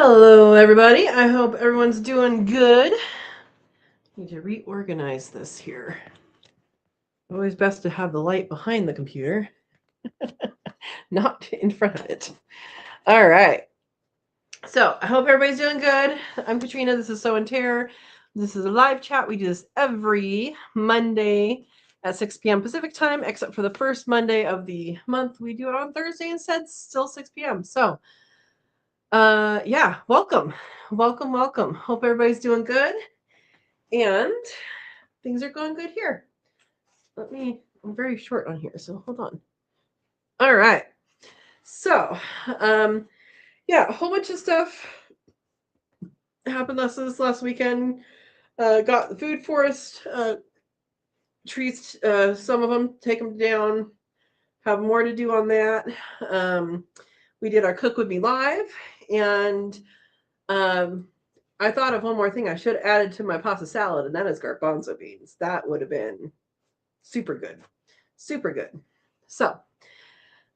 Hello, everybody. I hope everyone's doing good. Need to reorganize this here. Always best to have the light behind the computer, not in front of it. All right. So I hope everybody's doing good. I'm Katrina. This is Sow and Tare. This is a live chat. We do this every Monday at 6 p.m. Pacific time, except for the first Monday of the month. We do it on Thursday instead, still 6 p.m. So, yeah, welcome. Welcome. Hope everybody's doing good. And things are going good here. I'm very short on here, so hold on. All right. So, yeah, a whole bunch of stuff happened this last weekend. Got the food forest trees, some of them, take them down. Have more to do on that. We did our Cook With Me Live, and I thought of one more thing I should have added to my pasta salad, and that is garbanzo beans. That would have been super good. Super good. So,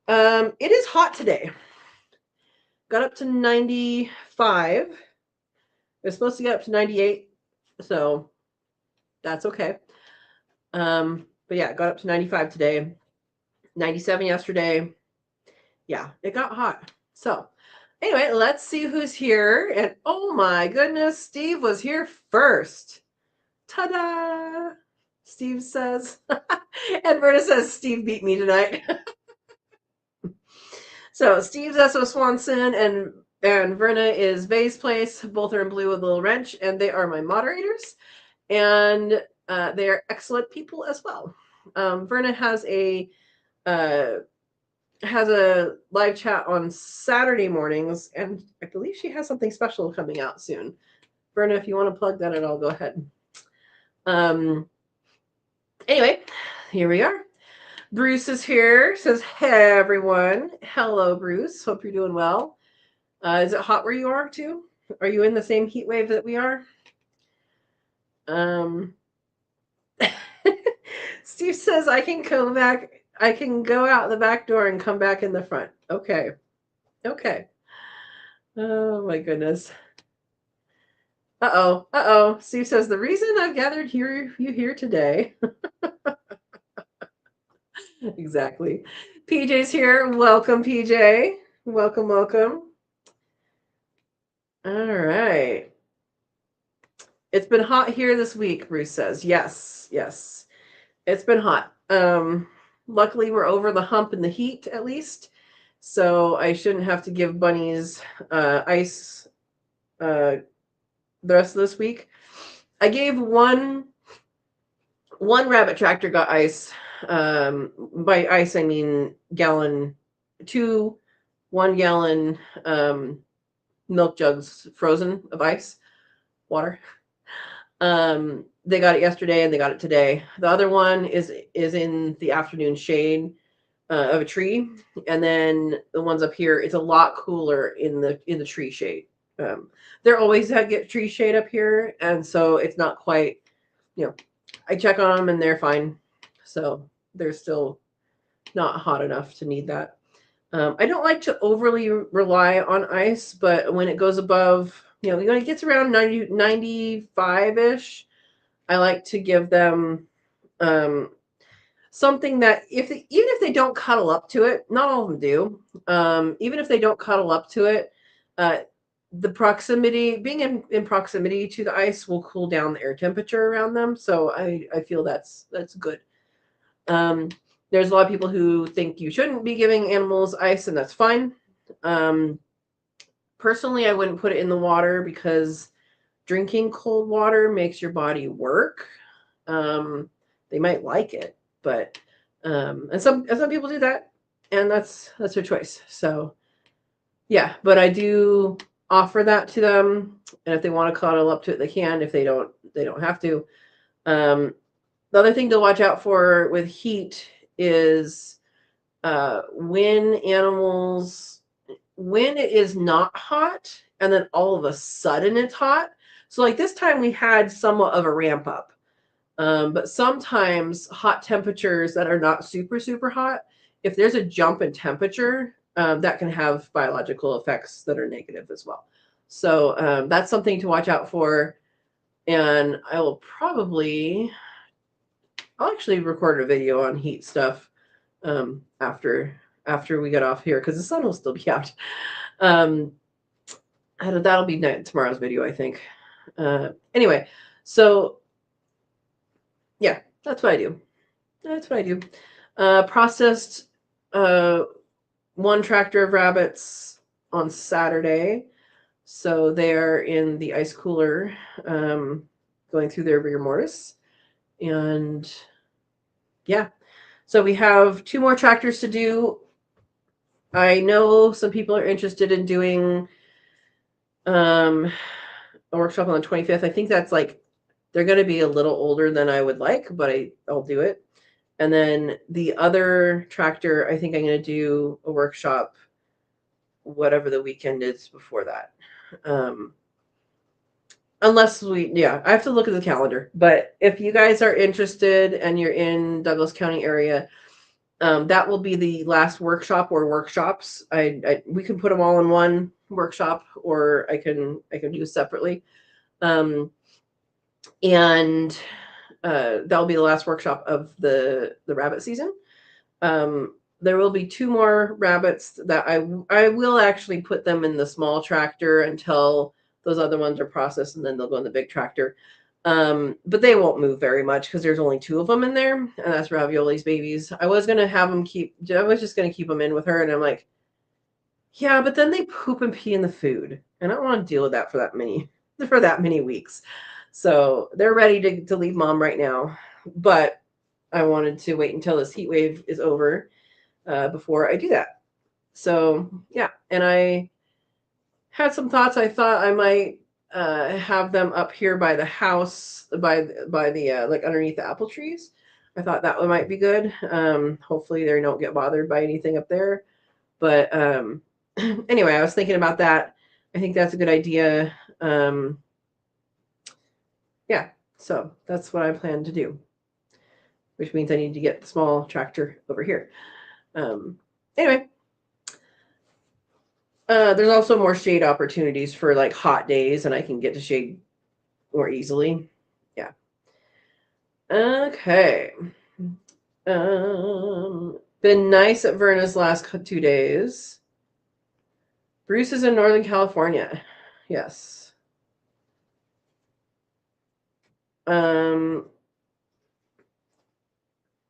it is hot today. Got up to 95. It's supposed to get up to 98, so that's okay. But yeah, got up to 95 today. 97 yesterday. Yeah, it got hot. So, anyway, let's see who's here. And oh my goodness, Steve was here first. Ta-da! Steve says. And Berta says, Steve beat me tonight. So Steve's S.O. Swanson and Verna is Vay's Place. Both are in blue with a little wrench, and they are my moderators. And they are excellent people as well. Verna has a live chat on Saturday mornings, and I believe she has something special coming out soon. Verna, if you want to plug that in, I'll go ahead. Anyway, here we are. Bruce is here, says, hey, everyone. Hello, Bruce. Hope you're doing well. Is it hot where you are, too? Are you in the same heat wave that we are? Steve says, I can go out the back door and come back in the front. Okay. Oh, my goodness. Uh-oh. Steve says, the reason I've gathered you here today. Exactly. PJ's here. Welcome, PJ. Welcome. All right. It's been hot here this week, Bruce says. Yes. It's been hot. Luckily, we're over the hump in the heat, at least. So I shouldn't have to give bunnies ice the rest of this week. I gave one rabbit tractor got ice. By ice, I mean two 1 gallon milk jugs frozen of ice, water. They got it yesterday and they got it today. The other one is in the afternoon shade of a tree, and then the ones up here, it's a lot cooler in the tree shade. They're always get tree shade up here, and so it's not quite, I check on them and they're fine. So they're still not hot enough to need that. I don't like to overly rely on ice, but when it goes above, when it gets around 90, 95-ish, I like to give them something that even if they don't cuddle up to it, not all of them do. Even if they don't cuddle up to it, the proximity, being in proximity to the ice will cool down the air temperature around them. So I feel that's good. There's a lot of people who think you shouldn't be giving animals ice, and that's fine. Personally, I wouldn't put it in the water because drinking cold water makes your body work. They might like it, but and some people do that, and that's their choice. So yeah, but I do offer that to them, and if they want to cuddle up to it, they can. If they don't have to. The other thing to watch out for with heat is when it is not hot and then all of a sudden it's hot. So like this time we had somewhat of a ramp up. But sometimes hot temperatures that are not super, super hot, if there's a jump in temperature, that can have biological effects that are negative as well. So that's something to watch out for. And I'll actually record a video on heat stuff after we get off here, because the sun will still be out. That'll be tomorrow's video, I think. Anyway, so yeah, that's what I do. Processed 1 tractor of rabbits on Saturday. So they're in the ice cooler, going through their rigor mortis. And yeah, so we have 2 more tractors to do. I know some people are interested in doing a workshop on the 25th. I think that's like, they're going to be a little older than I would like, but I'll do it. And then the other tractor, I think I'm going to do a workshop whatever the weekend is before that. Unless I have to look at the calendar. But if you guys are interested and you're in Douglas County area, that will be the last workshop or workshops. We can put them all in one workshop, or I can do separately. And that'll be the last workshop of the rabbit season. There will be 2 more rabbits that I will actually put them in the small tractor until those other ones are processed, and then they'll go in the big tractor. But they won't move very much because there's only 2 of them in there, and that's Ravioli's babies. I was just going to keep them in with her, and I'm like, yeah, but then they poop and pee in the food, and I don't want to deal with that for that many weeks. So they're ready to leave mom right now, but I wanted to wait until this heat wave is over before I do that. So yeah, and I had some thoughts. I thought I might have them up here by the house, by the like underneath the apple trees. I thought that one might be good. Hopefully they don't get bothered by anything up there. But anyway, I was thinking about that. I think that's a good idea. Yeah, so that's what I plan to do, which means I need to get the small tractor over here. Anyway, there's also more shade opportunities for like hot days, and I can get to shade more easily. Yeah. Okay. Been nice at Verna's last 2 days. Bruce is in Northern California. Yes.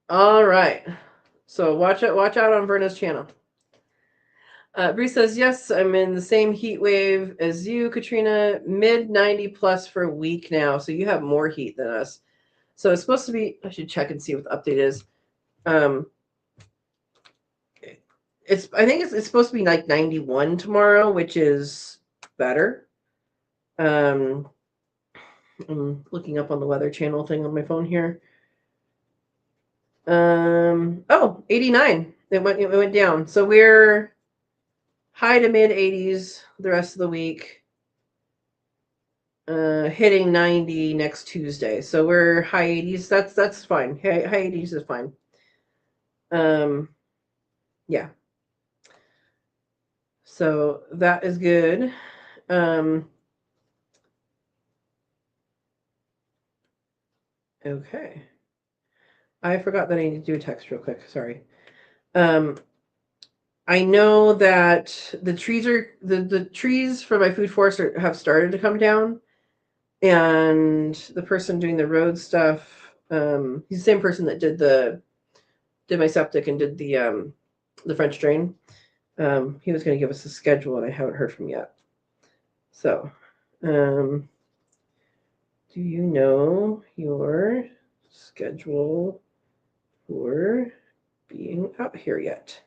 All right. So watch out on Verna's channel. Bruce says, yes, I'm in the same heat wave as you, Katrina, mid 90 plus for a week now. So you have more heat than us. So it's supposed to be, I should check and see what the update is. I think it's supposed to be like 91 tomorrow, which is better. I'm looking up on the Weather Channel thing on my phone here. 89. It went down. So we're high to mid 80s the rest of the week. Hitting 90 next Tuesday. So we're high 80s. That's fine. High 80s is fine. Yeah. So that is good. Okay. I forgot that I need to do a text real quick. Sorry. I know that the trees for my food forest have started to come down, and the person doing the road stuff, he's the same person that did my septic and did the French drain. He was going to give us a schedule, and I haven't heard from him yet. So, do you know your schedule for being up here yet?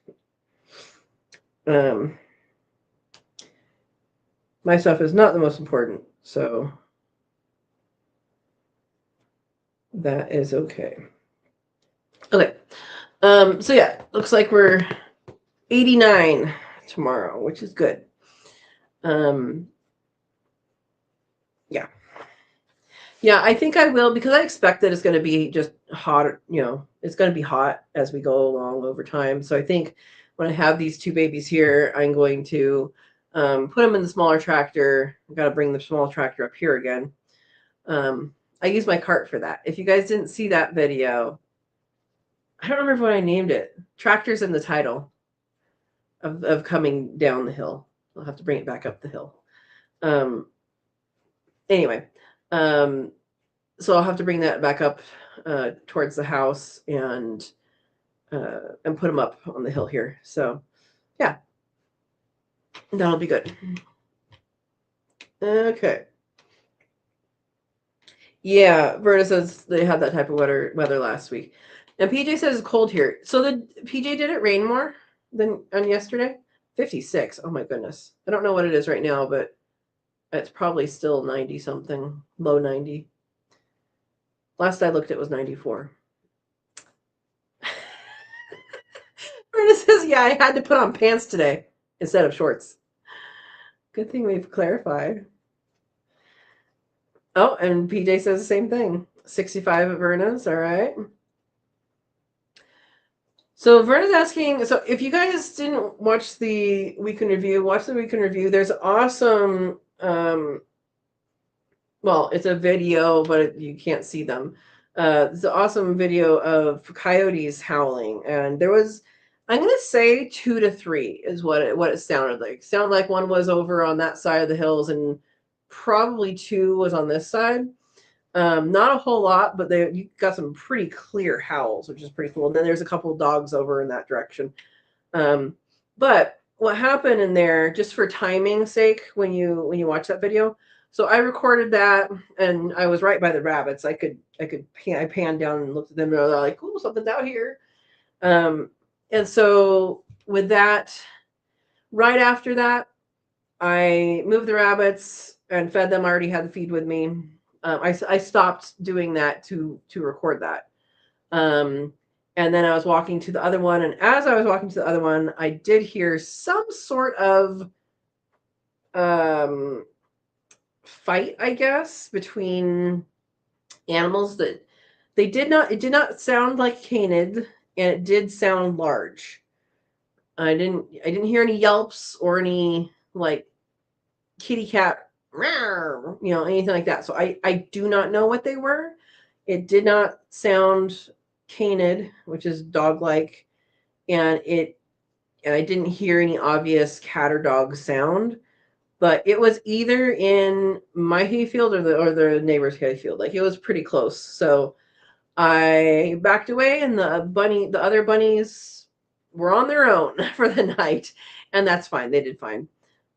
My stuff is not the most important, so that is okay. Okay. So yeah, looks like we're 89 tomorrow, which is good. Yeah, I think I will, because I expect that it's going to be just hot, it's going to be hot as we go along over time. So I think when I have these 2 babies here, I'm going to Put them in the smaller tractor. I've got to bring the small tractor up here again. I use my cart for that. If you guys didn't see that video, I don't remember what I named it. Tractor's in the title of coming down the hill. I'll have to bring it back up the hill. Anyway, so I'll have to bring that back up towards the house and put them up on the hill here. So yeah, that'll be good. Okay. Yeah, Verna says they had that type of weather last week. And PJ says it's cold here. So the PJ, did it rain more than on yesterday? 56. Oh my goodness. I don't know what it is right now, but it's probably still 90 something, low 90. Last I looked, it was 94. Verna says, yeah, I had to put on pants today instead of shorts. Good thing we've clarified. Oh, and PJ says the same thing. 65 at Verna's, all right. So Verna's asking, so if you guys didn't watch the week in review, watch the week in review. There's awesome, well, it's a video, but you can't see them. It's an awesome video of coyotes howling. And there was, I'm going to say 2 to 3 is what it sounded like. It sounded like one was over on that side of the hills and probably 2 was on this side. Not a whole lot, but you got some pretty clear howls, which is pretty cool. And then there's a couple of dogs over in that direction. But what happened in there, just for timing's sake, when you watch that video, so I recorded that, and I was right by the rabbits. I panned down and looked at them, and they're like, "Cool, something's out here." And so with that, right after that, I moved the rabbits and fed them. I already had the feed with me. I stopped doing that to record that. And then I was walking to the other one. And as I was walking to the other one, I did hear some sort of fight, I guess, between animals that it did not sound like canid, and it did sound large. I didn't hear any yelps or any like kitty cat, anything like that. So I do not know what they were. It did not sound canid, which is dog-like, and I didn't hear any obvious cat or dog sound, but it was either in my hayfield or the neighbor's hayfield. Like, it was pretty close. So I backed away, and the other bunnies were on their own for the night, and that's fine. They did fine.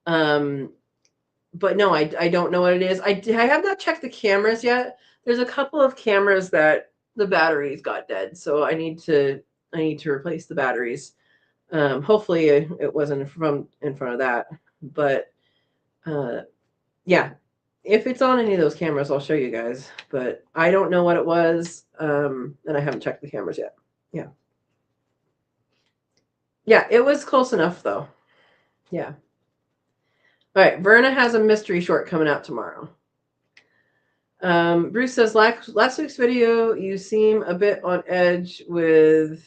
But no, I don't know what it is. I have not checked the cameras yet. There's a couple of cameras that the batteries got dead, so I need to replace the batteries. Hopefully it wasn't in front of that, but yeah, if it's on any of those cameras, I'll show you guys. But I don't know what it was, and I haven't checked the cameras yet. Yeah, it was close enough though. Yeah. All right, Verna has a mystery short coming out tomorrow. Bruce says, last week's video, you seem a bit on edge with.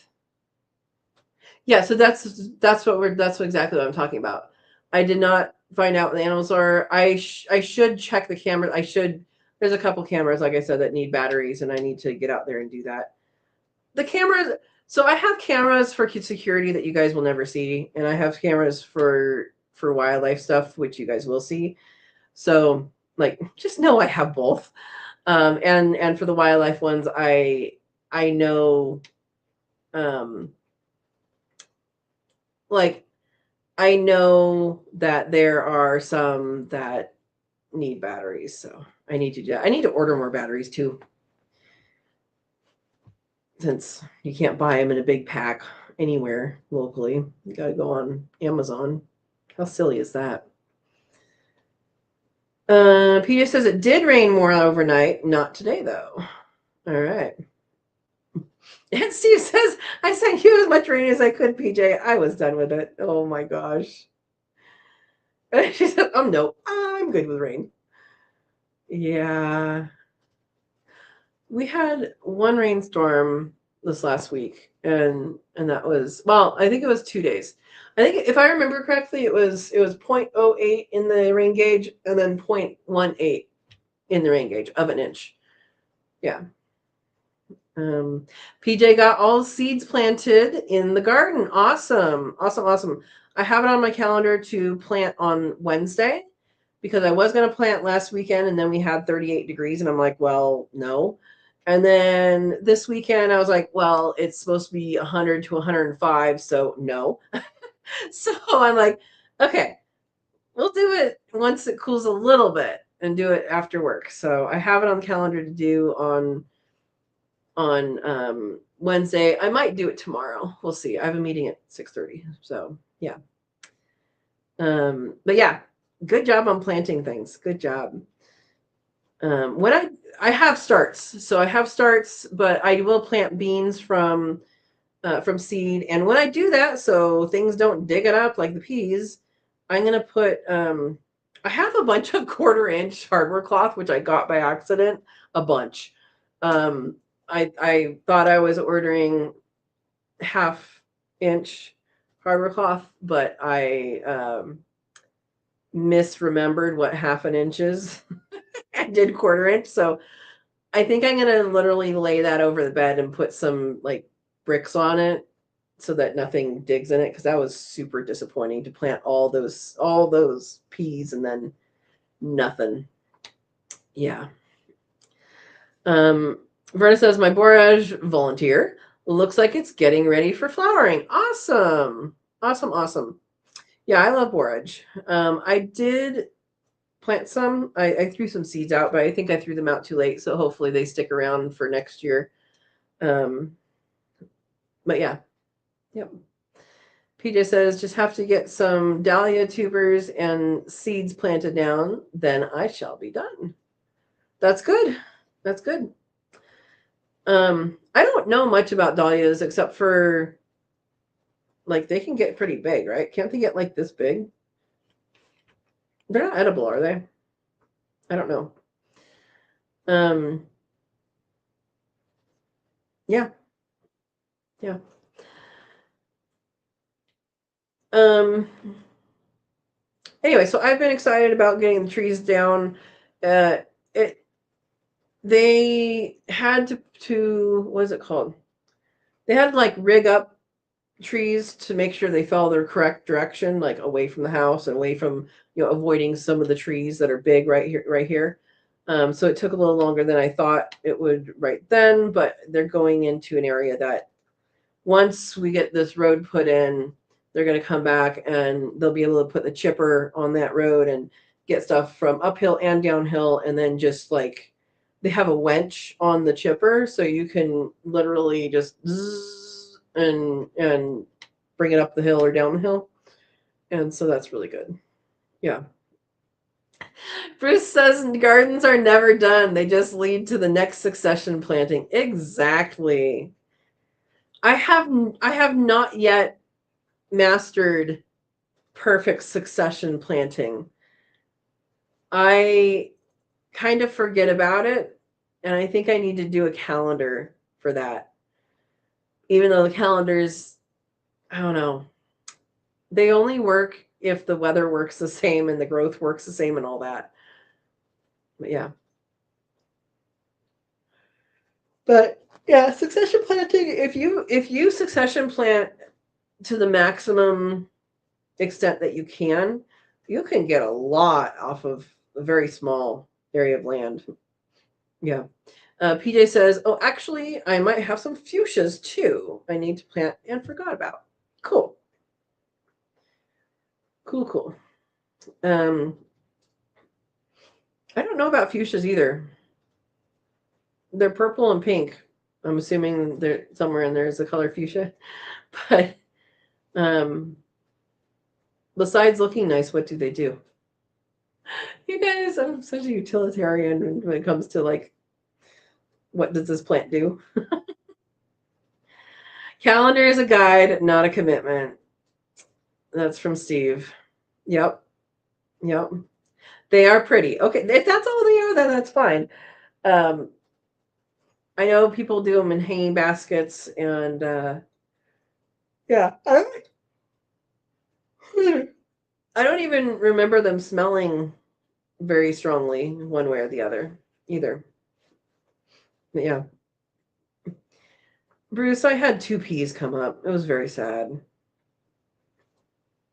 Yeah, so that's exactly what I'm talking about. I did not find out what the animals are. I should check the camera. There's a couple cameras, like I said, that need batteries, and I need to get out there and do that. The cameras. So I have cameras for security that you guys will never see, and I have cameras for wildlife stuff, which you guys will see. So, like, just know I have both. And for the wildlife ones, I know, like, I know that there are some that need batteries, so I need to order more batteries too, since you can't buy them in a big pack anywhere locally. You got to go on Amazon. How silly is that? Peter says it did rain more overnight. Not today, though. All right. And Steve says, I sent you as much rain as I could, PJ. I was done with it. Oh, my gosh. She said, no, I'm good with rain. Yeah. We had one rainstorm this last week, and that was, well, I think it was 2 days. I think if I remember correctly, it was 0.08 in the rain gauge and then 0.18 in the rain gauge of an inch. Yeah. PJ got all seeds planted in the garden. Awesome. Awesome. Awesome. I have it on my calendar to plant on Wednesday because I was going to plant last weekend and then we had 38 degrees and I'm like, well, no. And then this weekend I was like, well, it's supposed to be 100 to 105, so no. So I'm like, okay, we'll do it once it cools a little bit and do it after work. So I have it on the calendar to do on Wednesday. I might do it tomorrow. We'll see. I have a meeting at 6:30. So yeah. But yeah, good job on planting things. Good job. When I have starts, so I have starts, but I will plant beans from seed. And when I do that, so things don't dig it up like the peas, I'm gonna put. I have a bunch of 1/4-inch hardware cloth, which I got by accident. A bunch. I thought I was ordering 1/2-inch hardware cloth, but I misremembered what 1/2 inch is. I did 1/4 inch, so I think I'm gonna literally lay that over the bed and put some like bricks on it so that nothing digs in it, because that was super disappointing to plant all those peas and then nothing. Yeah. Verna says, my borage volunteer looks like it's getting ready for flowering. Awesome. Awesome. Awesome. Yeah, I love borage. I did plant some. I threw some seeds out, but I think I threw them out too late. So hopefully they stick around for next year. But yeah. Yep. PJ says, just have to get some dahlia tubers and seeds planted down. Then I shall be done. That's good. That's good. I don't know much about dahlias except for like they can get pretty big, right? Can't they get like this big? They're not edible, are they? I don't know. Yeah. Yeah. Anyway, so I've been excited about getting the trees down. They had to what is it called? They had to like rig up trees to make sure they fell their correct direction, like away from the house and away from, avoiding some of the trees that are big right here. So it took a little longer than I thought it would right then, but they're going into an area that once we get this road put in, they're going to come back and they'll be able to put the chipper on that road and get stuff from uphill and downhill. And then just like they have a winch on the chipper, so you can literally just zzz and bring it up the hill or down the hill. And so that's really good. Yeah. Bruce says gardens are never done. They just lead to the next succession planting. Exactly. I have not yet mastered perfect succession planting. I kind of forget about it, and I think I need to do a calendar for that. Even though the calendars, I don't know, they only work if the weather works the same and the growth works the same and all that. But yeah. But yeah, succession planting, if you succession plant to the maximum extent that you can get a lot off of a very small area of land. Yeah. PJ says, oh, actually, I might have some fuchsias too. I need to plant and forgot about. Cool. Cool. I don't know about fuchsias either. They're purple and pink. I'm assuming there somewhere in there is the color fuchsia. But besides looking nice, what do they do? You guys, I'm such a utilitarian when it comes to like, what does this plant do? Calendar is a guide, not a commitment. That's from Steve. Yep. They are pretty. Okay, if that's all they are, then that's fine. I know people do them in hanging baskets, and yeah, I don't even remember them smelling very strongly one way or the other either. But yeah, Bruce, I had 2 peas come up. It was very sad.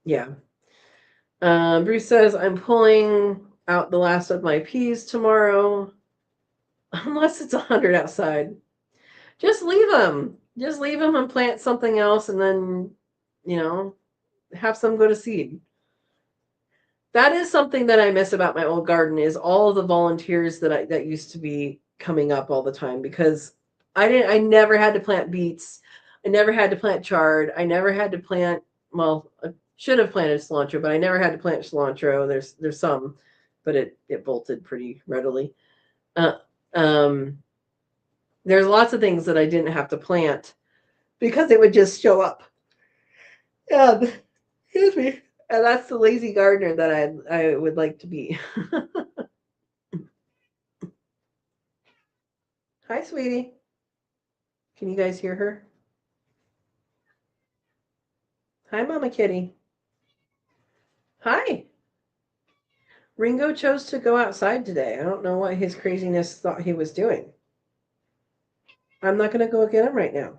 Yeah. Bruce says, I'm pulling out the last of my peas tomorrow, unless it's 100 outside. Just leave them. Just leave them and plant something else, and then, you know, have some go to seed. That is something that I miss about my old garden, is all of the volunteers that used to be coming up all the time, because I never had to plant beets. I never had to plant chard. I never had to plant, well, I should have planted cilantro, but I never had to plant cilantro. There's some, but it bolted pretty readily. Uh, um, there's lots of things that I didn't have to plant because it would just show up. Yeah, excuse me. And that's the lazy gardener that I would like to be. Hi, sweetie. Can you guys hear her? Hi, Mama Kitty. Hi. Ringo chose to go outside today. I don't know what his craziness thought he was doing. I'm not going to go get him right now.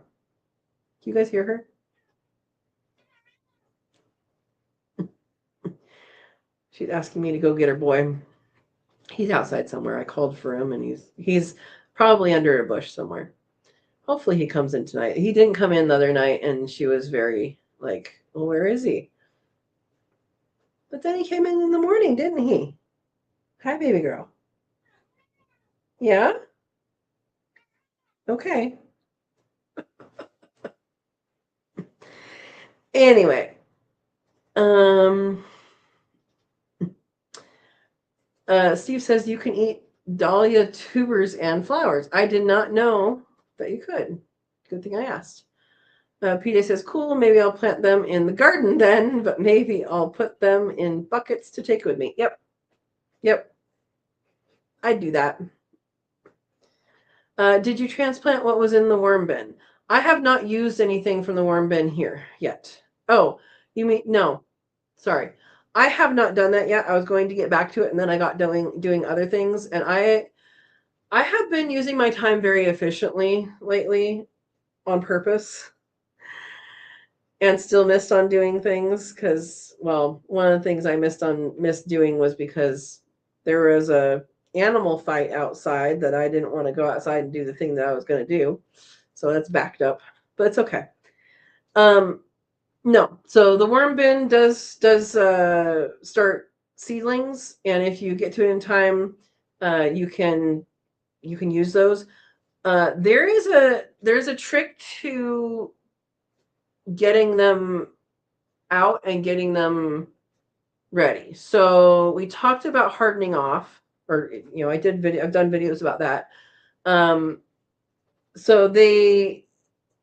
Can you guys hear her? She's asking me to go get her boy. He's outside somewhere. I called for him, and he's probably under a bush somewhere. Hopefully he comes in tonight. He didn't come in the other night, and she was very like, well, where is he? But then he came in the morning, didn't he? Hi, baby girl. Yeah? Okay. Anyway, um, Steve says you can eat dahlia tubers and flowers. I did not know that you could. Good thing I asked. PJ says, cool, maybe I'll plant them in the garden then, but maybe I'll put them in buckets to take with me. Yep. Yep. I'd do that. Did you transplant what was in the worm bin? I have not used anything from the worm bin here yet. Oh, you mean, no, sorry. I have not done that yet. I was going to get back to it, and then I got doing other things, and I have been using my time very efficiently lately on purpose, and still missed on doing things because, well, one of the things I missed doing was because there was a animal fight outside that I didn't want to go outside and do the thing that I was going to do. So that's backed up, but it's okay. No. So the worm bin does start seedlings, and if you get to it in time, you can use those. There's a trick to getting them out and getting them ready. So we talked about hardening off, or I've done videos about that. So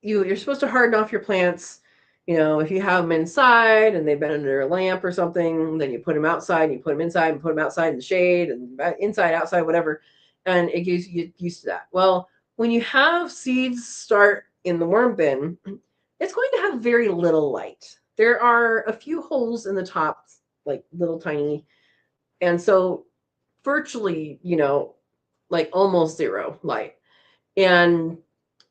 you're supposed to harden off your plants. If you have them inside and they've been under a lamp or something, then you put them outside, and you put them inside, and put them outside in the shade, and inside, outside, whatever, and it gives you used to that. Well, when you have seeds start in the worm bin, it's going to have very little light. There are a few holes in the top, like little tiny, and so virtually, like almost zero light. And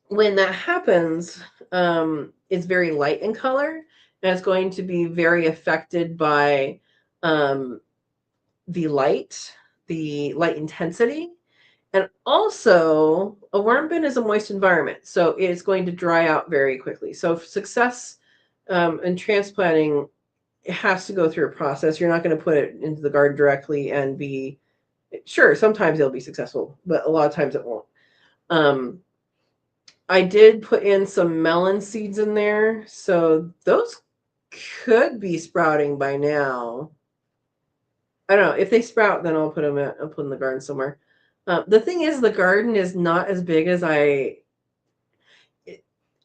when that happens, it's very light in color, and it's going to be very affected by um, the light intensity. And also, a worm bin is a moist environment, so it's going to dry out very quickly. So success in transplanting, it has to go through a process. You're not going to put it into the garden directly and be sure. Sometimes it'll be successful, but a lot of times it won't. I did put in some melon seeds in there, so those could be sprouting by now. I don't know. If they sprout, then I'll put them in the garden somewhere. The thing is, the garden is not as big as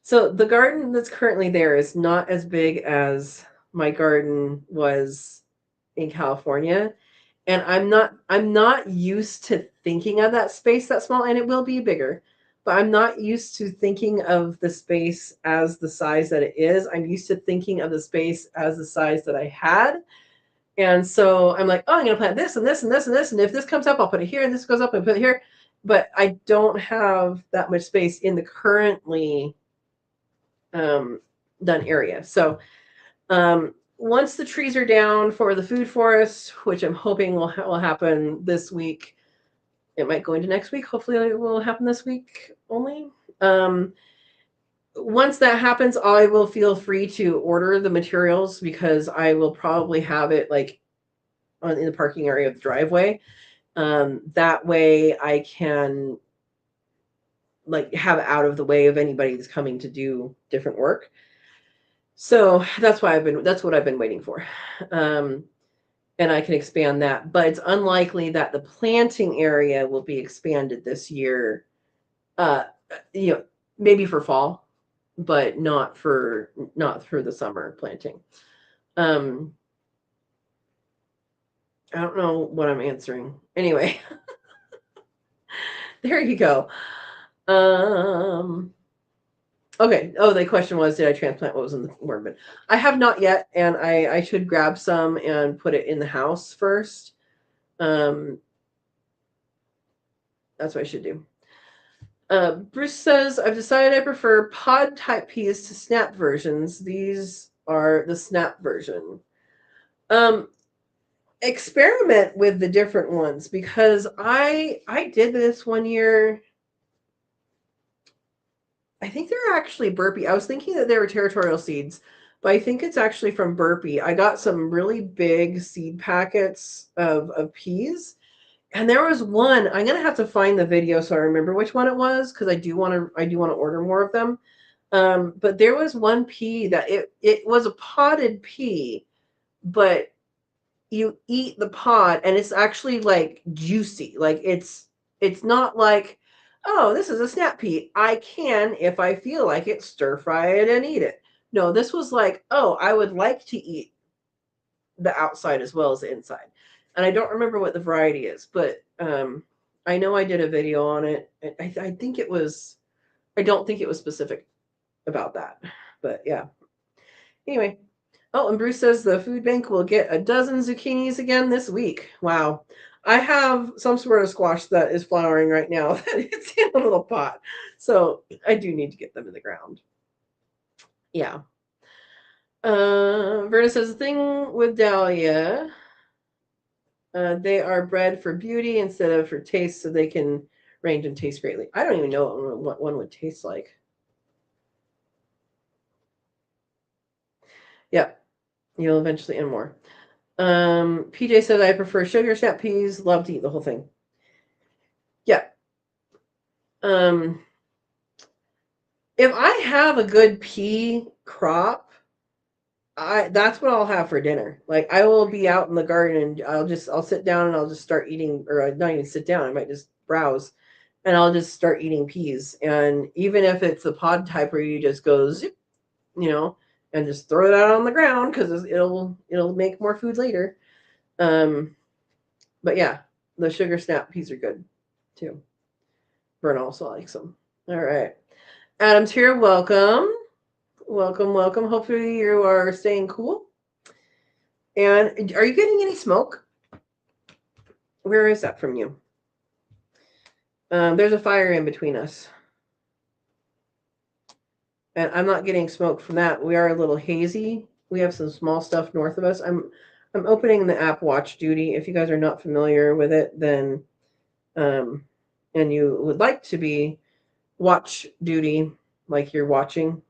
so the garden that's currently there is not as big as my garden was in California. And I'm not used to thinking of that space that small, and it will be bigger. but I'm not used to thinking of the space as the size that it is. I'm used to thinking of the space as the size that I had. And so I'm like, oh, I'm going to plant this and this and this and this. And if this comes up, I'll put it here. And this goes up and put it here. But I don't have that much space in the currently done area. So once the trees are down for the food forest, which I'm hoping will happen this week, it might go into next week. Hopefully it will happen this week only. Once that happens, I will feel free to order the materials because I will probably have it like in the parking area of the driveway. That way I can like have it out of the way of anybody that's coming to do different work. So that's what I've been waiting for. And I can expand that, but it's unlikely that the planting area will be expanded this year. Maybe for fall, but not for the summer planting. I don't know what I'm answering. Anyway, there you go. Okay. Oh, the question was, did I transplant what was in the worm bin? I have not yet, and I should grab some and put it in the house first. That's what I should do. Bruce says, I've decided I prefer pod type peas to snap versions. These are the snap version. Experiment with the different ones because I did this one year. I think they're actually Burpee. I was thinking that they were territorial seeds, but I think it's actually from Burpee. I got some really big seed packets of peas. And there was one, I'm gonna have to find the video so I remember which one it was because I do want to order more of them. But there was one pea that it was a potted pea, but you eat the pod and it's actually like juicy. Like it's not like, oh, this is a snap pea. I can, if I feel like it, stir fry it and eat it. No, this was like, oh, I would like to eat the outside as well as the inside. And I don't remember what the variety is, but I know I did a video on it. I think it was, I don't think it was specific about that, but yeah. Anyway. Oh, and Bruce says the food bank will get a dozen zucchinis again this week. Wow. I have some sort of squash that is flowering right now. It's in a little pot. So I do need to get them in the ground. Yeah. Verna says the thing with dahlia, they are bred for beauty instead of for taste, so they can range and taste greatly. I don't even know what one would taste like. Yep. You'll eventually end more. PJ said I prefer sugar snap peas. Love to eat the whole thing. Yeah. If I have a good pea crop, that's what I'll have for dinner. Like I will be out in the garden and I'll sit down and I'll just start eating, or not even sit down. I might just browse and I'll just start eating peas. And even if it's a pod type where you just go zip, and just throw it out on the ground because it'll make more food later. But yeah, the sugar snap peas are good too. Vern also likes them. All right. Adam's here. Welcome. Welcome, welcome. Hopefully you are staying cool. And are you getting any smoke? Where is that from you? There's a fire in between us. And I'm not getting smoke from that. We are a little hazy. We have some small stuff north of us. I'm opening the app Watch Duty. If you guys are not familiar with it, then and you would like to be Watch Duty, like you're watching,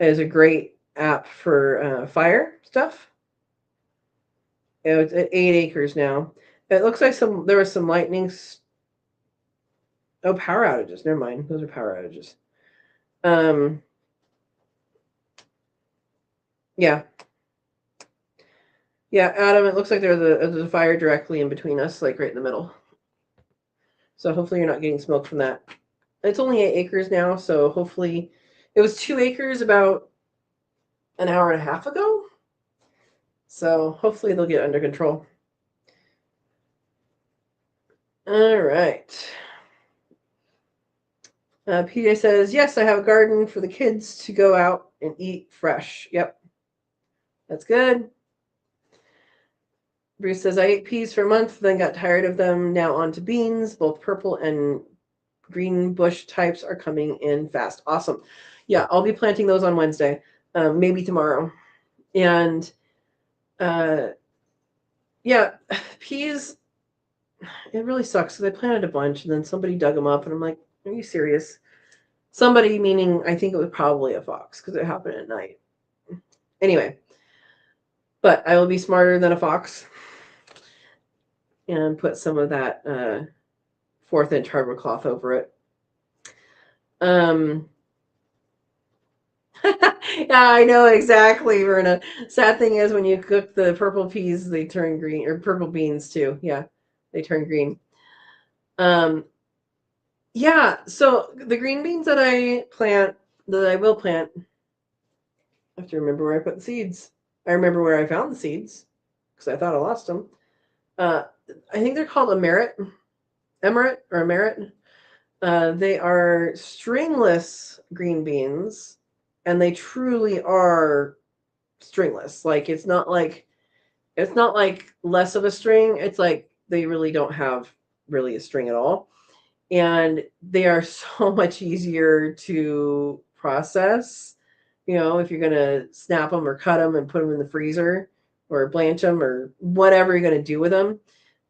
is a great app for fire stuff. It's at 8 acres now. It looks like there was some lightnings. Oh, power outages. Never mind. Those are power outages. Yeah. Yeah, Adam, it looks like there's a fire directly in between us, like right in the middle. So hopefully you're not getting smoke from that. It's only 8 acres now, so hopefully it was 2 acres about an hour and a half ago. So hopefully they'll get under control. All right. PJ says, yes, I have a garden for the kids to go out and eat fresh. Yep. That's good. Bruce says, I ate peas for a month, then got tired of them. Now on to beans. Both purple and green bush types are coming in fast. Awesome. Yeah, I'll be planting those on Wednesday, maybe tomorrow. And yeah, peas, it really sucks because I planted a bunch and then somebody dug them up and I'm like, are you serious? Somebody, meaning I think it was probably a fox because it happened at night. Anyway, but I will be smarter than a fox and put some of that 4th-inch hardwood cloth over it. Yeah, I know exactly, Verna. Sad thing is when you cook the purple peas, they turn green, or purple beans too. Yeah, they turn green. Yeah, so the green beans that I will plant, I have to remember where I put the seeds. I remember where I found the seeds because I thought I lost them. I think they're called emerit or emerit. They are stringless green beans, and they truly are stringless. Like it's not like less of a string. It's like they really don't have really a string at all. And they are so much easier to process. You know, if you're going to snap them or cut them and put them in the freezer or blanch them or whatever you're going to do with them.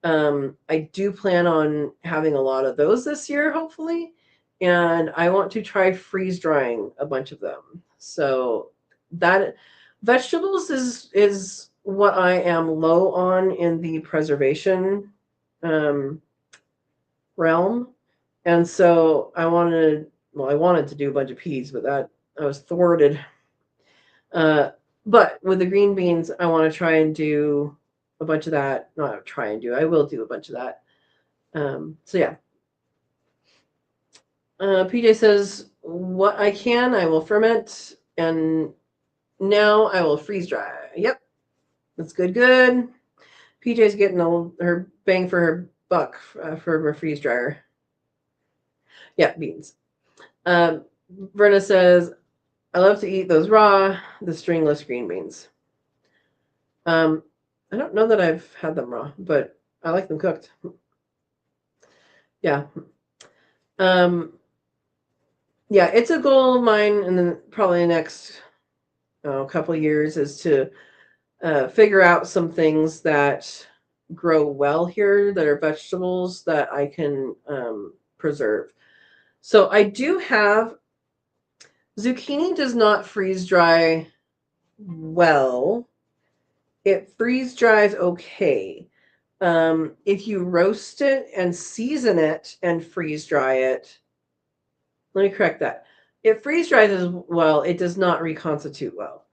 I do plan on having a lot of those this year, hopefully. And I want to try freeze drying a bunch of them. So that vegetables is what I am low on in the preservation realm. And so I wanted to do a bunch of peas, but that I was thwarted. But with the green beans, I want to try and do a bunch of that. Not try and do. I will do a bunch of that. So yeah. PJ says, what I can, I will ferment, and now I will freeze dry. Yep, that's good. Good. PJ's getting her bang for her buck for her freeze dryer. Yeah, beans. Verna says, I love to eat those raw, the stringless green beans. I don't know that I've had them raw, but I like them cooked. Yeah. Yeah, it's a goal of mine in the probably the next couple of years is to figure out some things that grow well here that are vegetables that I can preserve. So I do have zucchini does not freeze dry well. It freeze dries okay. If you roast it and season it and freeze dry it, let me correct that. It freeze dries as well. It does not reconstitute well.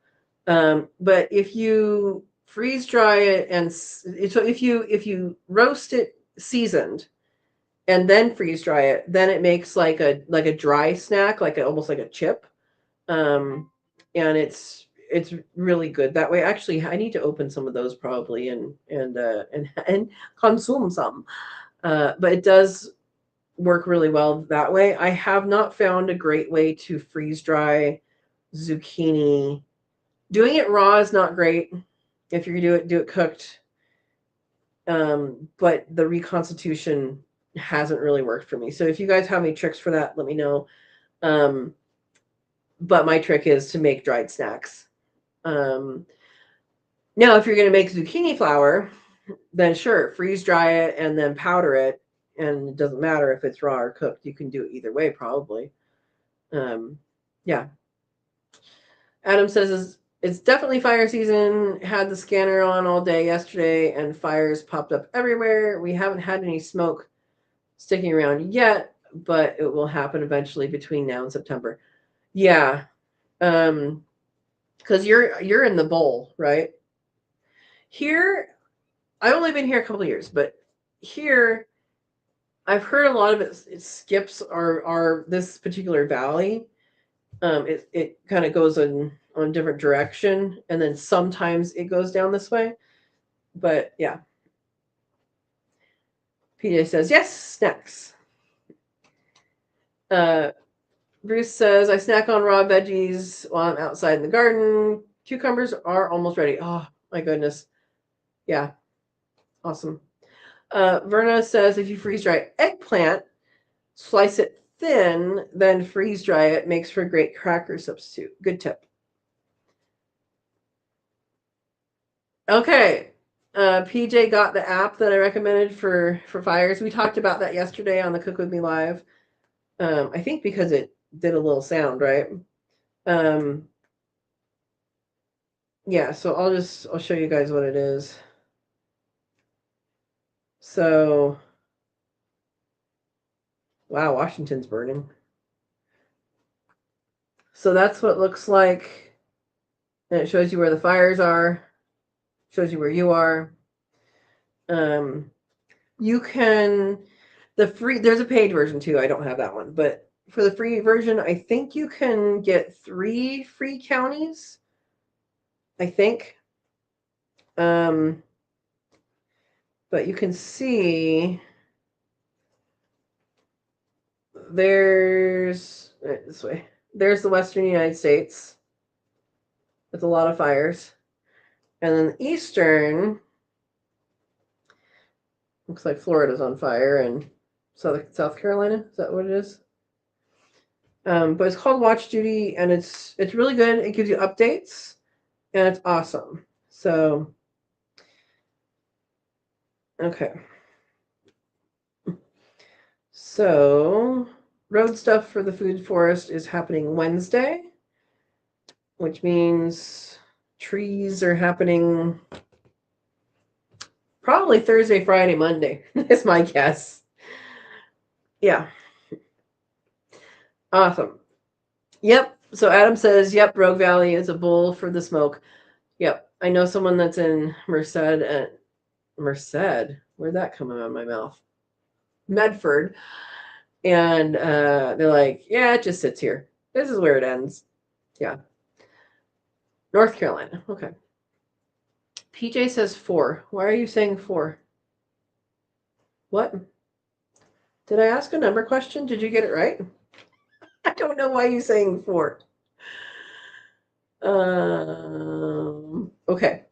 But if you freeze dry it and so if you roast it seasoned and then freeze dry it, then it makes like a dry snack, almost like a chip. And it's really good that way. Actually, I need to open some of those probably and consume some. But it does work really well that way. I have not found a great way to freeze dry zucchini. Doing it raw is not great. If you're gonna do it cooked. But the reconstitution hasn't really worked for me. So if you guys have any tricks for that, let me know. But my trick is to make dried snacks. Now, if you're going to make zucchini flour, then sure, freeze dry it and then powder it. And it doesn't matter if it's raw or cooked. You can do it either way, probably. Yeah. Adam says it's definitely fire season. Had the scanner on all day yesterday and fires popped up everywhere. We haven't had any smoke sticking around yet, but it will happen eventually between now and September. Yeah. Because you're in the bowl, right? Here, I've only been here a couple of years, but here I've heard a lot of it skips our this particular valley. It kind of goes on different direction, and then sometimes it goes down this way. But yeah. PJ says, yes, snacks. Bruce says, I snack on raw veggies while I'm outside in the garden. Cucumbers are almost ready. Oh, my goodness. Yeah. Awesome. Verna says, if you freeze dry eggplant, slice it thin, then freeze dry it. Makes for a great cracker substitute. Good tip. Okay. PJ got the app that I recommended for fires. We talked about that yesterday on the Cook With Me Live. I think because it did a little sound, right? Yeah, so I'll show you guys what it is. So, wow, Washington's burning. So that's what it looks like. And it shows you where the fires are, shows you where you are. You can, there's a paid version too. I don't have that one, but for the free version, I think you can get 3 free counties. I think. But you can see there's this way. There's the Western United States with a lot of fires. And then the Eastern looks like Florida's on fire and South Carolina. Is that what it is? But it's called Watch Duty, and it's really good. It gives you updates, and it's awesome. So, okay. So, road stuff for the food forest is happening Wednesday, which means trees are happening probably Thursday, Friday, Monday, is my guess. Yeah. Awesome. Yep. So Adam says, yep, Rogue Valley is a bowl for the smoke. Yep. I know someone that's in Merced. Where'd that come out of my mouth? Medford. And they're like, yeah, it just sits here. This is where it ends. Yeah. North Carolina. Okay. PJ says 4. Why are you saying 4? What? Did I ask a number question? Did you get it right? I don't know why you're saying 4. Okay.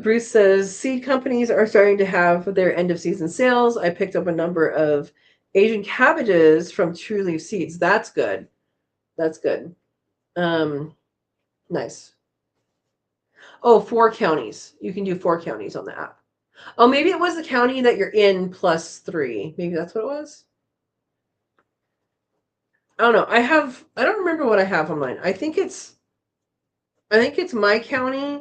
Bruce says, seed companies are starting to have their end of season sales. I picked up a number of Asian cabbages from True Leaf Seeds. That's good. That's good. Nice. Oh, 4 counties. You can do 4 counties on the app. Oh, maybe it was the county that you're in plus 3. Maybe that's what it was. I don't know. I don't remember what I have on mine. I think it's my county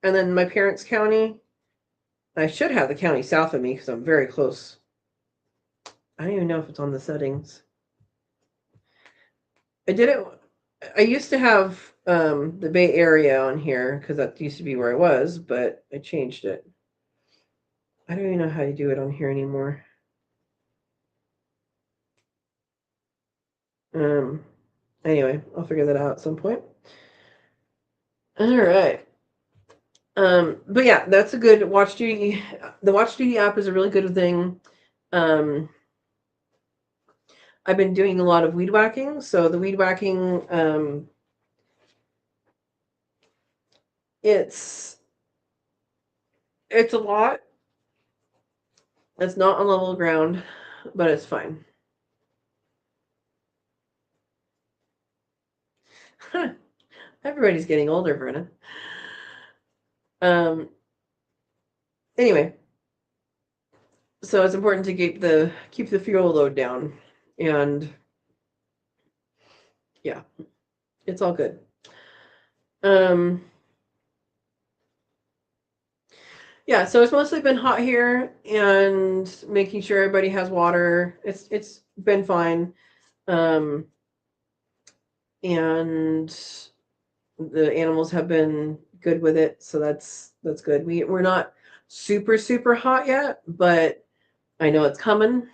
and then my parents' county. I should have the county south of me because I'm very close. I don't even know if it's on the settings. I used to have the Bay Area on here because that used to be where I was, but I changed it. I don't even know how you do it on here anymore. Anyway, I'll figure that out at some point. All right. But yeah, that's a good Watch Duty. The Watch Duty app is a really good thing. I've been doing a lot of weed whacking. So the weed whacking, it's a lot. It's not on level ground, but it's fine. Everybody's getting older, Verna. Anyway, so it's important to keep the fuel load down, and yeah, it's all good. Yeah, so it's mostly been hot here and making sure everybody has water. It's been fine. And the animals have been good with it, so that's good. We're not super hot yet, but I know it's coming,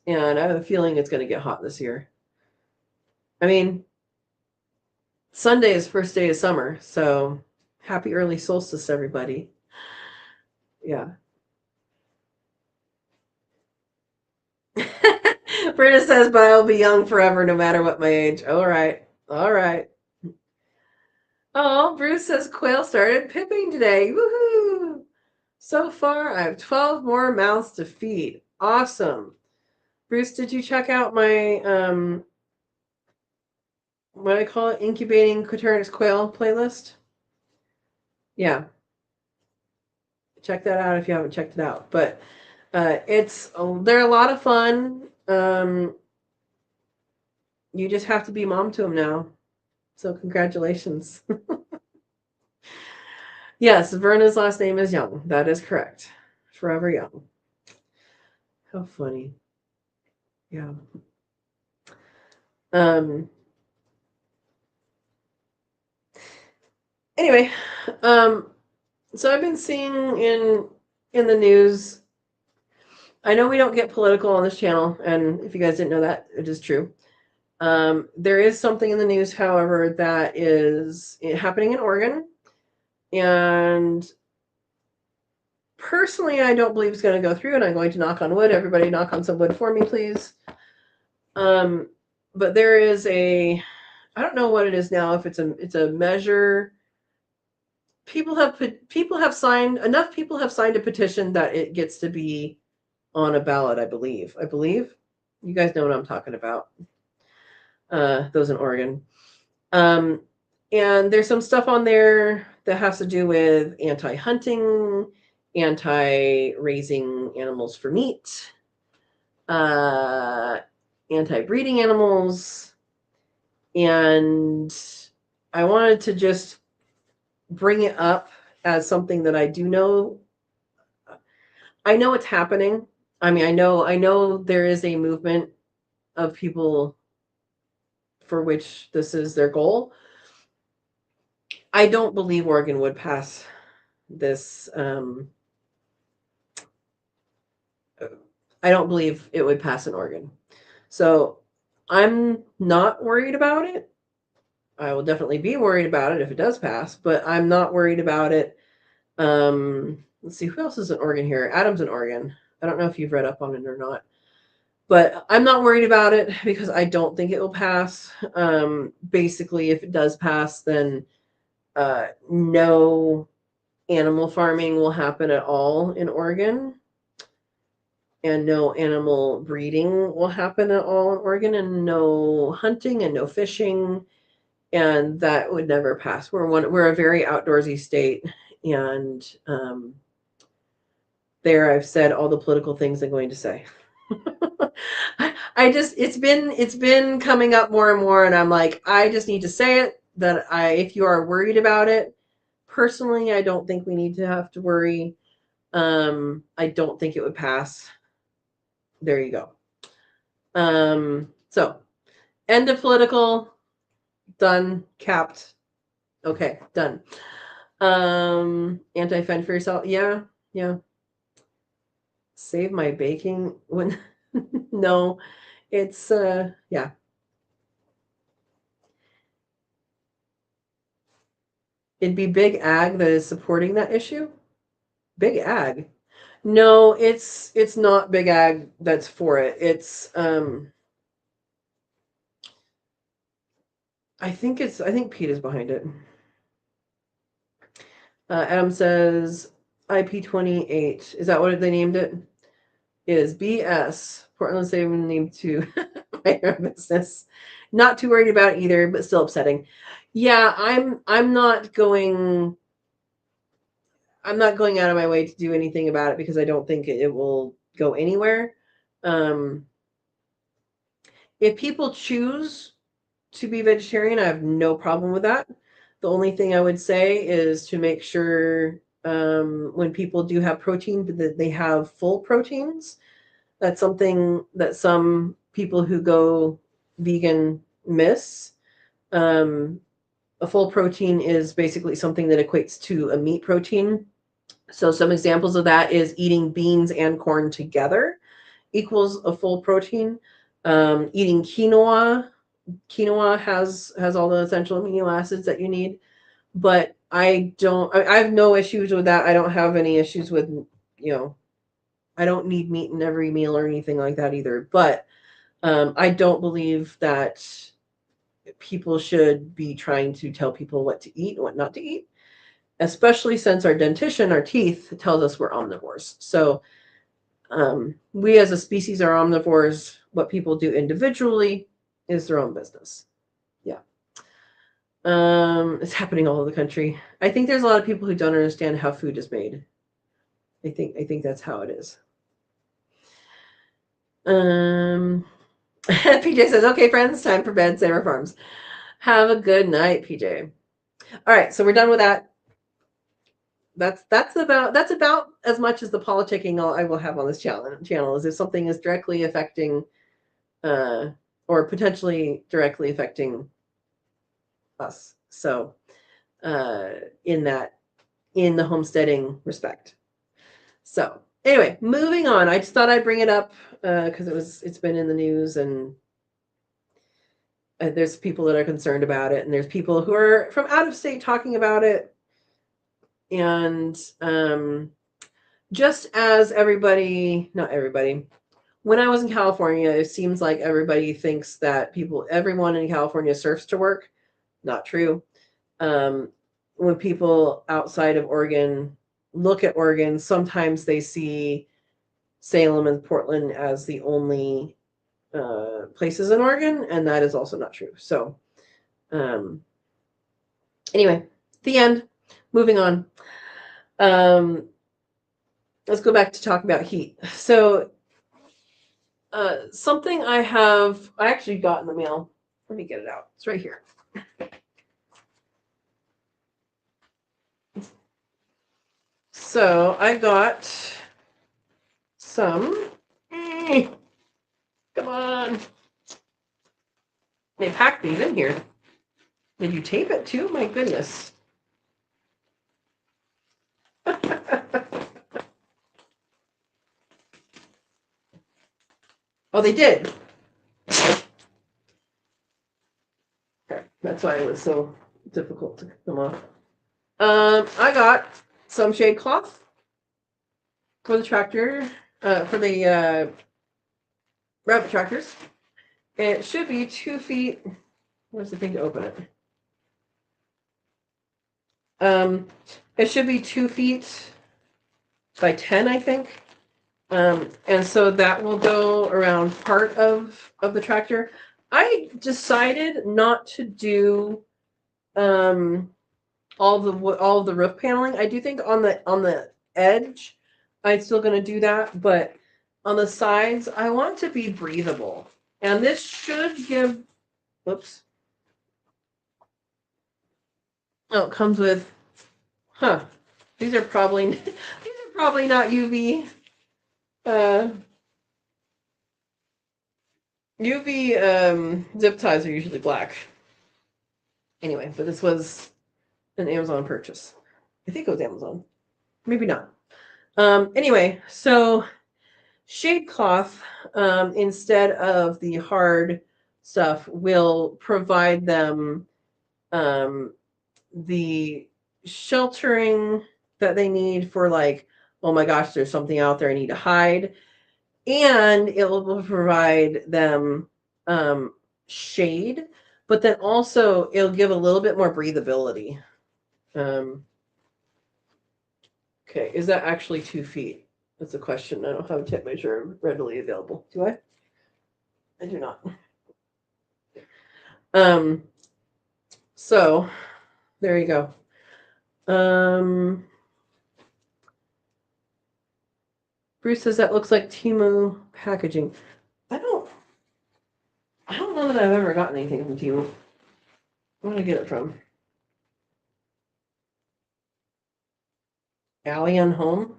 and I have a feeling it's going to get hot this year. I mean, Sunday is first day of summer, so happy early solstice, everybody. Yeah. Britta says, but I will be young forever no matter what my age. All right. All right. Oh, Bruce says quail started pipping today. Woohoo! So far, I have 12 more mouths to feed. Awesome. Bruce, did you check out my, what I call it, incubating Quaternius quail playlist? Yeah. Check that out if you haven't checked it out. But they're a lot of fun. You just have to be mom to them now. So congratulations. Yes, Verna's last name is Young. That is correct. Forever Young. How funny. Yeah. Anyway, so I've been seeing in the news. I know we don't get political on this channel, and if you guys didn't know that, it is true. There is something in the news, however, that is happening in Oregon, and personally, I don't believe it's going to go through, and I'm going to knock on wood. Everybody knock on some wood for me, please. But there is I don't know what it is now, if it's a measure. Enough people have signed a petition that it gets to be on a ballot, I believe. You guys know what I'm talking about. Those in Oregon. And there's some stuff on there that has to do with anti-hunting, anti-raising animals for meat, anti-breeding animals. And I wanted to just bring it up as something that I do know. I know it's happening. I mean, I know there is a movement of people for which this is their goal. I don't believe Oregon would pass this. I don't believe it would pass in Oregon. So I'm not worried about it. I will definitely be worried about it if it does pass, but I'm not worried about it. Let's see, who else is in Oregon here? Adam's in Oregon. I don't know if you've read up on it or not, but I'm not worried about it because I don't think it will pass. Basically, if it does pass, then no animal farming will happen at all in Oregon, and no animal breeding will happen at all in Oregon, and no hunting and no fishing, and that would never pass. We're a very outdoorsy state, and there I've said all the political things I'm going to say. It's been coming up more and more, and I'm like, I just need to say it, that if you are worried about it, personally, I don't think we need to have to worry. I don't think it would pass. There you go. So end of political, done, capped. Okay, done. Anti-fend for yourself. Yeah. Save my baking when no, it's yeah. It'd be Big Ag that is supporting that issue. Big Ag. No, it's not Big Ag that's for it. It's I think Pete is behind it. Adam says IP28. Is that what they named it? Is BS. Portland's even named to my business. Not too worried about it either, but still upsetting. Yeah, I'm not going out of my way to do anything about it because I don't think it will go anywhere. If people choose to be vegetarian, I have no problem with that. The only thing I would say is to make sure when people do have protein, that they have full proteins. That's something that some people who go vegan miss. A full protein is basically something that equates to a meat protein. So some examples of that is eating beans and corn together equals a full protein. Eating quinoa has all the essential amino acids that you need, but I have no issues with that. I don't have any issues with, I don't need meat in every meal or anything like that either. But I don't believe that people should be trying to tell people what to eat and what not to eat, especially since our dentition, our teeth, tells us we're omnivores. So we as a species are omnivores. What people do individually is their own business. Yeah. It's happening all over the country. I think there's a lot of people who don't understand how food is made. I think that's how it is. PJ says, okay, friends, time for bed, Sarah Farms. Have a good night, PJ. All right, so we're done with that. That's about as much as the politicking I will have on this channel is if something is directly affecting or potentially directly affecting us. So in the homesteading respect. So anyway, moving on. I just thought I'd bring it up because it's been in the news, and there's people that are concerned about it, and there's people who are from out of state talking about it. And just as not everybody, when I was in California, it seems like everybody thinks that everyone in California surfs to work. Not true. When people outside of Oregon look at Oregon, sometimes they see Salem and Portland as the only places in Oregon, and that is also not true. So anyway, the end. Moving on. Let's go back to talking about heat. So something I actually got in the mail. Let me get it out. It's right here. So I got some. Come on. They packed these in here. Did you tape it too? My goodness. Oh, they did. Okay, that's why it was so difficult to get them off. I got some shade cloth for the tractor, for the rabbit tractors. It should be 2 feet. Where's the thing to open it? It should be 2 feet by 10, I think. And so that will go around part of the tractor. I decided not to do all the roof paneling. I do think on the edge, I'm still going to do that, but on the sides, I want it to be breathable. And this should give. Whoops. Oh, it comes with. These are probably not UV. UV zip ties are usually black. Anyway, but this was an Amazon purchase. I think it was Amazon. Maybe not. Anyway, so shade cloth, instead of the hard stuff, will provide them the sheltering that they need for, like, oh my gosh, there's something out there I need to hide. And it will provide them shade, but then also it'll give a little bit more breathability. Okay, is that actually 2 feet? That's a question. I don't have a tape measure readily available. Do I? I do not. So there you go. Bruce says that looks like Temu packaging. I don't know that I've ever gotten anything from Temu. Where did I get it from? Alien Home?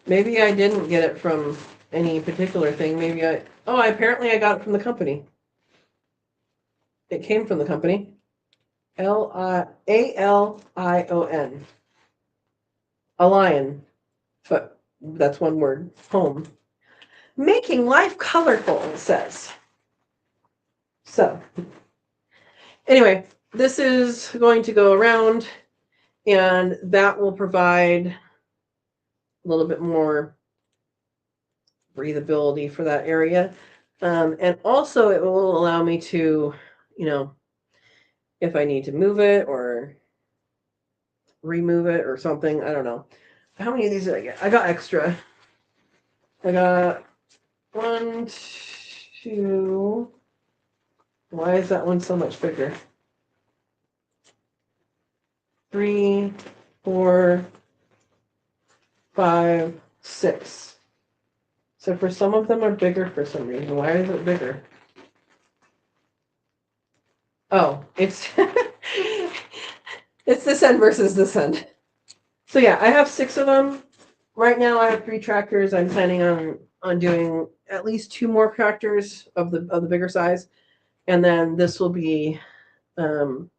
Maybe I didn't get it from any particular thing. Maybe apparently I got it from the company. It came from the company. ALION. A lion. But that's one word. Home. Making life colorful, it says. So, anyway, this is going to go around, and that will provide a little bit more breathability for that area. And also it will allow me to, you know, if I need to move it or remove it or something, I don't know. How many of these did I get? I got extra. I got 1, 2. Why is that one so much bigger? 3, 4, 5, 6. So for some of them are bigger for some reason. Why is it bigger? Oh, it's it's this end versus this end. So yeah, I have 6 of them. Right now I have 3 tractors. I'm planning on doing at least 2 more tractors of the bigger size. And then this will be so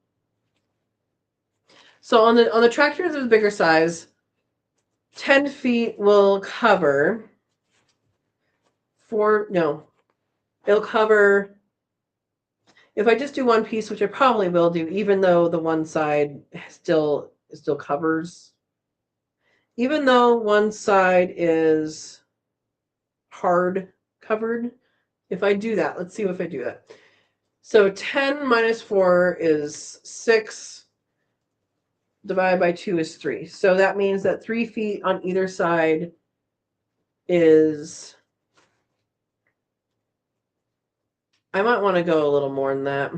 on the tractors of the bigger size, 10 feet will cover it'll cover, if I just do one piece, which I probably will do, even though the one side still covers, even though one side is hard covered, if I do that, let's see if I do that. So 10 minus 4 is 6, divided by 2 is 3. So that means that 3 feet on either side is, I might want to go a little more than that.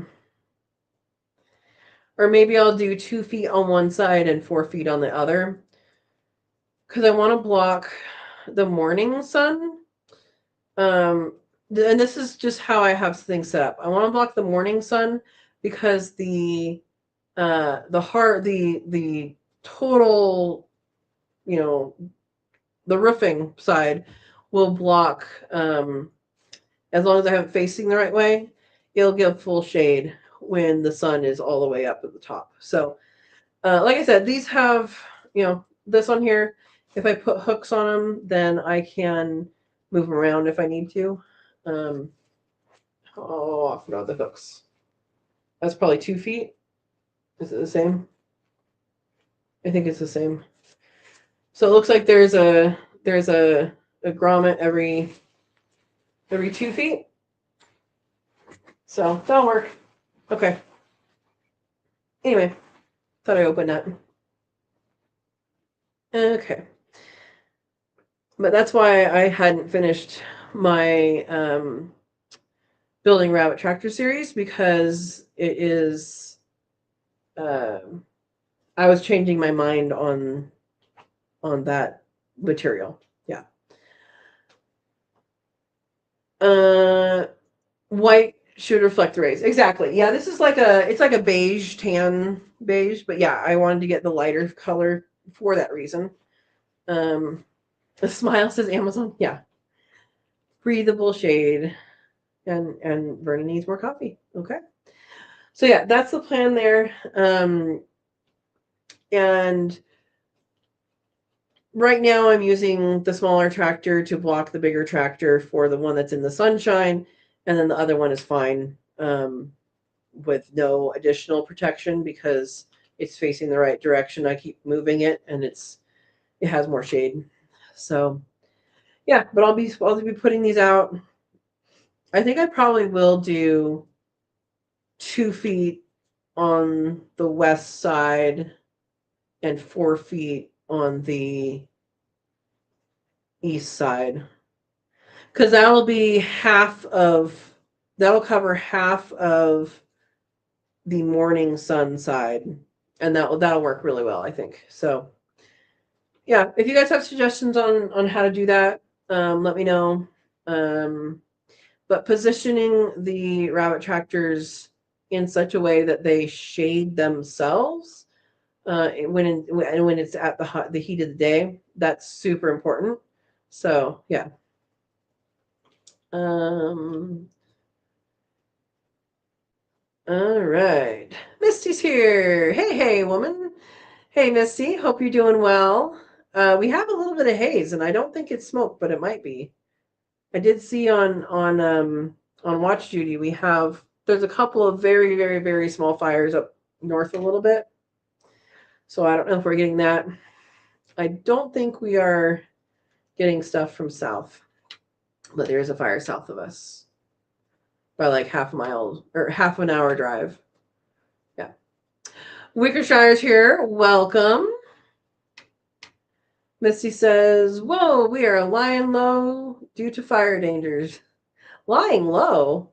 Or maybe I'll do 2 feet on one side and 4 feet on the other. Because I want to block the morning sun. And this is just how I have things set up. I want to block the morning sun because the total, you know, the roofing side will block, as long as I have it facing the right way, it'll give full shade when the sun is all the way up at the top. So, like I said, these have, this on here. If I put hooks on them, then I can move them around if I need to. I forgot the hooks. That's probably 2 feet. Is it the same? I think it's the same. So it looks like there's a grommet every 2 feet. So that'll work. Okay. Anyway, thought I opened that. Okay. But that's why I hadn't finished my building rabbit tractor series, because it is, I was changing my mind on that material. Yeah. White should reflect the rays. Exactly. Yeah, this is it's like a beige, tan beige, but yeah, I wanted to get the lighter color for that reason. The smile says Amazon. Yeah. Breathable shade. And Vernon needs more coffee. Okay. So yeah, that's the plan there. And right now I'm using the smaller tractor to block the bigger tractor for the one that's in the sunshine, and then the other one is fine, with no additional protection because it's facing the right direction. I keep moving it and it has more shade. So yeah, but I'll be putting these out. I think I probably will do 2 feet on the west side and 4 feet on the east side, because that'll cover half of the morning sun side, and that'll work really well, I think. So yeah, if you guys have suggestions on how to do that, let me know. But positioning the rabbit tractors in such a way that they shade themselves, when it's at the heat of the day, that's super important. So yeah. All right, Misty's here. Hey woman. Hey Misty, hope you're doing well. We have a little bit of haze, and I don't think it's smoke, but it might be. I did see on Watch Duty there's a couple of very, very, very small fires up north a little bit. So I don't know if we're getting that. I don't think we are getting stuff from south, but there is a fire south of us. by like half a mile or half an hour drive. Yeah. Wickershire's here. Welcome. Misty says, whoa, we are lying low due to fire dangers. Lying low?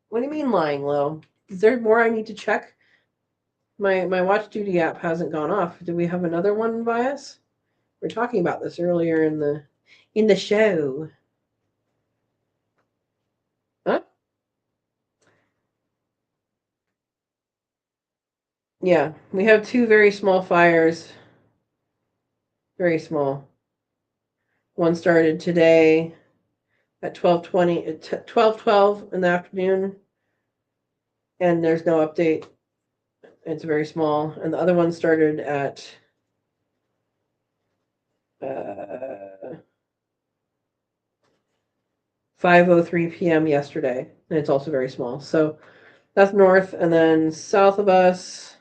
What do you mean lying low? Is there more I need to check? My Watch Duty app hasn't gone off. Do we have another one by us? We were talking about this earlier in the show. Huh? Yeah, we have two very small fires. Very small. One started today at 12:12 in the afternoon, and there's no update. It's very small. And the other one started at 5:03 p.m. yesterday, and it's also very small. So that's north, and then south of us,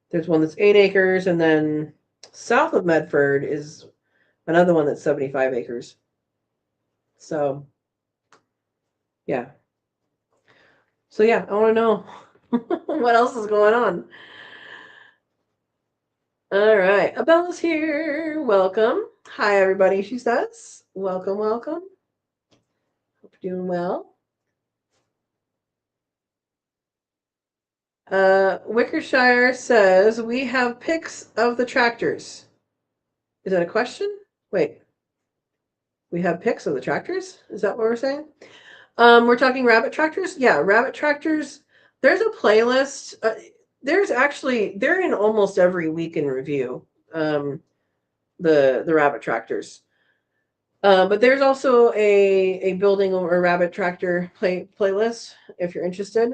there's one that's 8 acres, and then south of Medford is another one that's 75 acres. So, yeah. So, yeah, I want to know what else is going on. All right. Abella's here. Welcome. Hi, everybody, she says. Welcome, welcome. Hope you're doing well. Wickershire says, we have pics of the tractors. Is that a question? Wait. We have pics of the tractors? Is that what we're saying? We're talking rabbit tractors? Yeah, rabbit tractors. There's a playlist. They're in almost every week in review. The rabbit tractors. But there's also a building or rabbit tractor playlist if you're interested.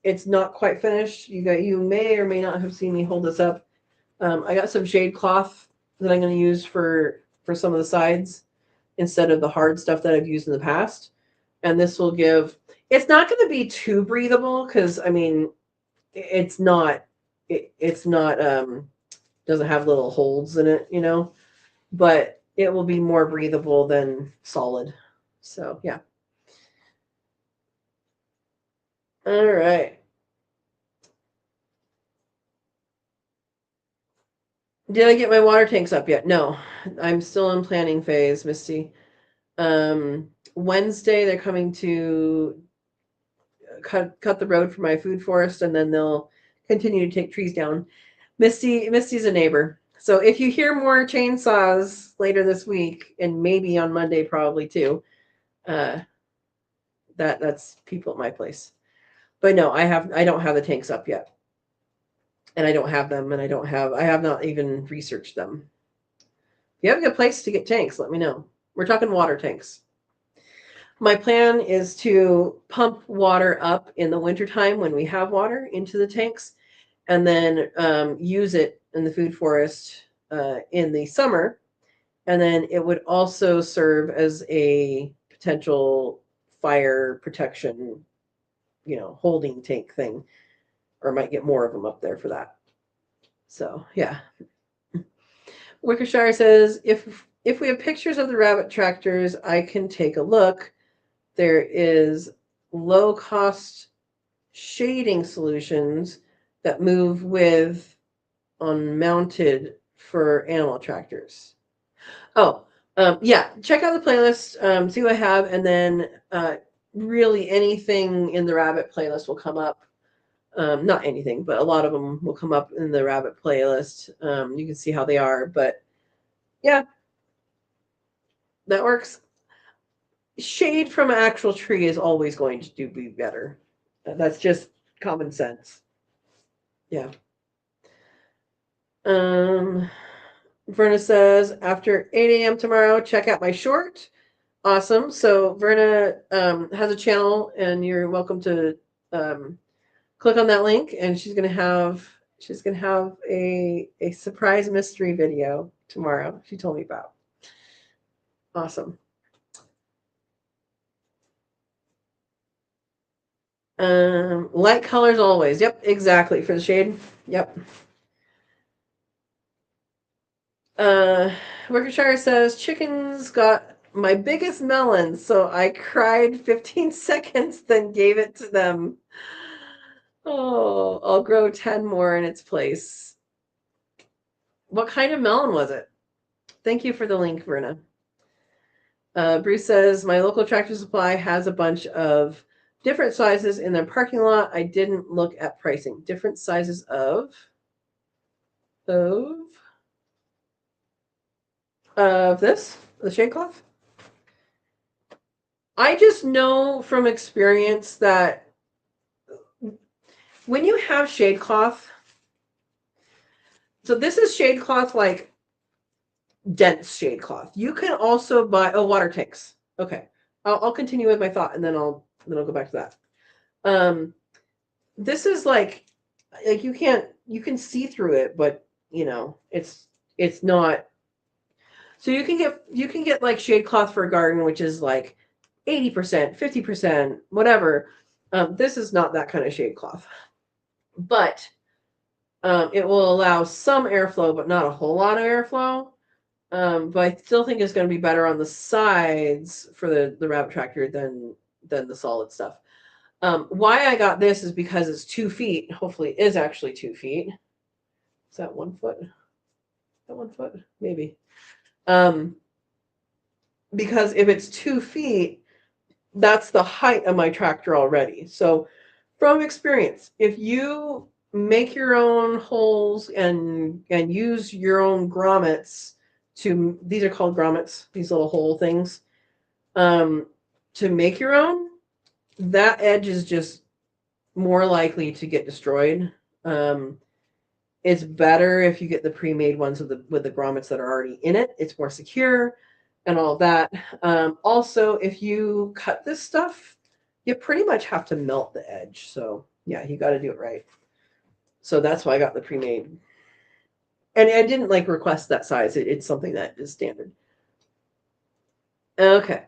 It's not quite finished. You may or may not have seen me hold this up. I got some shade cloth that I'm going to use for some of the sides instead of the hard stuff that I've used in the past. And this will give. It's not going to be too breathable because I mean, it's not. It's not. Doesn't have little holes in it, but it will be more breathable than solid. So yeah. All right. Did I get my water tanks up yet? No, I'm still in planning phase, Misty. Wednesday they're coming to cut the road for my food forest, and then they'll continue to take trees down. Misty's a neighbor, so if you hear more chainsaws later this week, and maybe on Monday probably too, that's people at my place. But no, I don't have the tanks up yet. And I don't have them, and I have not even researched them. If you have a good place to get tanks, let me know. We're talking water tanks. My plan is to pump water up in the wintertime when we have water into the tanks, and then use it in the food forest in the summer. And then it would also serve as a potential fire protection, holding tank thing, or might get more of them up there for that. So yeah. Wickershire says, if we have pictures of the rabbit tractors, I can take a look. There is low-cost shading solutions that move with unmounted for animal tractors. Oh, yeah. Check out the playlist, see what I have, and then really anything in the rabbit playlist will come up. Not anything, but a lot of them will come up in the rabbit playlist. You can see how they are, but yeah, that works. Shade from an actual tree is always going to be better. That's just common sense. Yeah. Verna says, after 8 a.m. tomorrow, check out my short. Awesome. So Verna has a channel, and you're welcome to click on that link, and she's gonna have a surprise mystery video tomorrow. She told me about. Awesome. Light colors always. Yep, exactly, for the shade. Yep. Worcestershire says chickens got my biggest melon, so I cried 15 seconds, then gave it to them. Oh, I'll grow 10 more in its place. What kind of melon was it? Thank you for the link, Verna. Bruce says, my local Tractor Supply has a bunch of different sizes in their parking lot. I didn't look at pricing. Different sizes of this, the shade cloth. I just know from experience that when you have shade cloth, so this is shade cloth, like dense shade cloth. You can also buy water tanks. Okay, I'll continue with my thought, and then I'll go back to that. This is like you can see through it, but it's not. So you can get like shade cloth for a garden, which is like 80%, 50%, whatever. This is not that kind of shade cloth, but it will allow some airflow, but not a whole lot of airflow. But I still think it's going to be better on the sides for the rabbit tractor than the solid stuff. Why I got this is because it's 2 feet. Hopefully it is actually 2 feet. Is that 1 foot? Is that 1 foot? Maybe. Because if it's 2 feet, that's the height of my tractor already. So from experience, if you make your own holes and use your own grommets these are called grommets, these little hole things, to make your own, that edge is just more likely to get destroyed. It's better if you get the pre-made ones with the grommets that are already in it. It's more secure and all that. Also, if you cut this stuff, you pretty much have to melt the edge. So yeah, you got to do it right. So that's why I got the pre-made. And I didn't like request that size. It's something that is standard. Okay.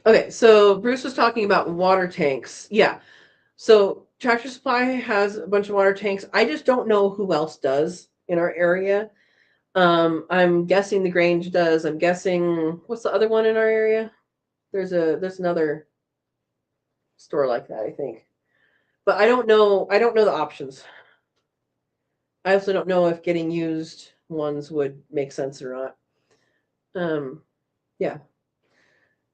Okay, so Bruce was talking about water tanks. Yeah. So Tractor Supply has a bunch of water tanks. I just don't know who else does in our area. I'm guessing the Grange does. I'm guessing what's the other one in our area? There's another store like that, I think. But I don't know the options. I also don't know if getting used ones would make sense or not. Yeah.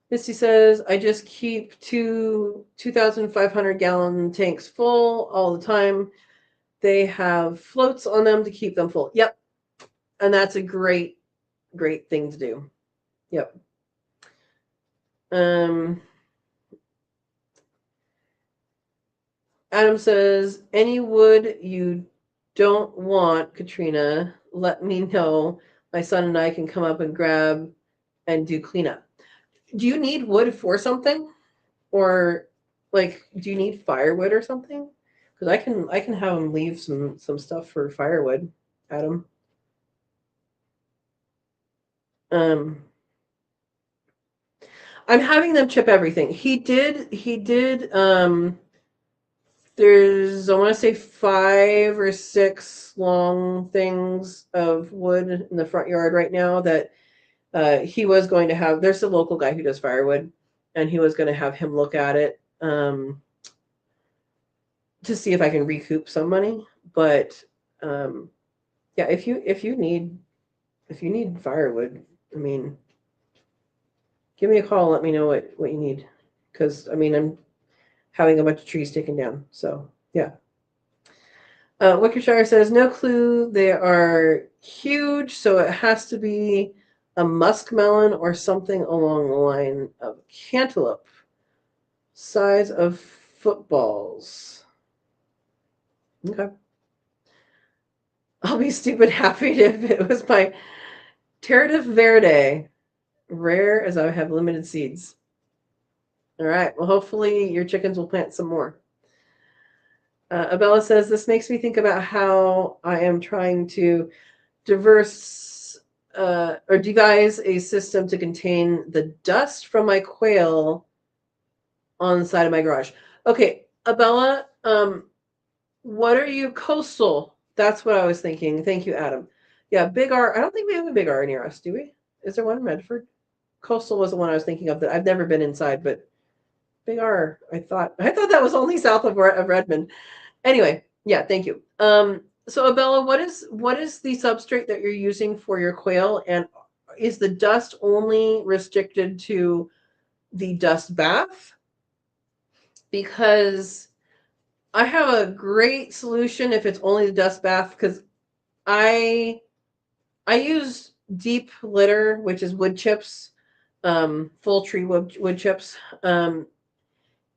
Misty says, I just keep 2,500 gallon tanks full all the time. They have floats on them to keep them full. Yep. And that's a great thing to do. Yep. Adam says, any wood you don't want, Katrina, let me know. My son and I can come up and grab and do cleanup. Do you need wood for something? Or like, do you need firewood or something? Because I can have him leave some stuff for firewood, Adam. I'm having them chip everything. He did there's, I want to say 5 or 6 long things of wood in the front yard right now that he was going to have. There's a local guy who does firewood, and he was going to have him look at it to see if I can recoup some money. But yeah, if you need firewood, I mean, give me a call. Let me know what you need, because I mean I'm having a bunch of trees taken down. So yeah. Wickershire says, no clue. They are huge, so it has to be a muskmelon or something along the line of cantaloupe. Size of footballs. Okay. I'll be stupid happy if it was my Terrative Verde. Rare as I have limited seeds. All right. Well, hopefully your chickens will plant some more. Abella says, this makes me think about how I am trying to or devise a system to contain the dust from my quail on the side of my garage. Okay, Abella, what are you, coastal? That's what I was thinking. Thank you, Adam. Yeah, Big R. I don't think we have a Big R near us, do we? Is there one in Medford? Coastal was the one I was thinking of that I've never been inside, but Big R. I thought that was only south of Redmond. Anyway, yeah, thank you. So Abella, what is the substrate that you're using for your quail, and is the dust only restricted to the dust bath? Because I have a great solution if it's only the dust bath, because I use deep litter, which is wood chips, full tree wood chips, and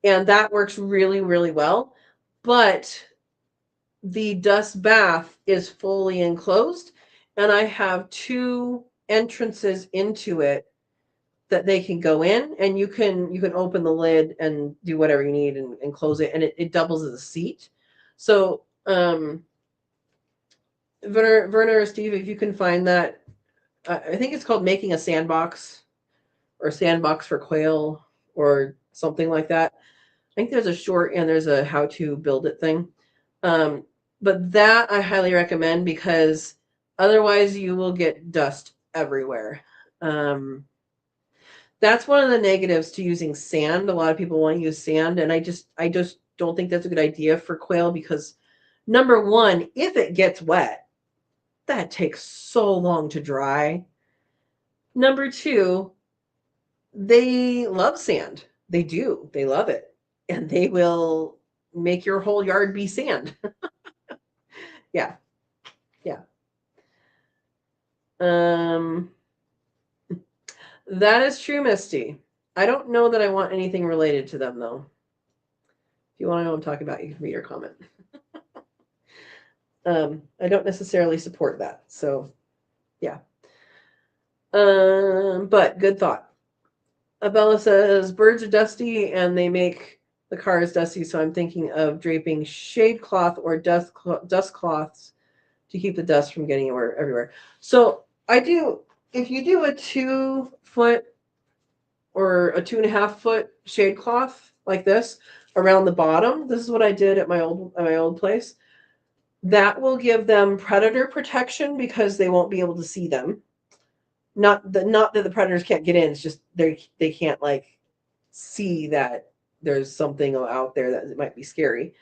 that works really, really well. But the dust bath is fully enclosed, and I have 2 entrances into it that they can go in, and you can open the lid and do whatever you need and close it, and it doubles as a seat. So Werner or Steve, if you can find that, I think it's called Making a Sandbox or Sandbox for Quail or something like that. I think there's a short and there's a how to build it thing. But that I highly recommend, because otherwise you will get dust everywhere. That's one of the negatives to using sand. A lot of people want to use sand, and I just don't think that's a good idea for quail, because number one, if it gets wet, that takes so long to dry. Number two, they love sand. They do. They love it. And they will make your whole yard be sand. Yeah. Yeah. That is true, Misty. I don't know that I want anything related to them, though. If you want to know what I'm talking about, you can read your comment. I don't necessarily support that. So, yeah. But good thought. Abella says, birds are dusty and they make the cars dusty, so I'm thinking of draping shade cloth or dust cloths to keep the dust from getting everywhere. So I do, if you do a 2 foot or a 2.5 foot shade cloth like this around the bottom, this is what I did at my old place. That will give them predator protection, because they won't be able to see them. Not that the predators can't get in. It's just they can't like see that there's something out there that might be scary.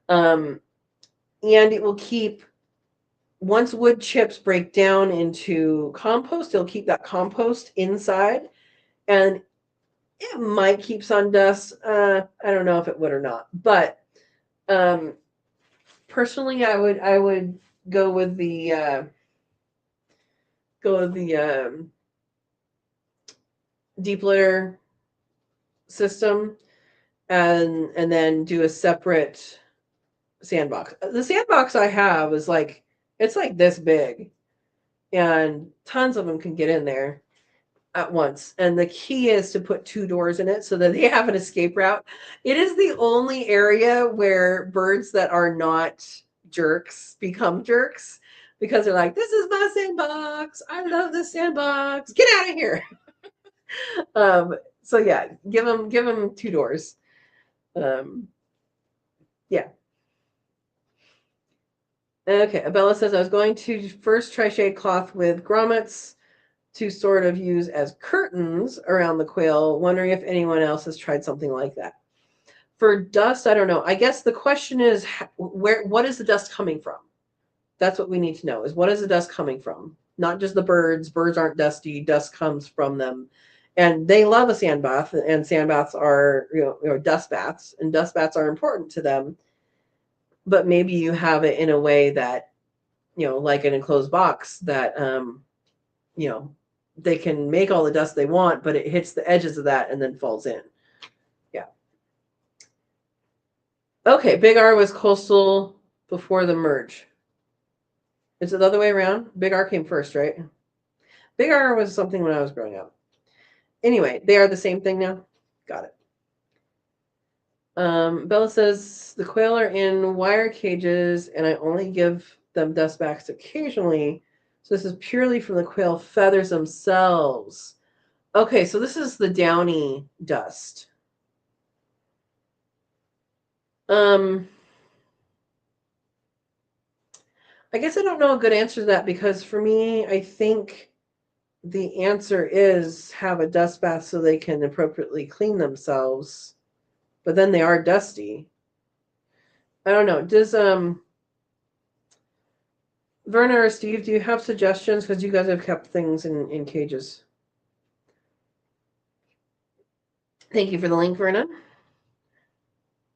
And it will keep, once wood chips break down into compost, it'll keep that compost inside, and it might keep sun dust. I don't know if it would or not, but personally, I would go with the deep litter system, and then do a separate sandbox. The sandbox I have is like, it's like this big, and tons of them can get in there at once. And the key is to put 2 doors in it so that they have an escape route. It is the only area where birds that are not jerks become jerks, because they're like, this is my sandbox. I love this sandbox. Get out of here. So yeah, give them 2 doors. Yeah. Okay, Abella says, I was going to first try shade cloth with grommets to sort of use as curtains around the quail, wondering if anyone else has tried something like that. For dust, I don't know. I guess the question is, what is the dust coming from? That's what we need to know, is what is the dust coming from? Not just the birds. Birds aren't dusty. Dust comes from them. And they love a sand bath, and sand baths are, dust baths, and dust baths are important to them. But maybe you have it in a way that, like an enclosed box, that, they can make all the dust they want, but it hits the edges of that and then falls in. Yeah. Okay, Big R was coastal before the merge. Is it the other way around? Big R came first, right? Big R was something when I was growing up. Anyway, they are the same thing now. Got it. Bella says, the quail are in wire cages, and I only give them dust bags occasionally. So this is purely from the quail feathers themselves. Okay, so this is the downy dust. I guess I don't know a good answer to that, because for me, I think the answer is have a dust bath so they can appropriately clean themselves. But then they are dusty. I don't know. Does Verna or Steve, do you have suggestions? Because you guys have kept things in cages. Thank you for the link, Verna.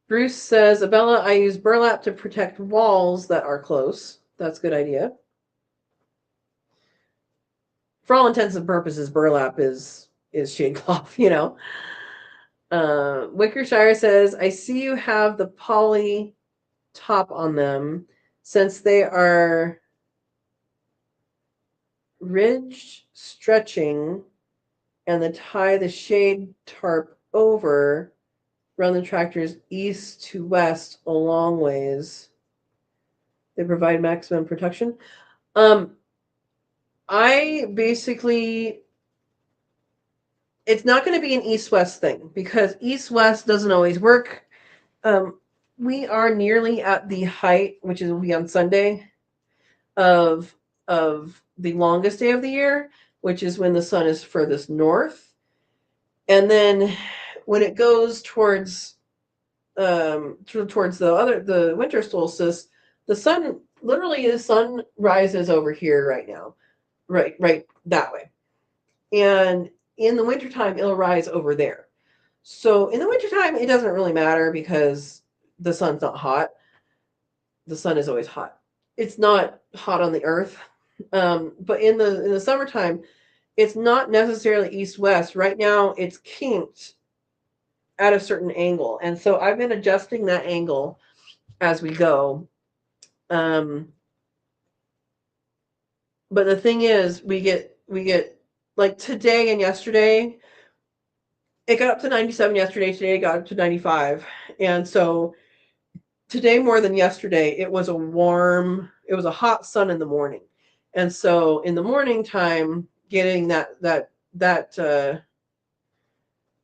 Bruce says, Abella, I use burlap to protect walls that are close. That's a good idea. For all intents and purposes, burlap is shade cloth, you know. Wickershire says, I see you have the poly top on them. Since they are ridged stretching and the tie the shade tarp over, run the tractors east to west a long ways. They provide maximum protection. I basically, it's not going to be an east-west thing, because east-west doesn't always work. We are nearly at the height, which will be on Sunday, of the longest day of the year, which is when the sun is furthest north. And then when it goes towards the winter solstice, the sun rises over here right now, right that way. And in the wintertime, it'll rise over there. So in the wintertime, it doesn't really matter because the sun's not hot. The sun is always hot. It's not hot on the earth. But in the summertime, it's not necessarily east-west. Right now, it's kinked at a certain angle. And so I've been adjusting that angle as we go. But the thing is, we get like today and yesterday, it got up to 97 yesterday. Today it got up to 95. And so today more than yesterday, it was a hot sun in the morning. And so in the morning time, getting that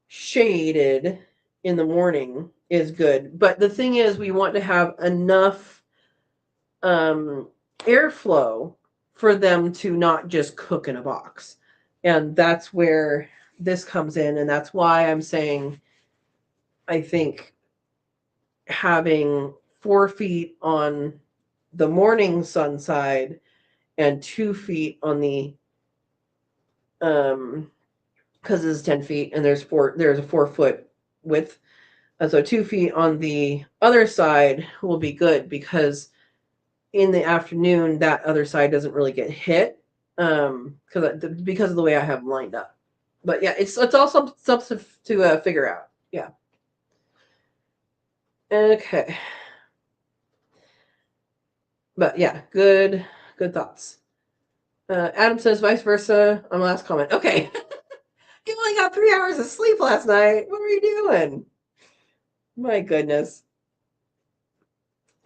shaded in the morning is good. But the thing is, we want to have enough airflow for them to not just cook in a box. And that's where this comes in. And that's why I'm saying, I think having 4 feet on the morning sun side and 2 feet on the because this is 10 feet and there's a 4-foot width, and so 2 feet on the other side will be good, because in the afternoon that other side doesn't really get hit, because of the way I have them lined up. But yeah, it's all something to figure out. Yeah. Okay. But yeah, good thoughts. Adam says vice versa on the last comment. Okay. You only got 3 hours of sleep last night. What were you doing? My goodness.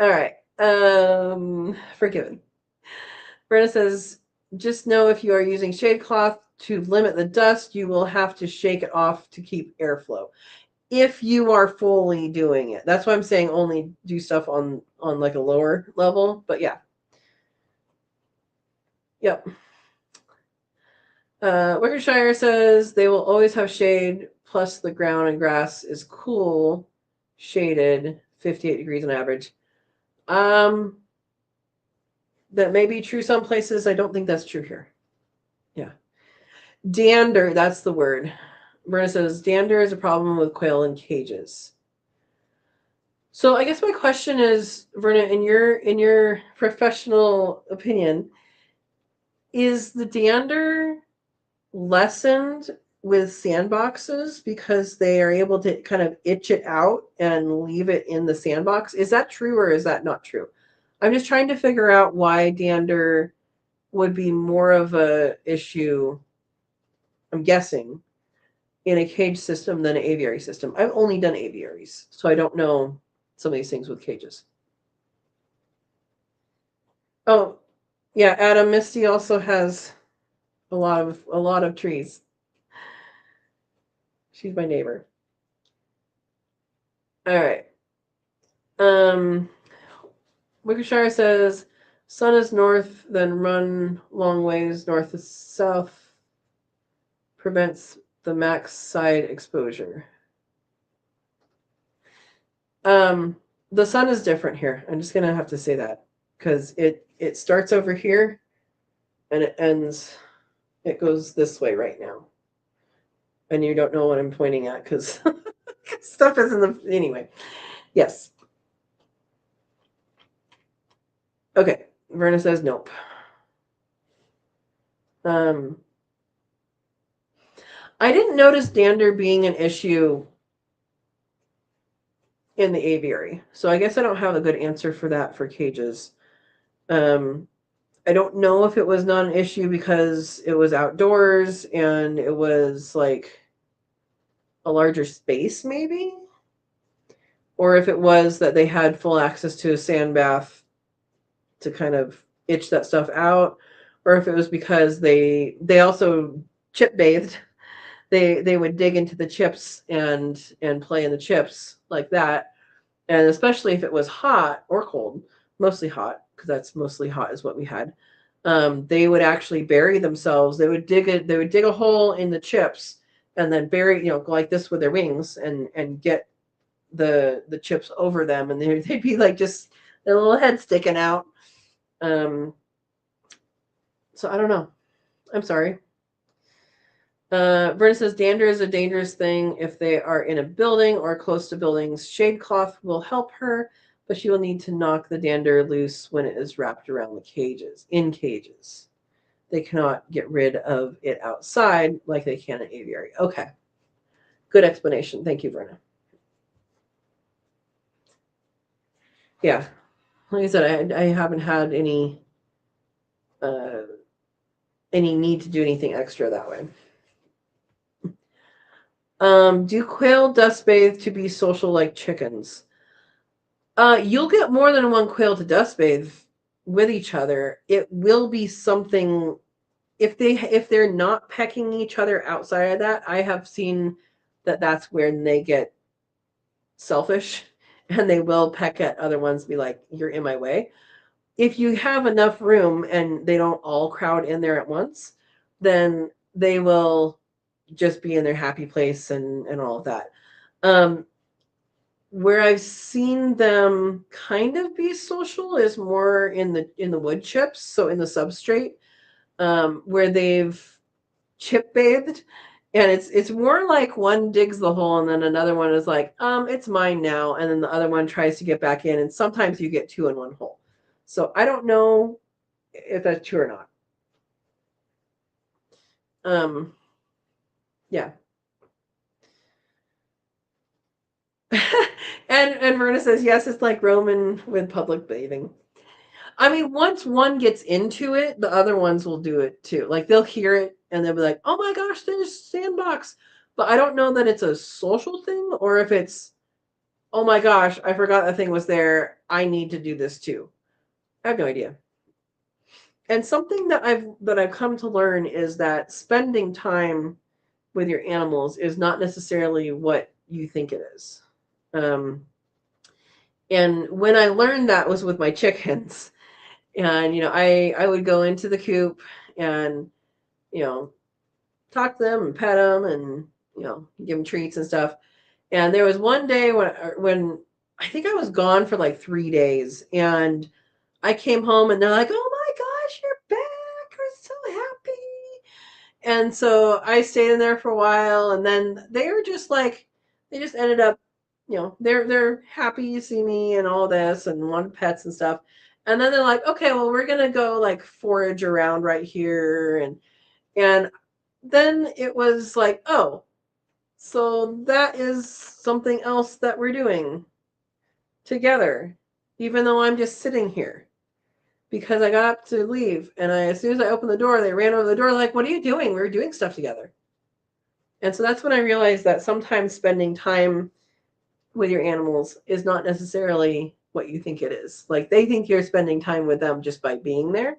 All right. Forgiven. Brenda says, just know if you are using shade cloth to limit the dust, you will have to shake it off to keep airflow. If you are fully doing it. That's why I'm saying only do stuff on like a lower level. But yeah. Yep. Wickershire says they will always have shade, plus the ground and grass is cool, shaded, 58 degrees on average. That may be true some places. I don't think that's true here. Yeah. Dander, that's the word. Brenda says dander is a problem with quail in cages. So I guess my question is, Verna, in your professional opinion, is the dander lessened with sandboxes because they are able to kind of itch it out and leave it in the sandbox? Is that true or is that not true? I'm just trying to figure out why dander would be more of a issue, I'm guessing, in a cage system than an aviary system. I've only done aviaries, so I don't know some of these things with cages. Oh, yeah, Adam, Misty also has a lot of trees. She's my neighbor. All right. Wickershire says Sun is north, then run long ways north to south. Prevents the max side exposure. The sun is different here. I'm just gonna have to say that because it starts over here and it ends. It goes this way right now, and you don't know what I'm pointing at because stuff is in the anyway. Yes. Okay. Verna says nope. I didn't notice dander being an issue in the aviary, so I guess I don't have a good answer for that for cages. I don't know if it was not an issue because it was outdoors and it was like a larger space, maybe, or if it was that they had full access to a sand bath to kind of itch that stuff out, or if it was because they also chip bathed. They would dig into the chips and play in the chips like that, and especially if it was hot or cold, mostly hot because that's mostly hot is what we had. They would actually bury themselves. They would dig a hole in the chips and then bury, go like this with their wings and get the chips over them, and they'd be like just their little head sticking out. So I don't know. I'm sorry. Verna says dander is a dangerous thing if they are in a building or close to buildings. Shade cloth will help her, but she will need to knock the dander loose when it is wrapped around the cages. In cages, they cannot get rid of it outside like they can in aviary. Okay, good explanation. Thank you, Verna. Yeah, like I said, I haven't had any need to do anything extra that way. Do quail dust bathe to be social like chickens? You'll get more than one quail to dust bathe with each other. It will be something if they're not pecking each other outside of that. I have seen that's when they get selfish and they will peck at other ones, be like, "You're in my way." If you have enough room and they don't all crowd in there at once, then they will just be in their happy place and all of that. Where I've seen them kind of be social is more in the wood chips, so in the substrate, where they've chip bathed, and it's more like one digs the hole and then another one is like, it's mine now, and then the other one tries to get back in, and sometimes you get two in one hole. So I don't know if that's true or not. Yeah. and Verna says yes, it's like Roman with public bathing. I mean, once one gets into it, the other ones will do it too. Like they'll hear it and they'll be like, "Oh my gosh, there's sandbox." But I don't know that it's a social thing or if it's, "Oh my gosh, I forgot that thing was there. I need to do this too." I have no idea. And something that I've come to learn is that spending time with your animals is not necessarily what you think it is. Um, and when I learned that was with my chickens. And I would go into the coop and you know talk to them and pet them and give them treats and stuff. And there was one day when I think I was gone for like 3 days, and I came home and they're like, "Oh my gosh, you're back! We're so happy!" And so I stayed in there for a while, and then they were just like, they just ended up, they're happy to see me and all this, and wanted pets and stuff. And then they're like, "Okay, well, we're gonna go like forage around right here," and then it was like, "Oh, so that is something else that we're doing together, even though I'm just sitting here." Because I got up to leave, and as soon as I opened the door, they ran over the door like, "What are you doing? We were doing stuff together." And so that's when I realized that sometimes spending time with your animals is not necessarily what you think it is. Like they think you're spending time with them just by being there,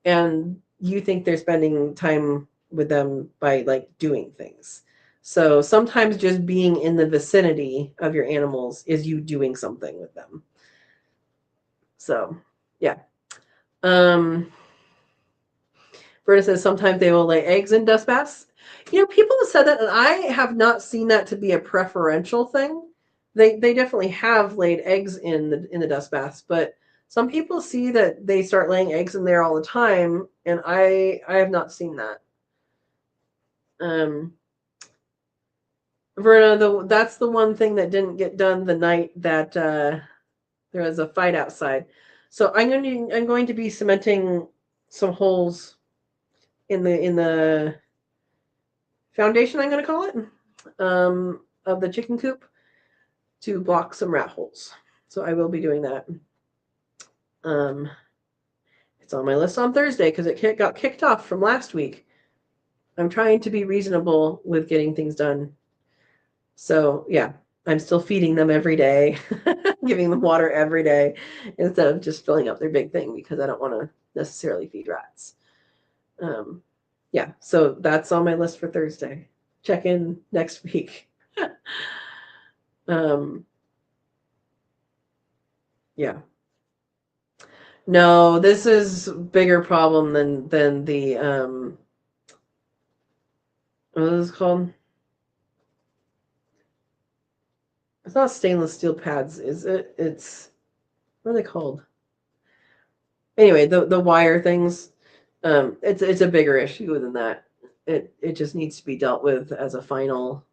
and you think they're spending time with them by like doing things. So sometimes just being in the vicinity of your animals is you doing something with them. So, yeah. Berta says sometimes they will lay eggs in dust baths. People have said that, and I have not seen that to be a preferential thing. They definitely have laid eggs in the dust baths, but some people see that they start laying eggs in there all the time, and I have not seen that. Verna, that's the one thing that didn't get done the night that there was a fight outside. So I'm going to be cementing some holes in the foundation, I'm going to call it, of the chicken coop to block some rat holes. So I will be doing that. It's on my list on Thursday because it got kicked off from last week. I'm trying to be reasonable with getting things done. So yeah, I'm still feeding them every day, giving them water every day instead of just filling up their big thing because I don't want to necessarily feed rats. Yeah, so that's on my list for Thursday. Check in next week. Yeah. No, this is a bigger problem than the what is it called? It's not stainless steel pads, is it? It's what are they called? Anyway, the wire things. It's a bigger issue than that. It just needs to be dealt with as a final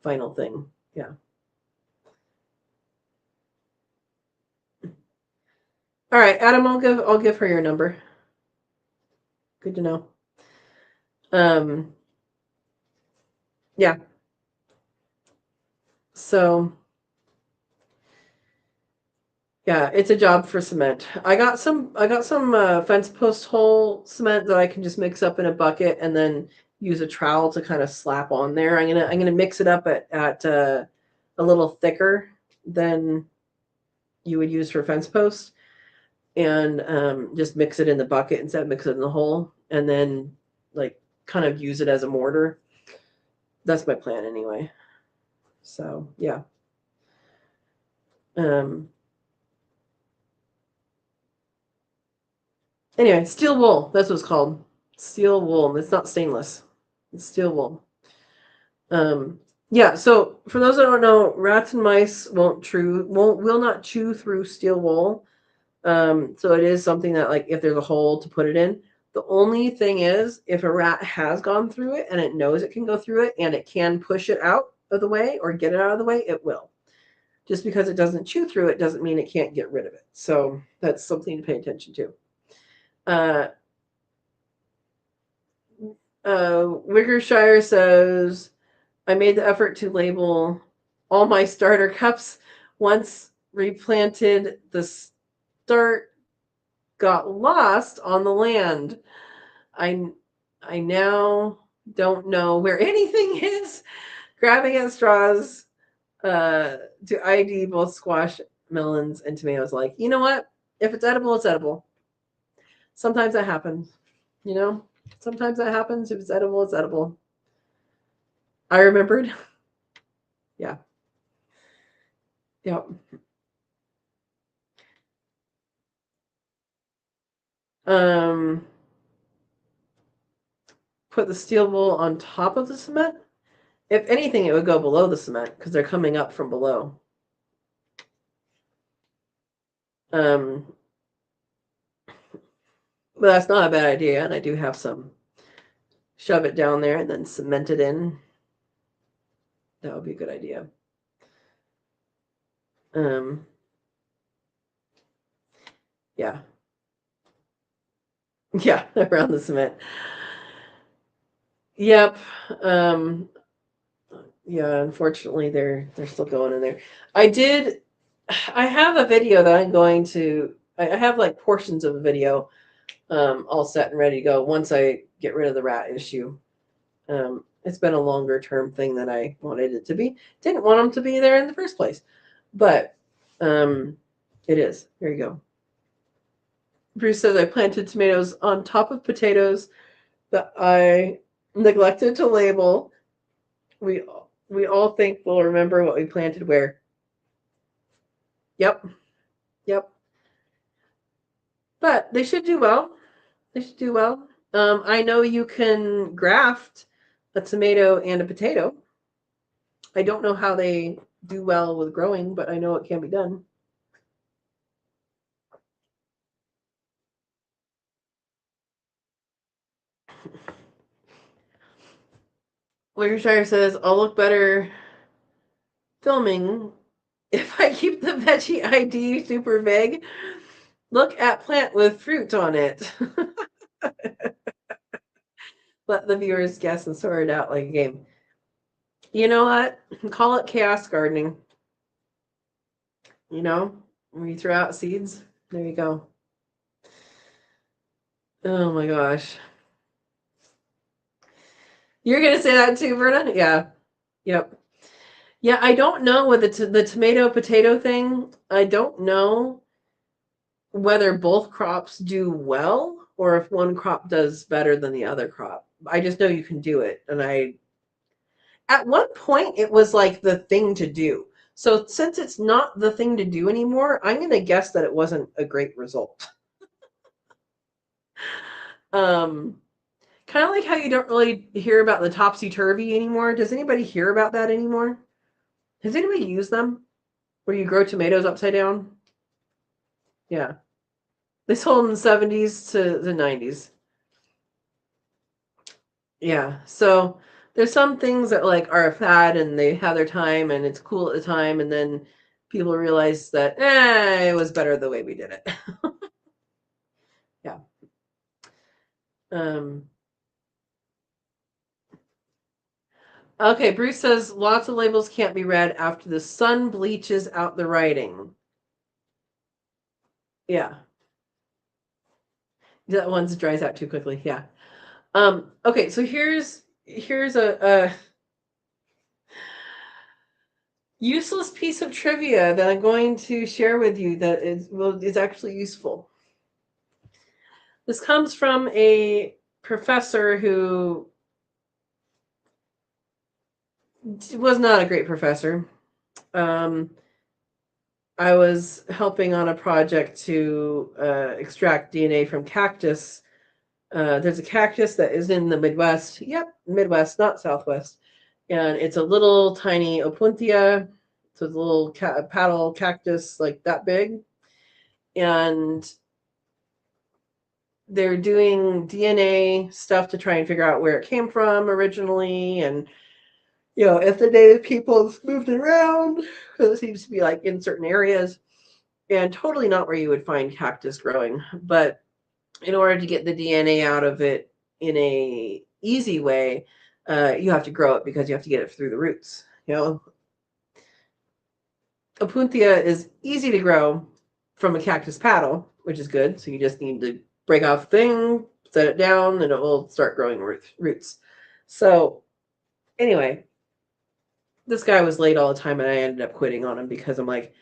thing. Yeah. All right, Adam, I'll give her your number. Good to know. Yeah. So yeah, it's a job for cement. I got some fence post hole cement that I can just mix up in a bucket and then use a trowel to kind of slap on there. I'm gonna mix it up at a little thicker than you would use for fence posts, and just mix it in the bucket instead of mix it in the hole, and then like kind of use it as a mortar. That's my plan anyway. So yeah. Anyway, steel wool. That's what it's called. Steel wool. It's not stainless. It's steel wool. Yeah. So for those that don't know, rats and mice will not chew through steel wool. So it is something that, like, if there's a hole to put it in, the only thing is if a rat has gone through it and it knows it can go through it and it can push it out of the way or get it out of the way, it will. Just because it doesn't chew through it doesn't mean it can't get rid of it. So that's something to pay attention to. Wickershire says, I made the effort to label all my starter cups. Once replanted, the start got lost on the land. I now don't know where anything is. Grabbing at straws to ID both squash, melons, and tomatoes. Like, you know what? If it's edible, it's edible. Sometimes that happens. Sometimes that happens. If it's edible, it's edible. I remembered. Yeah. Yep. Put the steel wool on top of the cement. If anything, it would go below the cement because they're coming up from below. But that's not a bad idea, and I do have some. Shove it down there and then cement it in. That would be a good idea. Yeah. Yeah, around the cement. Yep. Yeah, unfortunately they're still going in there. I have a video that I'm going to I have like portions of a video all set and ready to go once I get rid of the rat issue. It's been a longer term thing than I wanted it to be. Didn't want them to be there in the first place. But it is. Here you go. Bruce says I planted tomatoes on top of potatoes that I neglected to label. We all think we'll remember what we planted where. Yep. But they should do well. They should do well. I know you can graft a tomato and a potato. I don't know how they do well with growing, but I know it can be done. Worcestershire says, I'll look better filming if I keep the veggie ID super vague. Look at plant with fruit on it. Let the viewers guess and sort it out like a game. You know what? Call it chaos gardening. You know, where you throw out seeds. There you go. Oh my gosh. You're going to say that too, Verna? Yeah. Yep. Yeah, I don't know with the tomato potato thing. I don't know whether both crops do well or if one crop does better than the other crop. I just know you can do it. And at one point, it was like the thing to do. So since it's not the thing to do anymore, I'm going to guess that it wasn't a great result. Um, Kind of like how you don't really hear about the topsy-turvy anymore. Does anybody hear about that anymore? Has anybody used them? Where you grow tomatoes upside down? Yeah. They sold in the 70s to the 90s. Yeah. So there's some things that like are a fad and they have their time and it's cool at the time, and then people realize that it was better the way we did it. Yeah. Um, okay, Bruce says lots of labels can't be read after the sun bleaches out the writing. Yeah. That one dries out too quickly. Yeah. Okay, so here's a useless piece of trivia that I'm going to share with you that is actually useful. This comes from a professor who was not a great professor. I was helping on a project to extract DNA from cactus. There's a cactus that is in the Midwest. Yep, Midwest, not Southwest. And it's a little tiny opuntia. So it's a little paddle cactus like that big. And they're doing DNA stuff to try and figure out where it came from originally. And, if the native peoples moved around, because it seems to be like in certain areas. And totally not where you would find cactus growing. But in order to get the DNA out of it in a easy way, you have to grow it because you have to get it through the roots. Opuntia is easy to grow from a cactus paddle, which is good. So you just need to break off the thing, set it down, and it will start growing roots. So anyway, this guy was late all the time, and I ended up quitting on him because I'm like,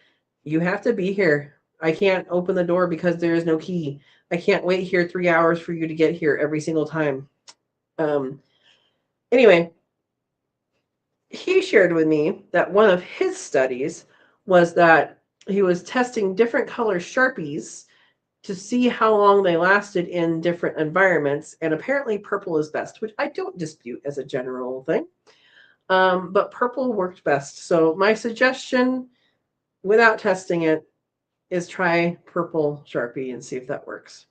you have to be here. I can't open the door because there is no key. I can't wait here 3 hours for you to get here every single time. Anyway, he shared with me that one of his studies was that he was testing different color Sharpies to see how long they lasted in different environments. And apparently purple is best, which I don't dispute as a general thing. But purple worked best. So my suggestion, without testing it, is try purple Sharpie and see if that works.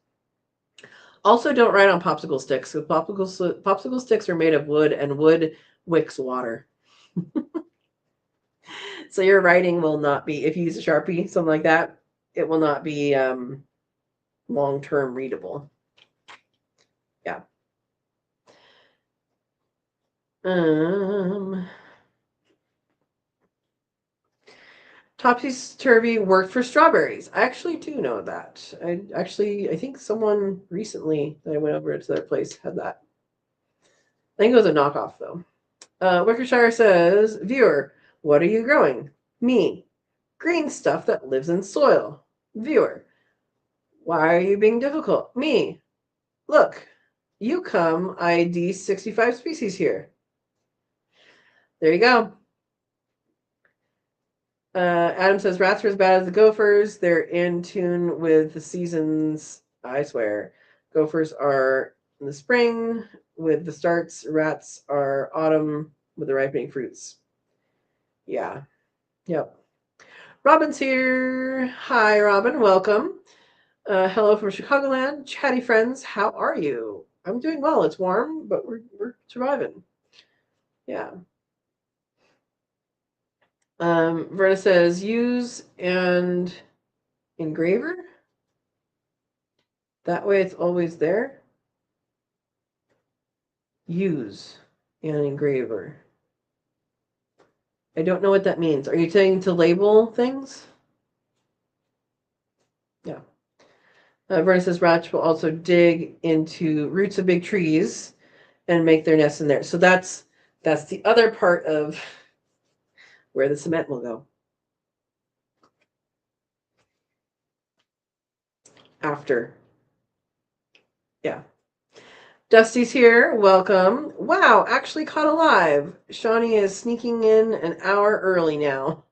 Also, don't write on popsicle sticks. So popsicle sticks are made of wood, and wood wicks water. So your writing will not be, if you use a Sharpie, something like that, it will not be long-term readable. Yeah. Topsy-turvy worked for strawberries. I actually do know that. I think someone recently that I went over to their place had that. I think it was a knockoff, though. Wickershire says, viewer, what are you growing? Me. Green stuff that lives in soil. Viewer, why are you being difficult? Me. Look, you come ID 65 species here. There you go. Adam says rats are as bad as the gophers. They're in tune with the seasons I swear. Gophers are in the spring with the starts. Rats are autumn with the ripening fruits. Yeah. Yep. Robin's here. Hi, Robin. Welcome. Hello from Chicagoland. Chatty friends, how are you? I'm doing well. It's warm, but we're surviving. Yeah. Verna says use and engraver. That way it's always there. Use and engraver. I don't know what that means. Are you saying to label things? Yeah. Verna says rats will also dig into roots of big trees and make their nests in there. So that's the other part of where the cement will go. After. Yeah. Dusty's here. Welcome. Wow, actually caught alive. Shawnee is sneaking in an hour early now.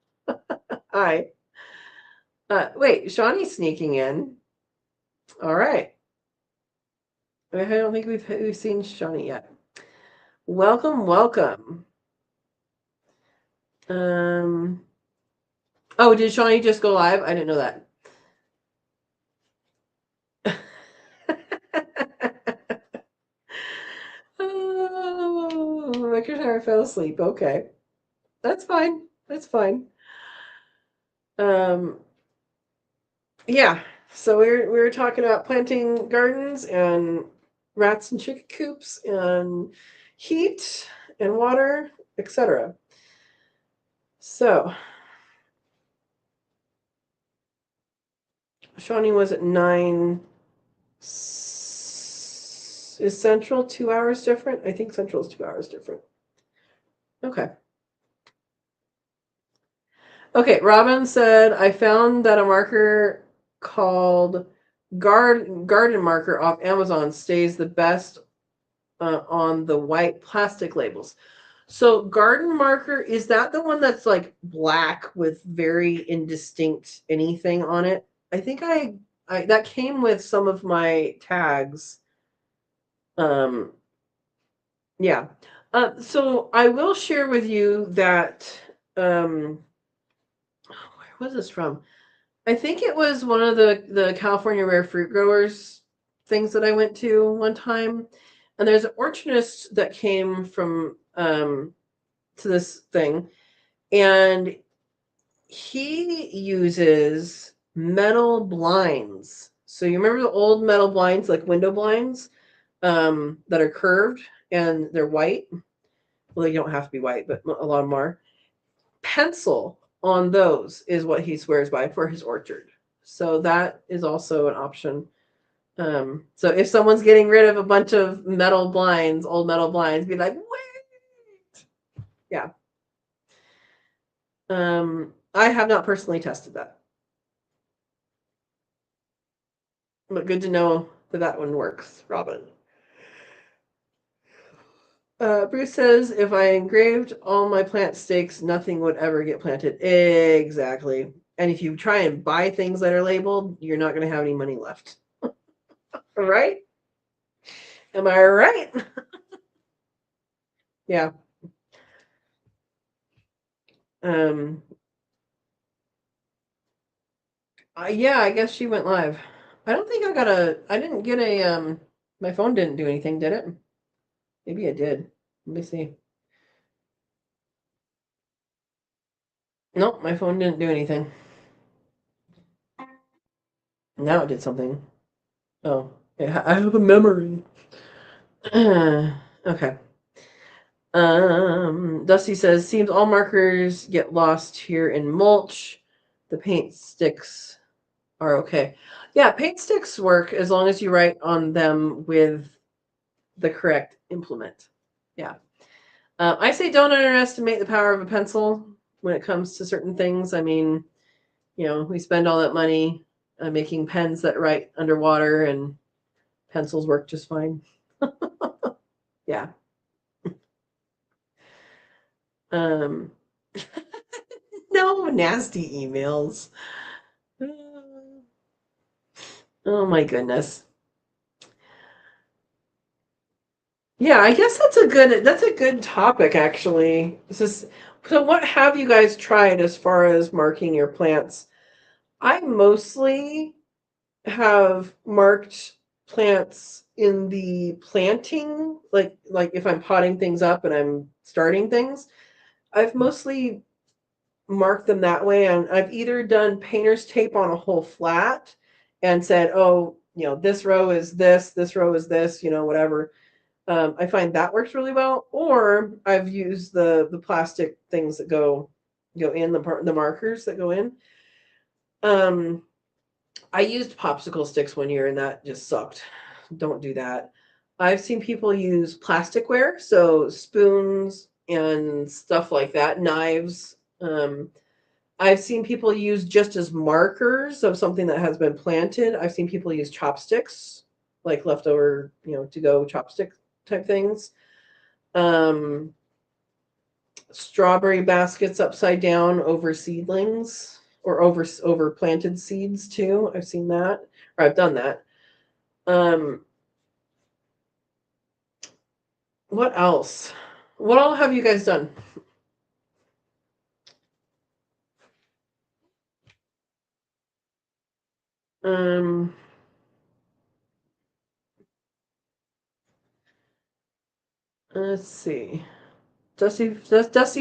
Hi. Wait, Shawnee's sneaking in. All right. I don't think we've seen Shawnee yet. Welcome, welcome. Oh, did Shawnee just go live? I didn't know that. Oh, Katrina fell asleep. Okay. That's fine. That's fine. Yeah. So we were talking about planting gardens and rats and chicken coops and heat and water, etc. So Shawnee was at 9. Is Central 2 hours different? I think Central is 2 hours different. Okay. Okay, Robin said, I found that a marker called garden marker off Amazon stays the best on the white plastic labels. So garden marker, is that the one that's like black with very indistinct anything on it? I think I that came with some of my tags. Yeah. So I will share with you that where was this from? I think it was one of the California rare fruit growers things that I went to one time. And there's an orchardist that came from to this thing, and he uses metal blinds. So you remember the old metal blinds, like window blinds, that are curved and they're white? Well, they don't have to be white, but a lot of them are. Pencil on those is what he swears by for his orchard. So that is also an option. So if someone's getting rid of a bunch of metal blinds, old metal blinds, be like, wait. Yeah. I have not personally tested that, but good to know that that one works, Robin. Bruce says, if I engraved all my plant stakes, nothing would ever get planted. Exactly. And if you try and buy things that are labeled, you're not going to have any money left. Right? Am I right? Yeah. Um, yeah, I guess she went live. I don't think I didn't get my phone didn't do anything, did it? Maybe it did. Let me see. Nope, my phone didn't do anything. Now it did something. Oh, yeah, I have a memory. Okay. Dusty says, seems all markers get lost here in mulch. The paint sticks are okay. Yeah, paint sticks work as long as you write on them with the correct implement. Yeah. I say don't underestimate the power of a pencil when it comes to certain things. I mean, we spend all that money making pens that write underwater, and pencils work just fine. Yeah. Um, no nasty emails. Oh my goodness. Yeah, I guess that's a good topic actually. So what have you guys tried as far as marking your plants? I mostly have marked plants in the planting, like if I'm potting things up and I'm starting things, I've mostly marked them that way. And I've either done painter's tape on a whole flat and said, oh, this row is this row is this, whatever. I find that works really well. Or I've used the plastic things that go in the markers that go in. Um, I used popsicle sticks one year and that just sucked. Don't do that. I've seen people use plasticware, so spoons and stuff like that, knives. I've seen people use just as markers of something that has been planted. I've seen people use chopsticks, like leftover, to go chopstick type things. Um, Strawberry baskets upside down over seedlings or over planted seeds too. I've seen that, or I've done that. Um, what else? What all have you guys done? Um, let's see. Dusty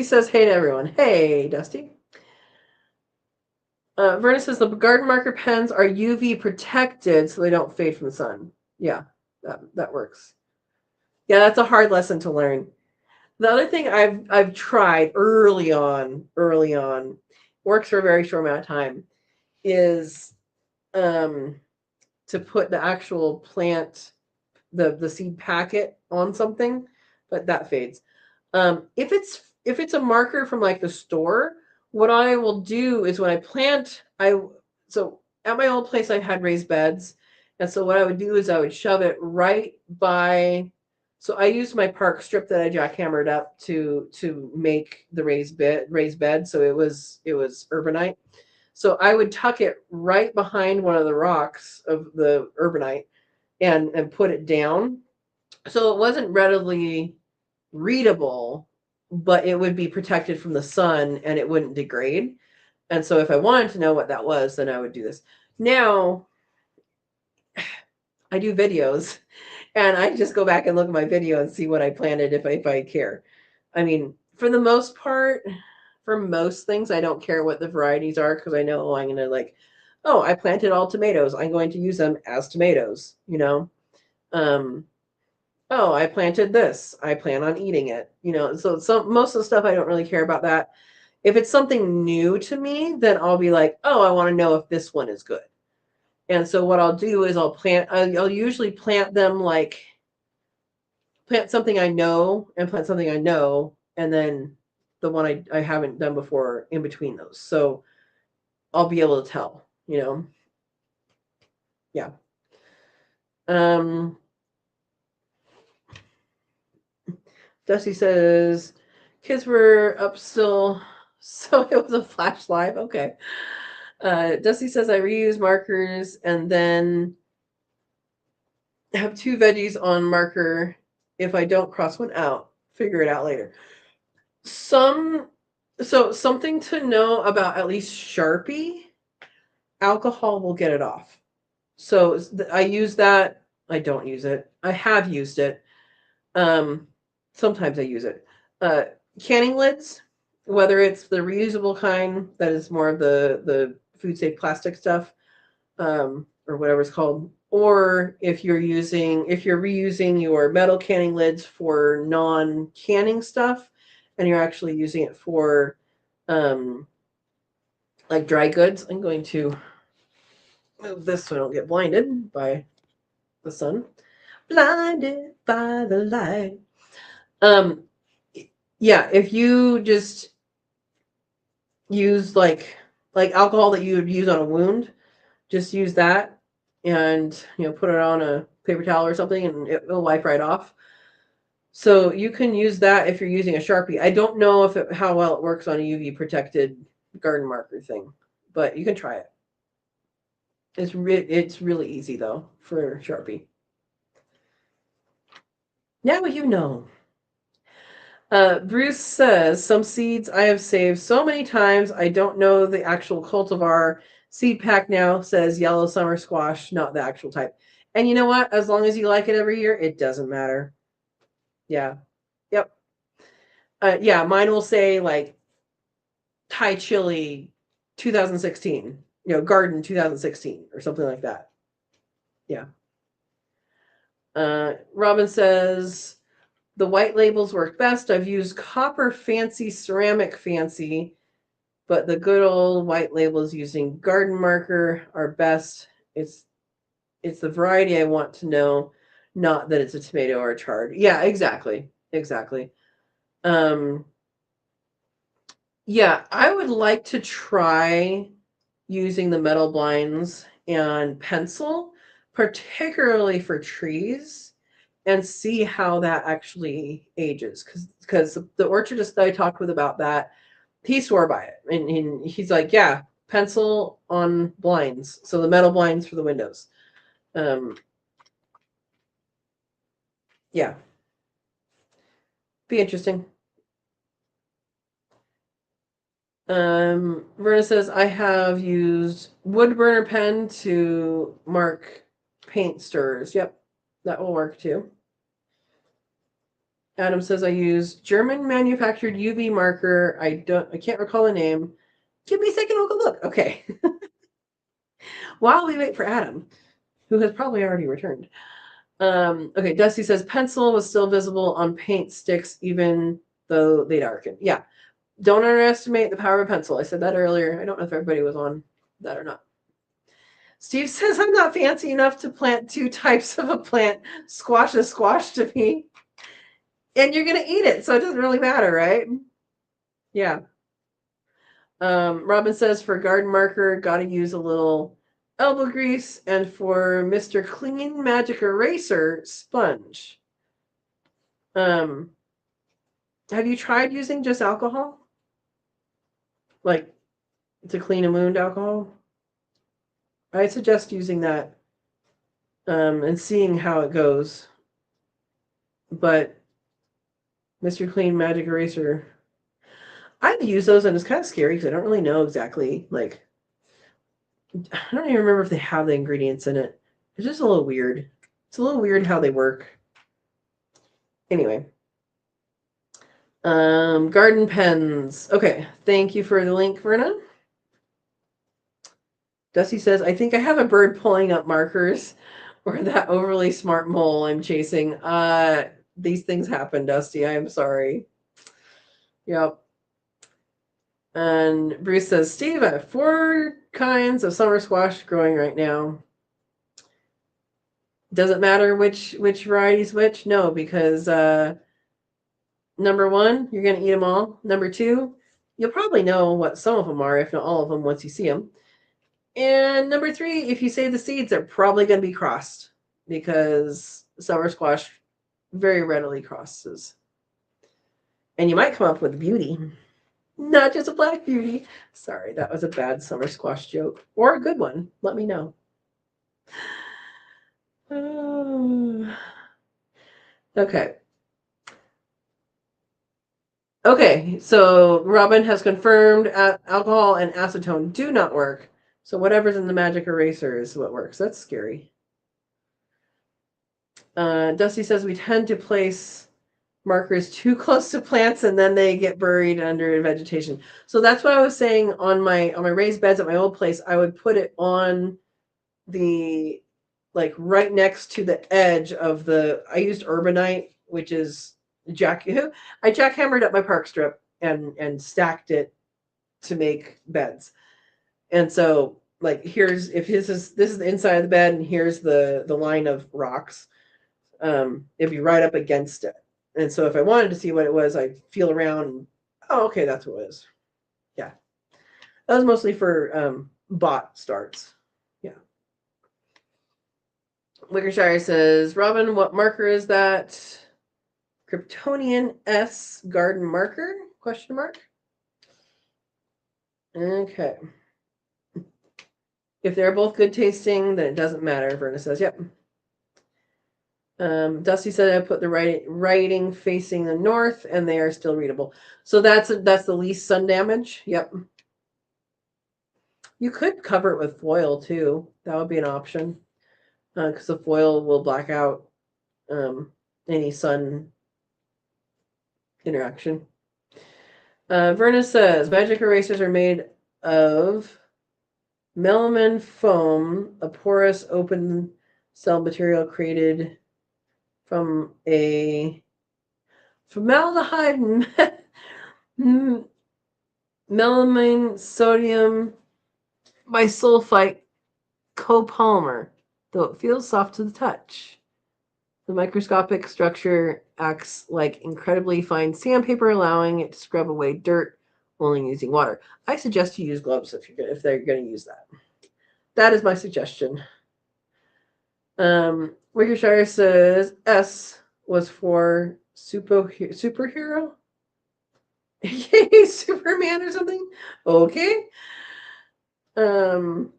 says hey to everyone. Hey, Dusty. Verna says the garden marker pens are UV protected so they don't fade from the sun. Yeah, that works. Yeah, that's a hard lesson to learn. The other thing I've tried early on, works for a very short amount of time, is um, to put the actual plant, the seed packet on something, but that fades. If it's a marker from like the store, what I will do is when I plant, so at my old place I had raised beds, and so what I would do is I would shove it right by. So I used my park strip that I jackhammered up to make the raised bed. So it was urbanite. So I would tuck it right behind one of the rocks of the urbanite and put it down. So it wasn't readily readable, but it would be protected from the sun and it wouldn't degrade. And so if I wanted to know what that was, then I would do this. Now I do videos and I just go back and look at my video and see what I planted if I care. I mean, for the most part, for most things, I don't care what the varieties are because I know I'm going to oh, I planted all tomatoes. I'm going to use them as tomatoes. Um, oh, I planted this. I plan on eating it. So most of the stuff I don't really care about that. If it's something new to me, then I'll be like, oh, I want to know if this one is good. And so what I'll do is I'll usually plant something I know and plant something I know, and then the one I haven't done before in between those. So I'll be able to tell. Yeah. Um, Dusty says kids were up still, so it was a flash live. Okay. Dusty says I reuse markers and then have two veggies on marker. If I don't cross one out, figure it out later. Some so something to know about at least Sharpie, alcohol will get it off. So I use that. I don't use it. I have used it. Um, Sometimes I use it. Uh, Canning lids, whether it's the reusable kind that is more of the food safe plastic stuff, or whatever it's called, or if you're reusing your metal canning lids for non-canning stuff, and you're actually using it for um, like dry goods. I'm going to move this so I don't get blinded by the sun. Blinded by the light. Um, yeah, if you just use like alcohol that you would use on a wound, just use that and put it on a paper towel or something and it'll wipe right off. So you can use that if you're using a Sharpie. I don't know how well it works on a UV protected garden marker thing, but you can try it. It's really easy though for Sharpie. Now you know. Bruce says, some seeds I have saved so many times I don't know the actual cultivar. Seed pack now says yellow summer squash, not the actual type. And you know what? As long as you like it every year, it doesn't matter. Yeah. Yep. Yeah, mine will say like Thai chili 2016, garden 2016 or something like that. Yeah. Robin says, the white labels work best. I've used copper fancy, ceramic fancy, but the good old white labels using garden marker are best. It's the variety I want to know, not that it's a tomato or a chard. Yeah, exactly. Exactly. Yeah, I would like to try using the metal blinds and pencil, particularly for trees, and see how that actually ages. Because the orchardist that I talked with about that, he swore by it. And he's like, yeah, pencil on blinds. So the metal blinds for the windows. Yeah. Be interesting. Verna says, I have used wood burner pen to mark paint stirrers. Yep, that will work too. Adam says, I use German manufactured UV marker. I can't recall the name. Give me a second, I'll go look. Okay. While we wait for Adam, who has probably already returned. Okay, Dusty says pencil was still visible on paint sticks, even though they darkened. Yeah. Don't underestimate the power of a pencil. I said that earlier. I don't know if everybody was on that or not. Steve says, I'm not fancy enough to plant two types of a plant. Squash is squash to me. And you're going to eat it, so it doesn't really matter, right? Yeah. Robin says, for garden marker, got to use a little elbow grease. And for Mr. Clean Magic Eraser, sponge. Have you tried using just alcohol? Like to clean a wound alcohol? I suggest using that and seeing how it goes. But Mr. Clean Magic Eraser, I've used those and it's kind of scary because I don't really know exactly. Like, I don't even remember if they have the ingredients in it. It's just a little weird. It's a little weird how they work. Anyway. Garden pens. Okay, thank you for the link, Verna. Dusty says, I think I have a bird pulling up markers or that overly smart mole I'm chasing. These things happen, Dusty. I am sorry. Yep. And Bruce says, Steve, I have 4 kinds of summer squash growing right now. Doesn't matter which variety's which? No, because number 1, you're going to eat them all. Number 2, you'll probably know what some of them are, if not all of them, once you see them. And number 3, if you save the seeds, they're probably going to be crossed because summer squash very readily crosses. And you might come up with a beauty. Not just a black beauty. Sorry, that was a bad summer squash joke. Or a good one. Let me know. Okay. Okay, so Robin has confirmed alcohol and acetone do not work. So whatever's in the magic eraser is what works. That's scary. Dusty says we tend to place markers too close to plants and then they get buried under vegetation. So that's what I was saying on my raised beds at my old place. I would put it on the like right next to the edge of the. I used urbanite, which is I jackhammered up my park strip and stacked it to make beds. And so like here's if this is the inside of the bed and here's the line of rocks. It'd be right up against it. And so if I wanted to see what it was, I'd feel around and, oh, okay, that's what it is. Yeah. That was mostly for bot starts. Yeah. Wickershire says, Robin, what marker is that? Kryptonian S garden marker? Question mark. Okay. If they're both good tasting, then it doesn't matter. Verna says, yep. Dusty said I put the writing facing the north, and they are still readable. So that's the least sun damage. Yep. You could cover it with foil too. That would be an option, because the foil will black out any sun interaction. Verna says magic erasers are made of melamine foam, a porous open cell material created from a formaldehyde melamine sodium bisulfite copolymer, though it feels soft to the touch. The microscopic structure acts like incredibly fine sandpaper, allowing it to scrub away dirt only using water. I suggest you use gloves if they're going to use that. That is my suggestion. Wickershire says S was for superhero. Yay, Superman or something? Okay. Adam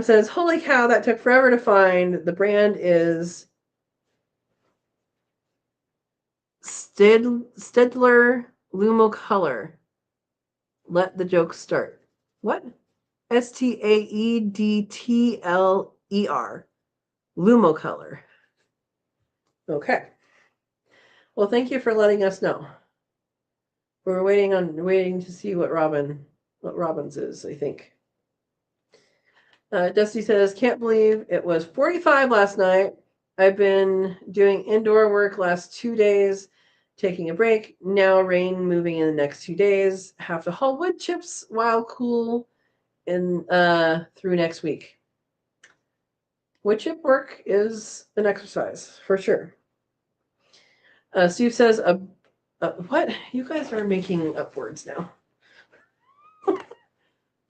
says, holy cow, that took forever to find. The brand is Stedler Lumo Color. Let the joke start. What? Staedtler. Lumo Color. Okay. Well, thank you for letting us know. We're waiting to see what Robin's is, I think. Dusty says, can't believe it was 45 last night. I've been doing indoor work last 2 days, taking a break. Now rain moving in the next 2 days. Have to haul wood chips while cool in through next week. Wood chip work is an exercise for sure. Steve says, what? You guys are making up words now.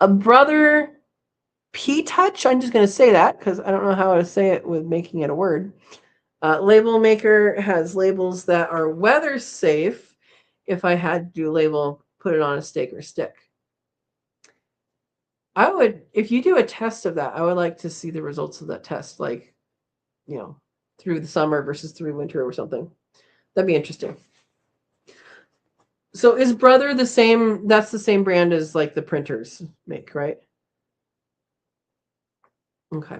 A brother P-touch? I'm just going to say that because I don't know how to say it with making it a word. Label maker has labels that are weather safe. If I had to do a label, put it on a stake or stick. I would, if you do a test of that, I would like to see the results of that test, like, through the summer versus through winter or something. That'd be interesting. So is Brother the same? That's the same brand as like the printers make, right? Okay.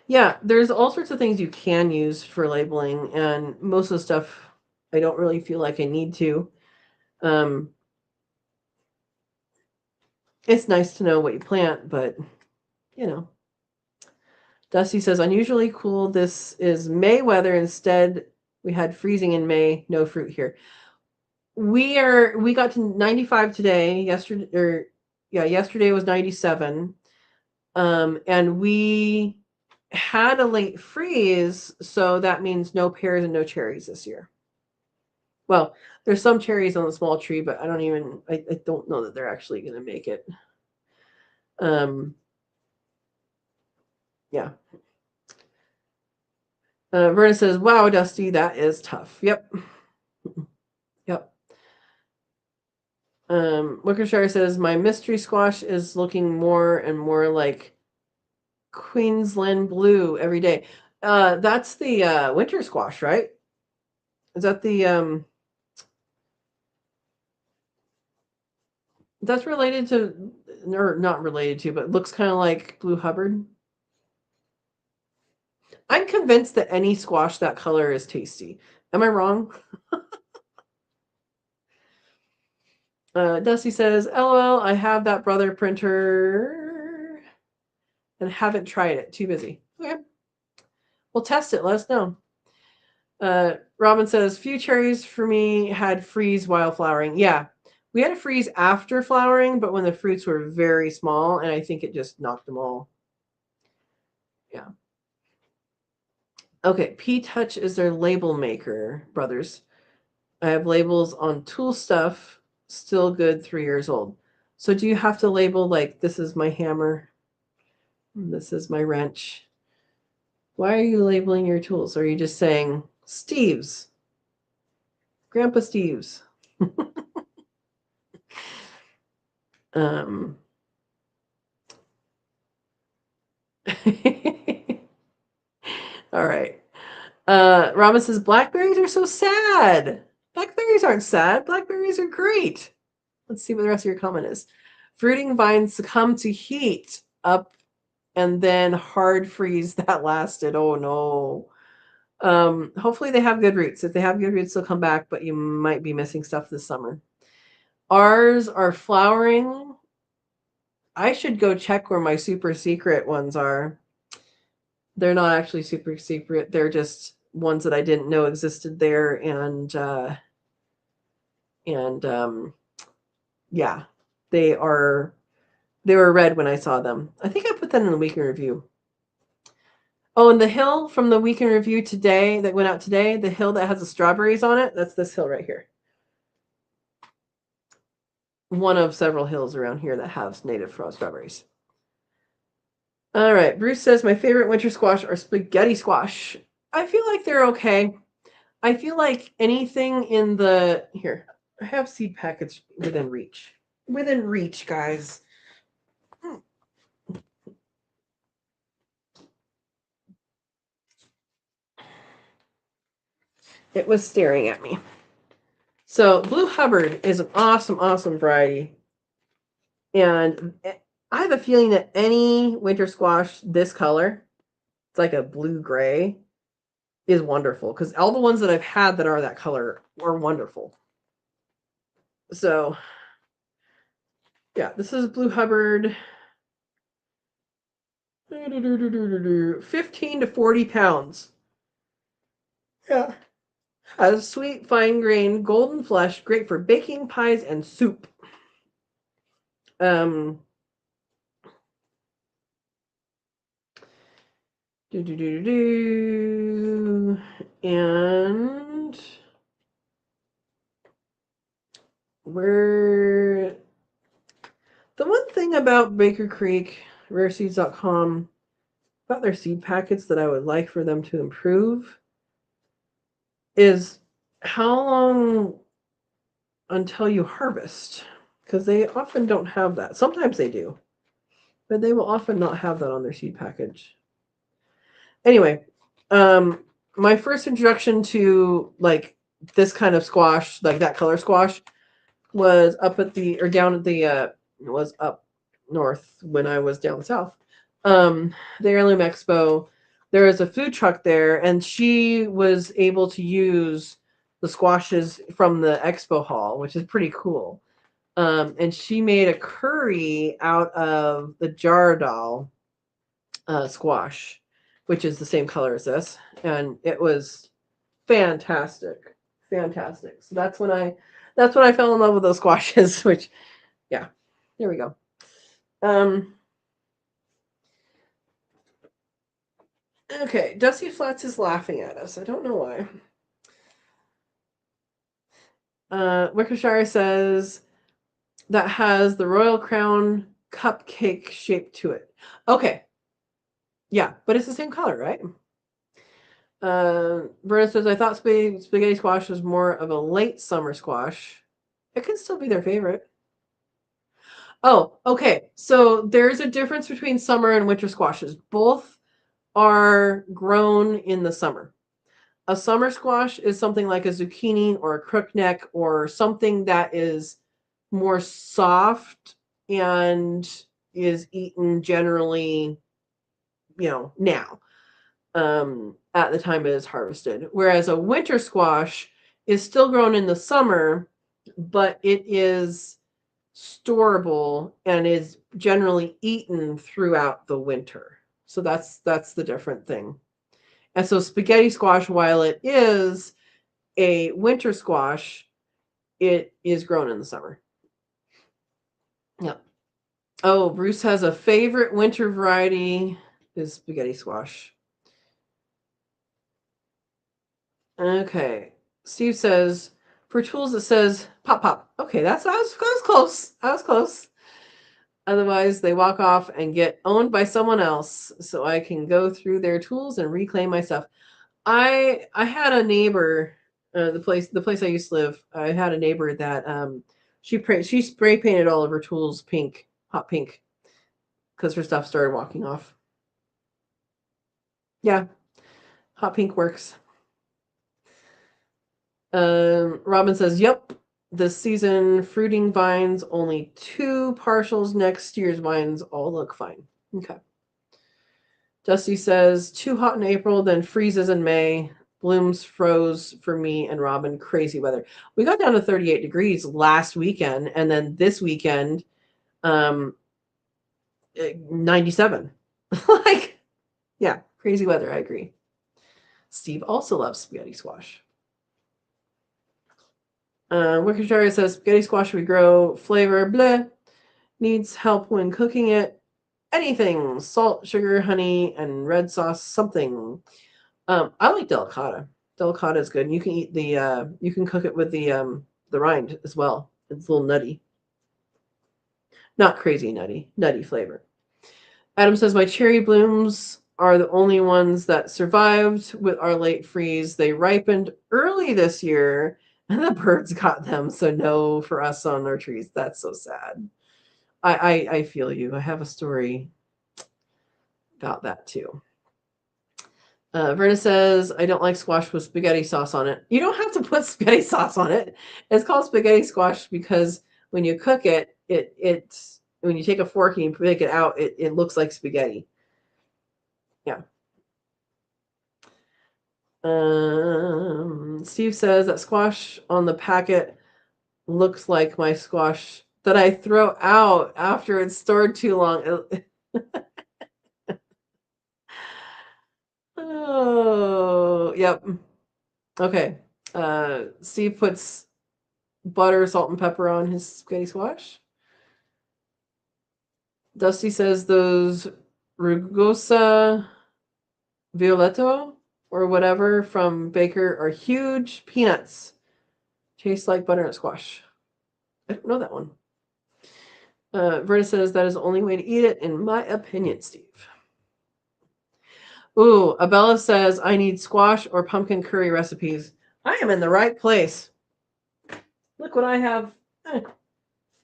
Yeah, there's all sorts of things you can use for labeling, and most of the stuff I don't really feel like I need to. It's nice to know what you plant, but Dusty says unusually cool. This is May weather. Instead, we had freezing in May. No fruit here. We got to 95 today. Yesterday was 97. And we had a late freeze, so that means no pears and no cherries this year. Well, there's some cherries on the small tree, but I don't know that they're actually going to make it. Yeah. Verna says, wow, Dusty, that is tough. Yep. Yep. Wickershire says, my mystery squash is looking more and more like Queensland blue every day. That's the winter squash, right? Is that the that's related to, or not related to, but looks kind of like Blue Hubbard? I'm convinced that any squash that color is tasty. Am I wrong? Dusty says, LOL, I have that Brother printer and haven't tried it. Too busy. Okay. We'll test it. Let us know. Robin says, few cherries for me had freeze while flowering. Yeah, we had a freeze after flowering, but when the fruits were very small, and I think it just knocked them all. Yeah. Okay, P-Touch is their label maker, brothers. I have labels on tool stuff, still good, 3 years old. So do you have to label like, this is my hammer, this is my wrench? Why are you labeling your tools? Are you just saying, Steve's? Grandpa Steve's? All right. Rama says blackberries are so sad. Blackberries aren't sad. Blackberries are great. Let's see what the rest of your comment is. Fruiting vines succumb to heat up and then hard freeze that lasted. Oh no. Hopefully they have good roots. If they have good roots, they'll come back, but you might be missing stuff this summer. Ours are flowering. I should go check where my super secret ones are. They're not actually super secret. They're just ones that I didn't know existed there, and yeah, they were red when I saw them. I think I put that in the week in review. Oh, and the hill from the week in review today that went out today, the hill that has the strawberries on it, that's this hill right here. One of several hills around here that have native strawberries. All right, Bruce says my favorite winter squash are spaghetti squash. I feel like they're okay. I feel like anything in the here. I have seed packets within reach. Within reach, guys. It was staring at me. So Blue Hubbard is an awesome, awesome variety. And I have a feeling that any winter squash this color, it's like a blue-gray, is wonderful. Because all the ones that I've had that are that color are wonderful. So, yeah, this is Blue Hubbard. 15 to 40 pounds. Yeah. Has sweet, fine grain, golden flesh, great for baking, pies, and soup. And we're the one thing about Baker Creek, rareseeds.com, about their seed packets that I would like for them to improve is how long until you harvest, because they often don't have that. Sometimes they do, but they will often not have that on their seed package. Anyway, my first introduction to like this kind of squash, like that color squash, was up at the or down at the it was up north when I was down south. The Heirloom Expo. There was a food truck there, and she was able to use the squashes from the expo hall, which is pretty cool. And she made a curry out of the Jardal squash, which is the same color as this, and it was fantastic, fantastic. So that's when I fell in love with those squashes. Which, yeah, there we go. Okay, Dusty Flats is laughing at us. I don't know why. Wickershire says that has the Royal Crown cupcake shape to it. Okay. Yeah, but it's the same color, right? Berna says, I thought spaghetti squash was more of a late summer squash. It can still be their favorite. Oh, okay. So there's a difference between summer and winter squashes. Both are grown in the summer. A summer squash is something like a zucchini or a crookneck or something that is more soft and is eaten generally, now, at the time it is harvested. Whereas a winter squash is still grown in the summer, but it is storable and is generally eaten throughout the winter. So that's the different thing. And so spaghetti squash, while it is a winter squash, it is grown in the summer. Yeah. Oh, Bruce has a favorite winter variety is spaghetti squash. Okay. Steve says, for tools it says pop pop. Okay, I was close. I was close. Otherwise, they walk off and get owned by someone else, so I can go through their tools and reclaim my stuff. I had a neighbor, the place I used to live. I had a neighbor that she spray painted all of her tools pink, hot pink, because her stuff started walking off. Yeah, hot pink works. Robin says, yep, this season fruiting vines, only 2 partials. Next year's vines all look fine. Okay. Dusty says, too hot in April, then freezes in May. Blooms froze for me and Robin. Crazy weather. We got down to 38 degrees last weekend, and then this weekend, 97. Like, yeah, crazy weather. I agree. Steve also loves spaghetti squash. Wicked says, spaghetti squash we grow, flavor, bleh. Needs help when cooking it. Anything, salt, sugar, honey, and red sauce, something. I like delicata. Delicata is good. You can eat you can cook it with the rind as well. It's a little nutty. Not crazy nutty. Nutty flavor. Adam says, my cherry blooms are the only ones that survived with our late freeze. They ripened early this year, and the birds got them, so no for us on our trees. That's so sad. I feel you. I have a story about that too. Verna says, I don't like squash with spaghetti sauce on it. You don't have to put spaghetti sauce on it. It's called spaghetti squash because when you cook it, when you take a fork and you pick it out, it looks like spaghetti. Yeah. Steve says that squash on the packet looks like my squash that I throw out after it's stored too long. Oh, yep. Okay. Steve puts butter, salt, and pepper on his spaghetti squash. Dusty says those rugosa violetto or whatever from Baker are huge peanuts. Tastes like butternut squash. I don't know that one. Verna says that is the only way to eat it, in my opinion, Steve. Ooh, Abella says I need squash or pumpkin curry recipes. I am in the right place. Look what I have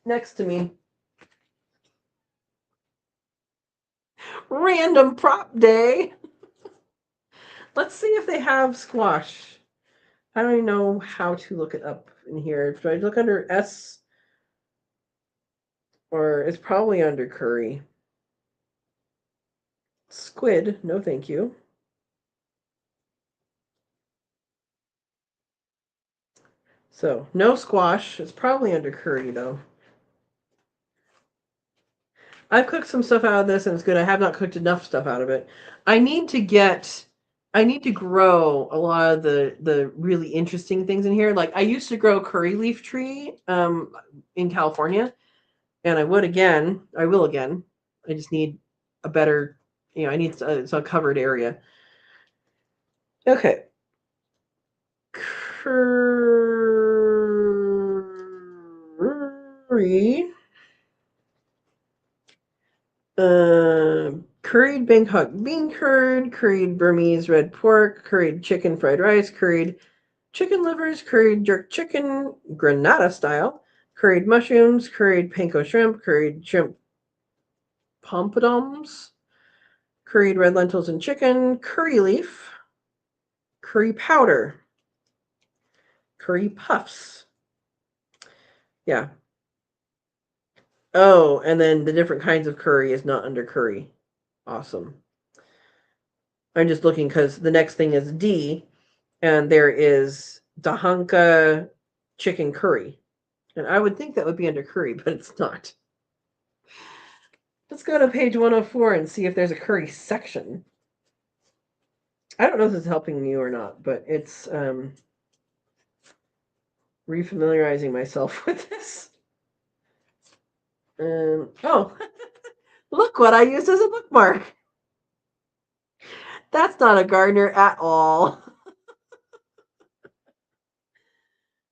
next to me. Random prop day. Let's see if they have squash. I don't even know how to look it up in here. Do I look under S? Or it's probably under curry. Squid, no thank you. So, no squash. It's probably under curry, though. I've cooked some stuff out of this, and it's good. I have not cooked enough stuff out of it. I need to grow a lot of the really interesting things in here. Like I used to grow curry leaf tree in California, and I will again. I just need a better, I need it's a covered area. Okay. Curry. Curried Bangkok bean curd, curried Burmese red pork, curried chicken fried rice, curried chicken livers, curried jerk chicken, Granada style, curried mushrooms, curried panko shrimp, curried shrimp pompadums, curried red lentils and chicken, curry leaf, curry powder, curry puffs. Yeah. Oh, and then the different kinds of curry is not under curry. Awesome. I'm just looking because the next thing is D, and there is Dahanka chicken curry. And I would think that would be under curry, but it's not. Let's go to page 104 and see if there's a curry section. I don't know if this is helping you or not, but it's refamiliarizing myself with this. Oh, look what I used as a bookmark. That's not a gardener at all.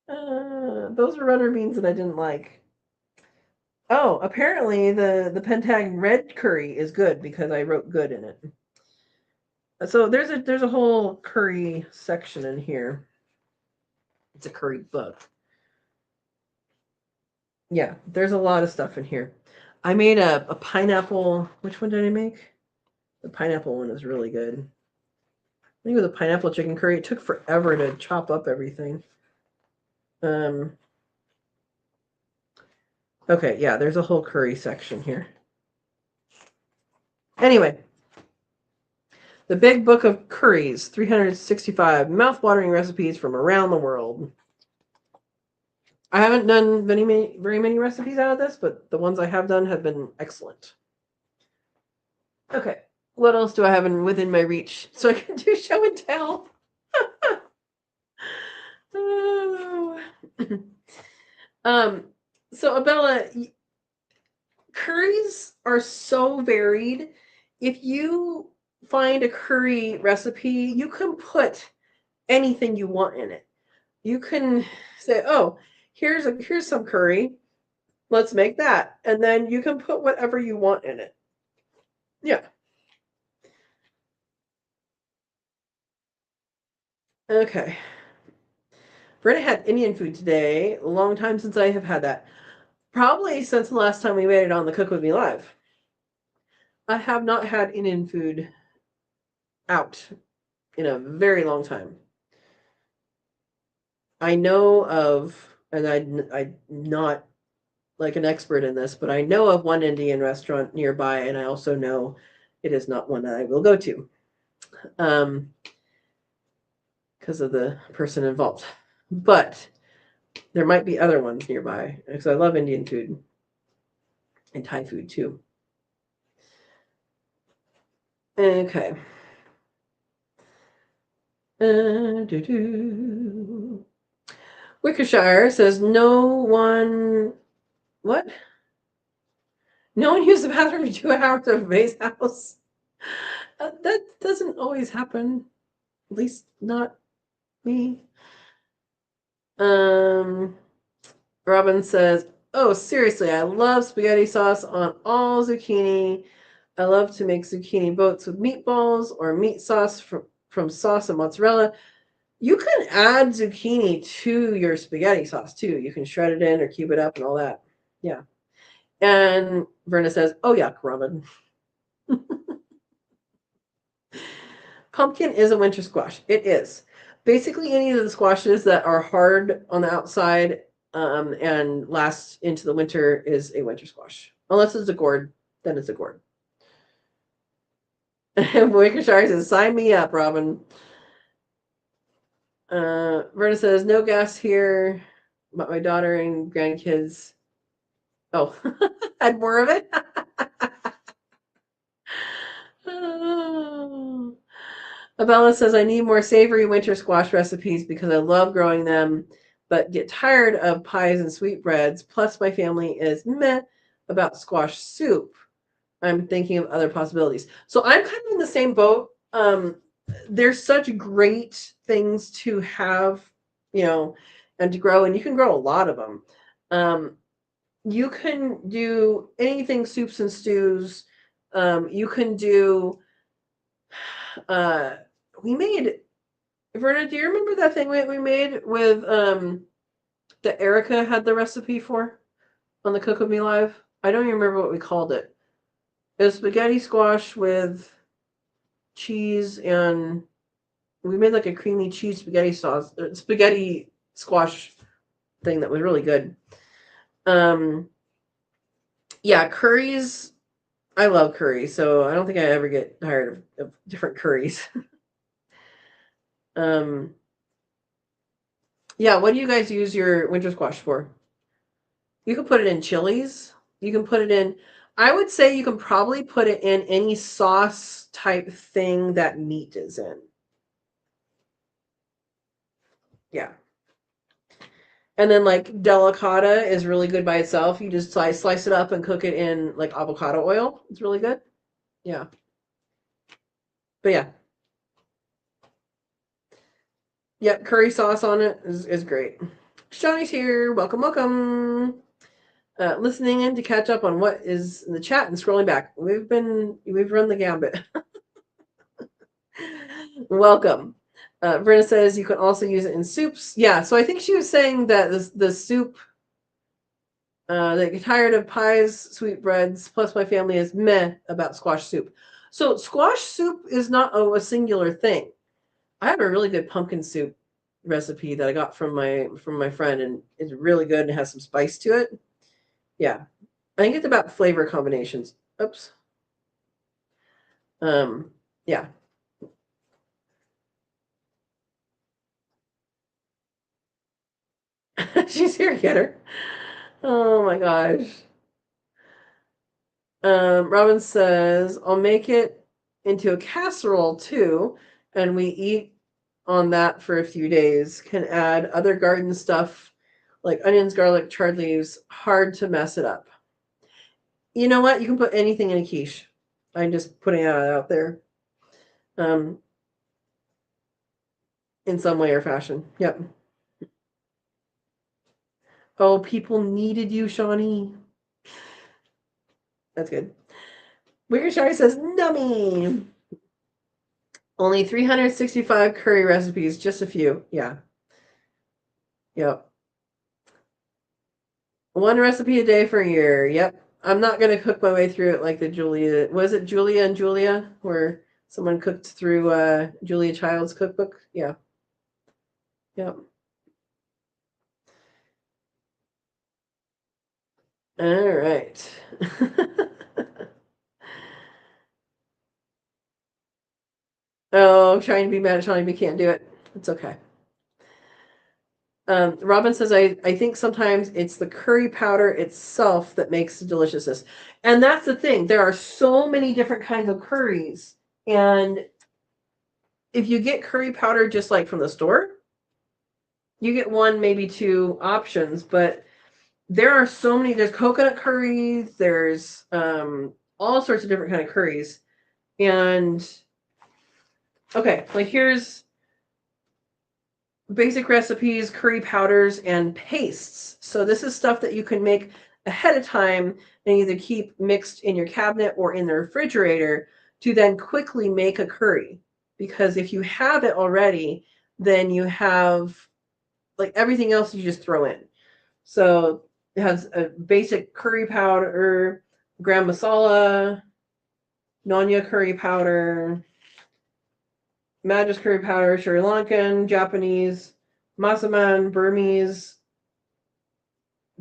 Those are runner beans that I didn't like. Oh, apparently the Pentag red curry is good because I wrote good in it. So there's a whole curry section in here. It's a curry book. Yeah, there's a lot of stuff in here. I made a pineapple. Which one did I make? The pineapple one is really good. think with a pineapple chicken curry, it took forever to chop up everything. Okay, yeah, there's a whole curry section here. Anyway, the Big Book of Curries, 365 mouth-watering recipes from around the world. I haven't done very many recipes out of this, but the ones I have done have been excellent. Okay, what else do I have within my reach? So I can do show and tell. Oh. So Abella, curries are so varied. If you find a curry recipe, you can put anything you want in it. You can say, "Oh, here's some curry. Let's make that." And then you can put whatever you want in it. Yeah. Okay. Britta had Indian food today. A long time since I have had that. Probably since the last time we made it on the Cook With Me Live. I have not had Indian food out in a very long time. I know of, and I'm not like an expert in this, but I know of one Indian restaurant nearby, and I also know it is not one that I will go to because of the person involved. But there might be other ones nearby because I love Indian food and Thai food too. Okay. Wickershire says no one. What? No one used the bathroom for 2 hours at Vay's house. That doesn't always happen. At least not me. Robin says, "Oh, seriously, I love spaghetti sauce on all zucchini. I love to make zucchini boats with meatballs or meat sauce from sauce and mozzarella." You can add zucchini to your spaghetti sauce too. You can shred it in or cube it up and all that. Yeah. And Verna says, "Oh, yuck, Robin." Pumpkin is a winter squash. It is. Basically, any of the squashes that are hard on the outside and last into the winter is a winter squash. Unless it's a gourd, then it's a gourd. Wickershire says, "Sign me up, Robin." Verna says, "No gas here, but my daughter and grandkids." Oh, had more of it? Oh. Abella says, "I need more savory winter squash recipes because I love growing them, but get tired of pies and sweetbreads. Plus, my family is meh about squash soup. I'm thinking of other possibilities." So I'm kind of in the same boat. There's such great things to have, and to grow, and you can grow a lot of them. You can do anything soups and stews. You can do. We made. Verna, do you remember that thing we made with that Erica had the recipe for on the Cook With Me Live? I don't even remember what we called it. It was spaghetti squash with cheese, and we made like a creamy cheese spaghetti sauce, spaghetti squash thing that was really good. Yeah, curries. I love curry, so I don't think I ever get tired of different curries. Yeah, what do you guys use your winter squash for? You can put it in chilies. You can put it in, I would say you can probably put it in any sauce type thing that meat is in. Yeah. And then like delicata is really good by itself. You just slice it up and cook it in like avocado oil. It's really good. Yeah. But yeah. Yep, curry sauce on it is great. Johnny's here. Welcome, welcome. Listening in to catch up on what is in the chat and scrolling back. We've run the gambit. Welcome. Verna says you can also use it in soups. Yeah, so I think she was saying that the soup, they get tired of pies, sweetbreads, plus my family is meh about squash soup. So squash soup is not a singular thing. I have a really good pumpkin soup recipe that I got from my friend, and it's really good and has some spice to it. Yeah. I think it's about flavor combinations. Oops. Yeah. She's here to get her. Oh my gosh. Robin says, I'll make it into a casserole too, and we eat on that for a few days. Can add other garden stuff like onions, garlic, chard leaves. Hard to mess it up. You know what? You can put anything in a quiche. I'm just putting it out there. Um, in some way or fashion. Yep. Oh, people needed you, Shawnee. That's good. Wicker Shari says, nummy. Only 365 curry recipes, just a few. Yeah. Yep. One recipe a day for a year. Yep. I'm not going to cook my way through it like the Julia. Was it Julia and Julia where someone cooked through Julia Child's cookbook? Yeah. Yep. All right. Oh, trying to be mad at Shawnee, we can't do it. It's okay. Robin says, I think sometimes it's the curry powder itself that makes the deliciousness. And that's the thing. There are so many different kinds of curries. And if you get curry powder just like from the store, you get one, maybe two options. But there are so many. There's coconut curries. There's all sorts of different kind of curries. And okay, like here's basic recipes, curry powders, and pastes. So this is stuff that you can make ahead of time and either keep mixed in your cabinet or in the refrigerator to then quickly make a curry. Because if you have it already, then you have like everything else you just throw in. So it has a basic curry powder, gram masala, nonya curry powder, Madras curry powder, Sri Lankan, Japanese, Masaman, Burmese,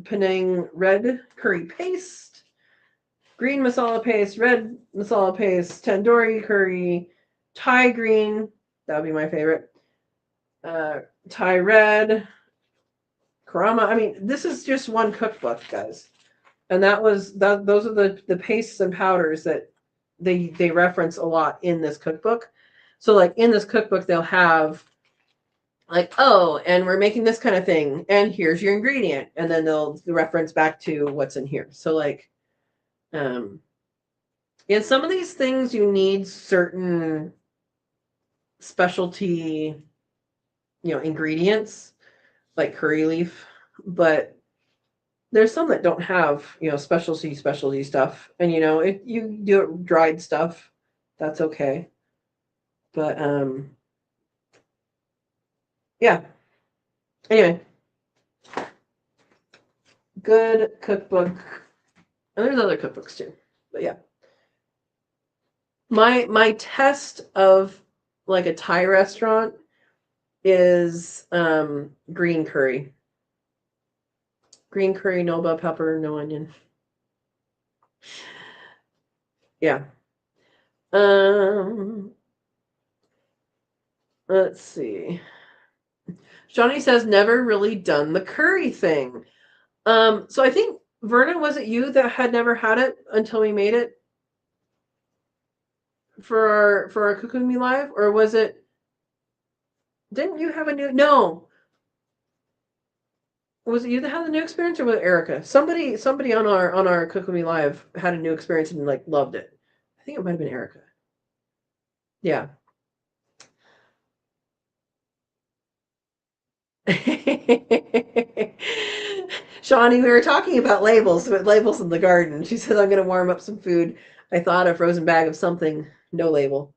Penang red curry paste, green masala paste, red masala paste, tandoori curry, Thai green, that would be my favorite, Thai red, karama. I mean, this is just one cookbook, guys. And those are the pastes and powders that they reference a lot in this cookbook. So like in this cookbook, they'll have like, oh, and we're making this kind of thing, and here's your ingredient, and then they'll reference back to what's in here. So like, in some of these things, you need certain specialty, ingredients like curry leaf, but there's some that don't have, specialty stuff, and if you do it dried stuff, that's okay. But yeah. Anyway, good cookbook, and there's other cookbooks too. But yeah. My test of like a Thai restaurant is green curry. Green curry, no bell pepper, no onion. Yeah. Um let's see. Johnny says never really done the curry thing. So I think Verna, was it you that had never had it until we made it for our Kukumi Live? Or was it, didn't you have a new, no. Was it you that had the new experience, or was it Erica? Somebody on our Kukumi Live had a new experience and like loved it. I think it might have been Erica. Yeah. Shawnee, we were talking about labels, but labels in the garden. She says, I'm going to warm up some food. I thought a frozen bag of something, no label.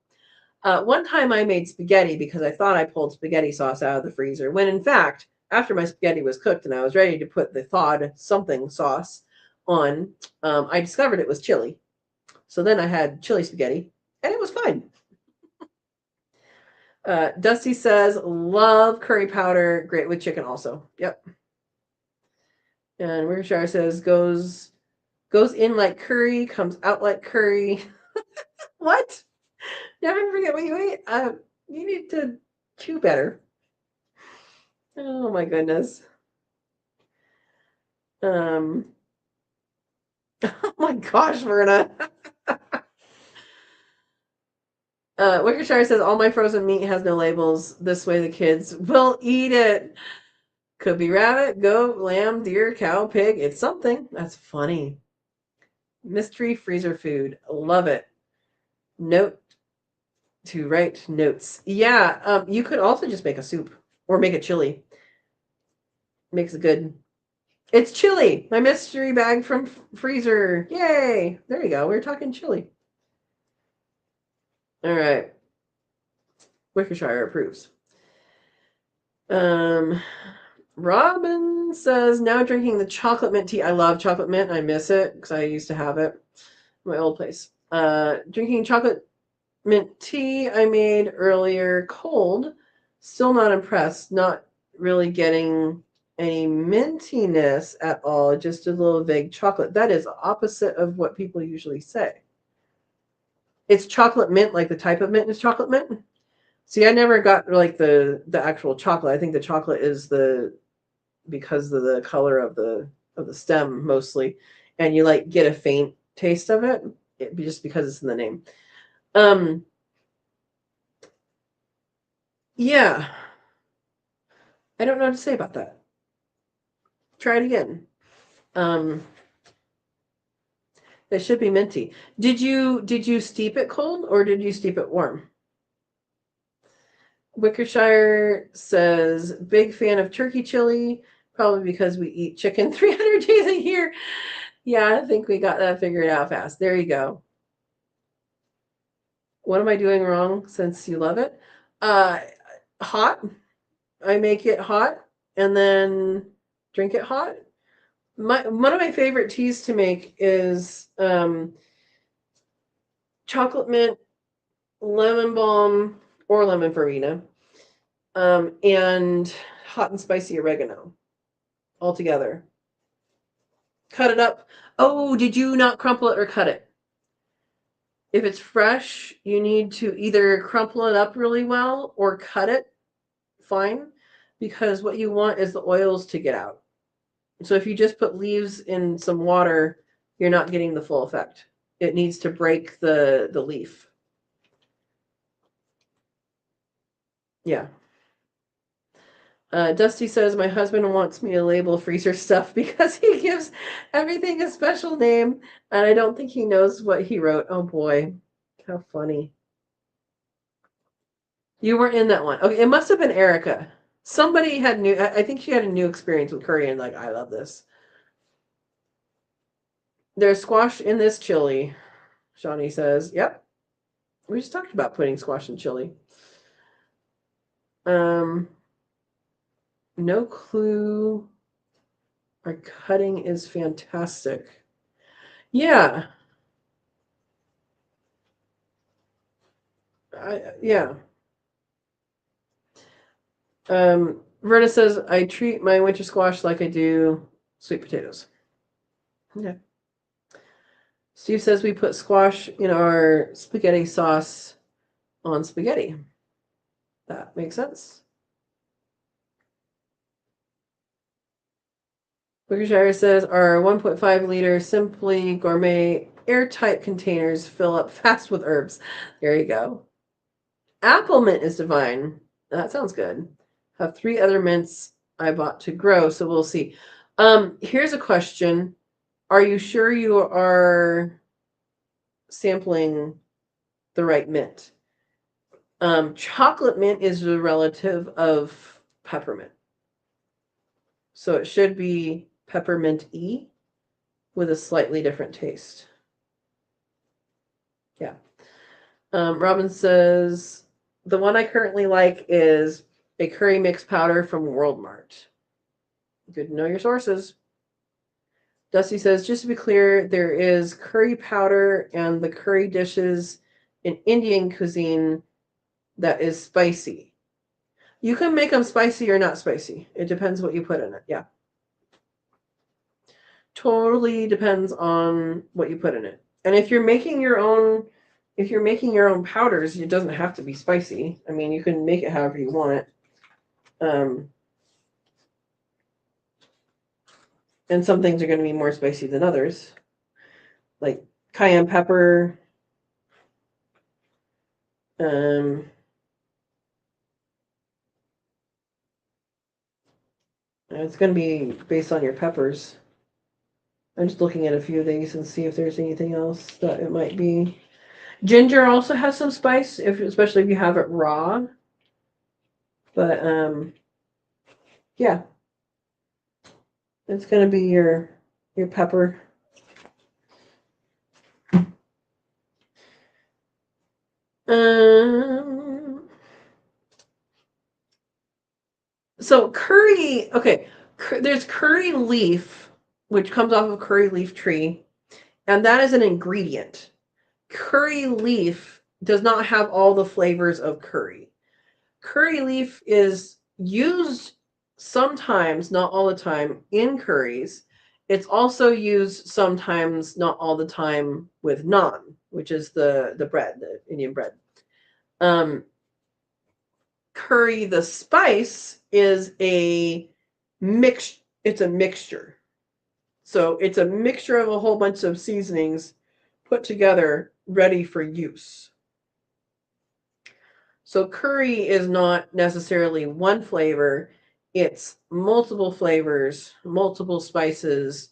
One time I made spaghetti because I thought I pulled spaghetti sauce out of the freezer, when in fact, after my spaghetti was cooked and I was ready to put the thawed something sauce on, I discovered it was chili. So then I had chili spaghetti, and it was fine. Dusty says, love curry powder. Great with chicken also. Yep. And Worcestershire says, goes in like curry, comes out like curry. What? Never forget what you ate. You need to chew better. Oh my goodness. Oh my gosh, Verna. Wickershire says, all my frozen meat has no labels. This way the kids will eat it. Could be rabbit, goat, lamb, deer, cow, pig. It's something. That's funny. Mystery freezer food. Love it. Note to write notes. Yeah, you could also just make a soup or make a chili. Makes it good. It's chili. My mystery bag from freezer. Yay. There you go. We're talking chili. All right. Wickershire approves. Robin says, now drinking the chocolate mint tea. I love chocolate mint. I miss it because I used to have it in my old place. Drinking chocolate mint tea I made earlier, cold. Still not impressed. Not really getting any mintiness at all. Just a little vague chocolate. That is opposite of what people usually say. It's chocolate mint, like the type of mint is chocolate mint. See, I never got like the actual chocolate. I think the chocolate is because of the color of the stem mostly, and you like get a faint taste of it, just because it's in the name. Yeah, I don't know what to say about that. Try it again. It should be minty. Did you steep it cold or did you steep it warm? Wickershire says, big fan of turkey chili, probably because we eat chicken 300 days a year. Yeah, I think we got that figured out fast. There you go. What am I doing wrong since you love it? Hot. I make it hot and then drink it hot. One of my favorite teas to make is chocolate mint, lemon balm, or lemon verbena, and hot and spicy oregano all together. Cut it up. Oh, did you not crumple it or cut it? If it's fresh, you need to either crumple it up really well or cut it fine, because what you want is the oils to get out. So if you just put leaves in some water, you're not getting the full effect. It needs to break the leaf. Yeah. Dusty says, my husband wants me to label freezer stuff because he gives everything a special name, and I don't think he knows what he wrote. Oh boy, how funny. You weren't in that one. Okay, it must have been Erica. Somebody had I think she had a new experience with curry and like, I love this. There's squash in this chili, Shawnee says. Yep. We just talked about putting squash in chili. No clue. Our cutting is fantastic. Yeah. Yeah. Verna says, I treat my winter squash like I do sweet potatoes. Yeah. Steve says we put squash in our spaghetti sauce on spaghetti. That makes sense. Wickershire says our 1.5 liter Simply Gourmet airtight containers fill up fast with herbs. There you go. Apple mint is divine. That sounds good. Have 3 other mints I bought to grow, so we'll see. Here's a question. Are you sure you are sampling the right mint? Chocolate mint is a relative of peppermint. So it should be peppermint-y with a slightly different taste. Yeah. Robin says, the one I currently like is a curry mix powder from World Mart. Good to know your sources. Dusty says, just to be clear, there is curry powder and the curry dishes in Indian cuisine that is spicy. You can make them spicy or not spicy. It depends what you put in it. Yeah. Totally depends on what you put in it. And if you're making your own powders, it doesn't have to be spicy. I mean, you can make it however you want it. And some things are going to be more spicy than others, like cayenne pepper. It's going to be based on your peppers. I'm just looking at a few of these and see if there's anything else that it might be. Ginger also has some spice, especially if you have it raw. But yeah, it's going to be your pepper. So curry, okay, there's curry leaf, which comes off of curry leaf tree, and that is an ingredient. Curry leaf does not have all the flavors of curry. Curry leaf is used sometimes, not all the time, in curries. It's also used sometimes, not all the time, with naan, which is the bread, the Indian bread. Curry, the spice, is a mix. It's a mixture. So it's a mixture of a whole bunch of seasonings put together, ready for use. So curry is not necessarily one flavor. It's multiple flavors, multiple spices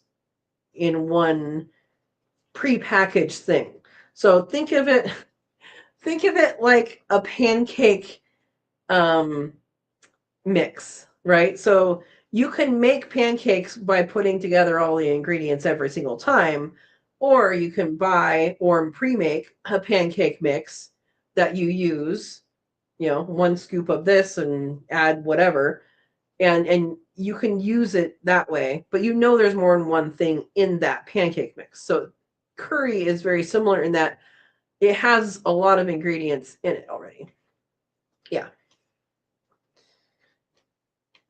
in one prepackaged thing. So think of it like a pancake mix, right? So you can make pancakes by putting together all the ingredients every single time, or you can buy or pre-make a pancake mix that you use, one scoop of this and add whatever, and you can use it that way, but there's more than one thing in that pancake mix. So curry is very similar in that it has a lot of ingredients in it already. Yeah.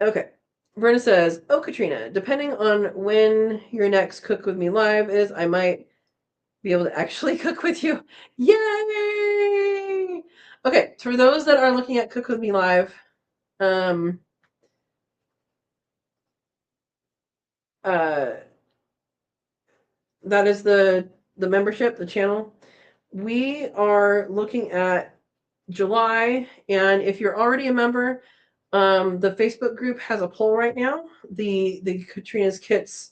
Okay. Verna says, "Oh, Katrina, depending on when your next Cook With Me live is, I might be able to actually cook with you." Yay! Okay, for those that are looking at Cook With Me live, that is the membership, the channel. We are looking at July, and if you're already a member, the Facebook group has a poll right now. The Katrina's Kits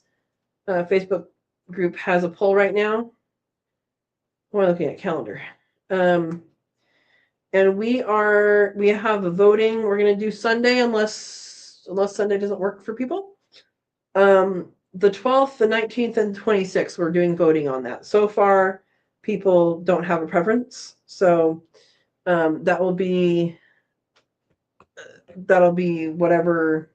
Facebook group has a poll right now. We're looking at calendar. And we have a voting. We're going to do Sunday unless Sunday doesn't work for people. The 12th, the 19th, and 26th, we're doing voting on that. So far, people don't have a preference. So that'll be whatever,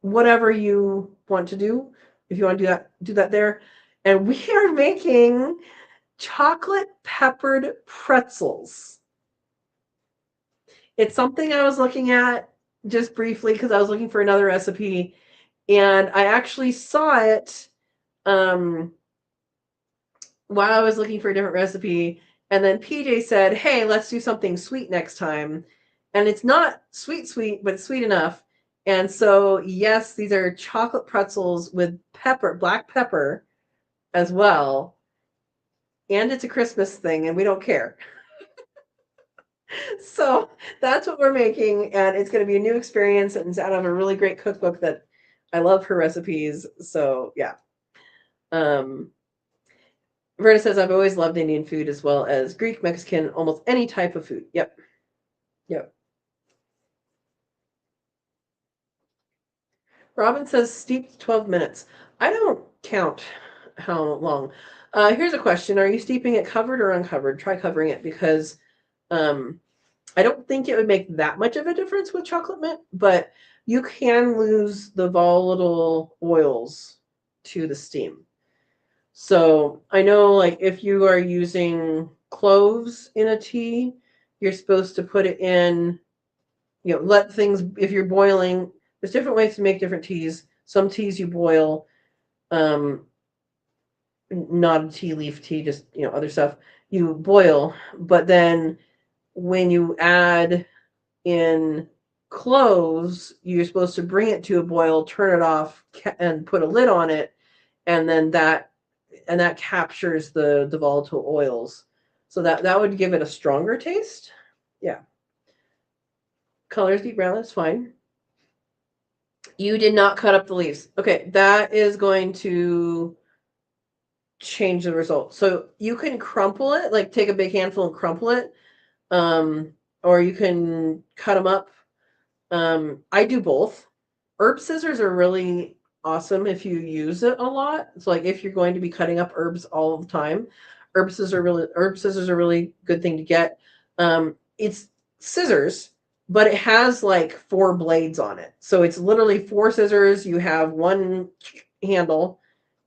whatever you want to do. If you want to do that there. And we are making chocolate peppered pretzels. It's something I was looking at just briefly because I was looking for another recipe, and I actually saw it while I was looking for a different recipe, and then PJ said, "Hey, let's do something sweet next time." And it's not sweet, but it's sweet enough. And so, yes, these are chocolate pretzels with black pepper as well. And it's a Christmas thing, and we don't care. So that's what we're making, and it's going to be a new experience, and it's out of a really great cookbook that I love her recipes. So yeah. Verna says, "I've always loved Indian food as well as Greek, Mexican, almost any type of food." Yep. Robin says steeped 12 minutes. I don't count how long. Here's a question. Are you steeping it covered or uncovered? Try covering it because I don't think it would make that much of a difference with chocolate mint, but you can lose the volatile oils to the steam. So I know, like, if you are using cloves in a tea, you're supposed to put it in, let things, if you're boiling, there's different ways to make different teas. Some teas you boil, not a tea leaf tea, just, other stuff you boil, but then when you add in cloves, you're supposed to bring it to a boil, turn it off, and put a lid on it, and then that captures the volatile oils. So that would give it a stronger taste. Yeah. Colors deep brown, that's fine. You did not cut up the leaves. Okay, that is going to change the result. So you can crumple it, like take a big handful and crumple it, or you can cut them up. I do both. Herb scissors are really awesome if you use it a lot. It's like if you're going to be cutting up herbs all the time, herb scissors are a really good thing to get. It's scissors, but it has like 4 blades on it. So it's literally 4 scissors. You have one handle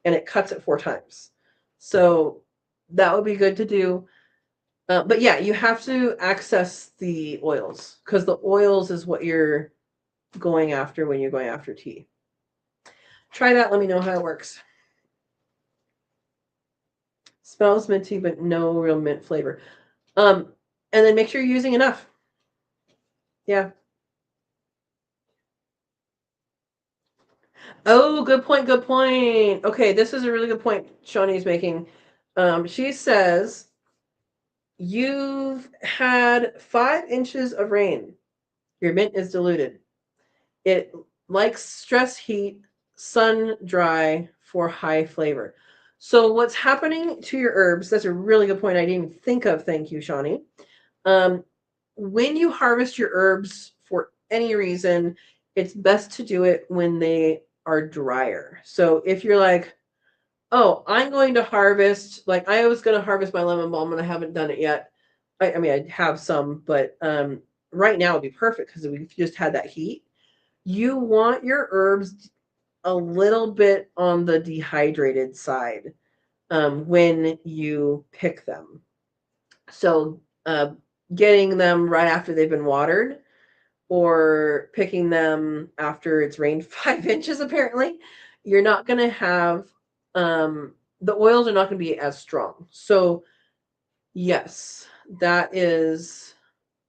and it cuts it 4 times. So that would be good to do. But yeah, you have to access the oils because the oils is what you're going after when you're going after tea. Try that. Let me know how it works. Smells minty, but no real mint flavor. And then make sure you're using enough. Yeah. Oh, good point. Good point. Okay, this is a really good point Shawnee's making. She says you've had 5 inches of rain. Your mint is diluted. It likes stress heat, sun dry for high flavor. So what's happening to your herbs, that's a really good point I didn't even think of. Thank you, Shawnee. When you harvest your herbs for any reason, it's best to do it when they are drier. So if you're like, oh, I'm going to harvest, like I was going to harvest my lemon balm and I haven't done it yet. I mean, I have some, but right now would be perfect because we've just had that heat. You want your herbs a little bit on the dehydrated side when you pick them. So getting them right after they've been watered or picking them after it's rained 5 inches, apparently, you're not going to have, the oils are not going to be as strong. So yes, that is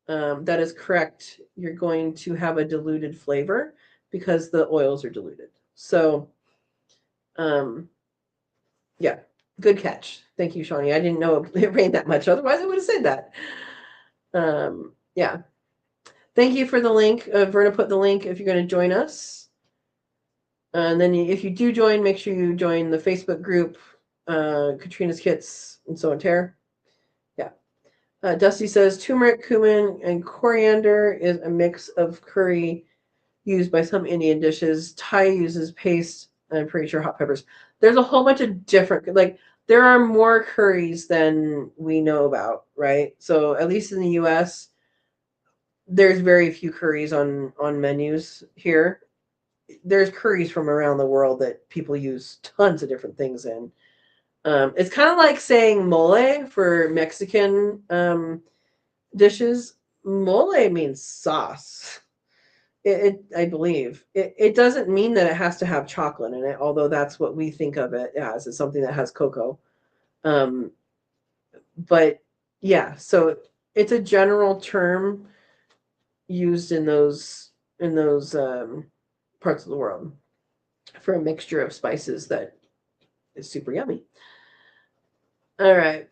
correct. You're going to have a diluted flavor because the oils are diluted. So, yeah, good catch. Thank you, Shawnee. I didn't know it rained that much. Otherwise, I would have said that. Yeah. Thank you for the link. Verna put the link if you're going to join us. And then if you do join, make sure you join the Facebook group, Katrina's Kits and Sow and Tare. Yeah. Dusty says turmeric, cumin, and coriander is a mix of curry used by some Indian dishes. Thai uses paste, and I'm pretty sure hot peppers. There's a whole bunch of different, like, there are more curries than we know about, right? So at least in the US, there's very few curries on menus here. There's curries from around the world that people use tons of different things in. It's kind of like saying mole for Mexican dishes. Mole means sauce. I believe it doesn't mean that it has to have chocolate in it, although that's what we think of it as. It's something that has cocoa. But yeah, so it's a general term used in those parts of the world for a mixture of spices that is super yummy. All right.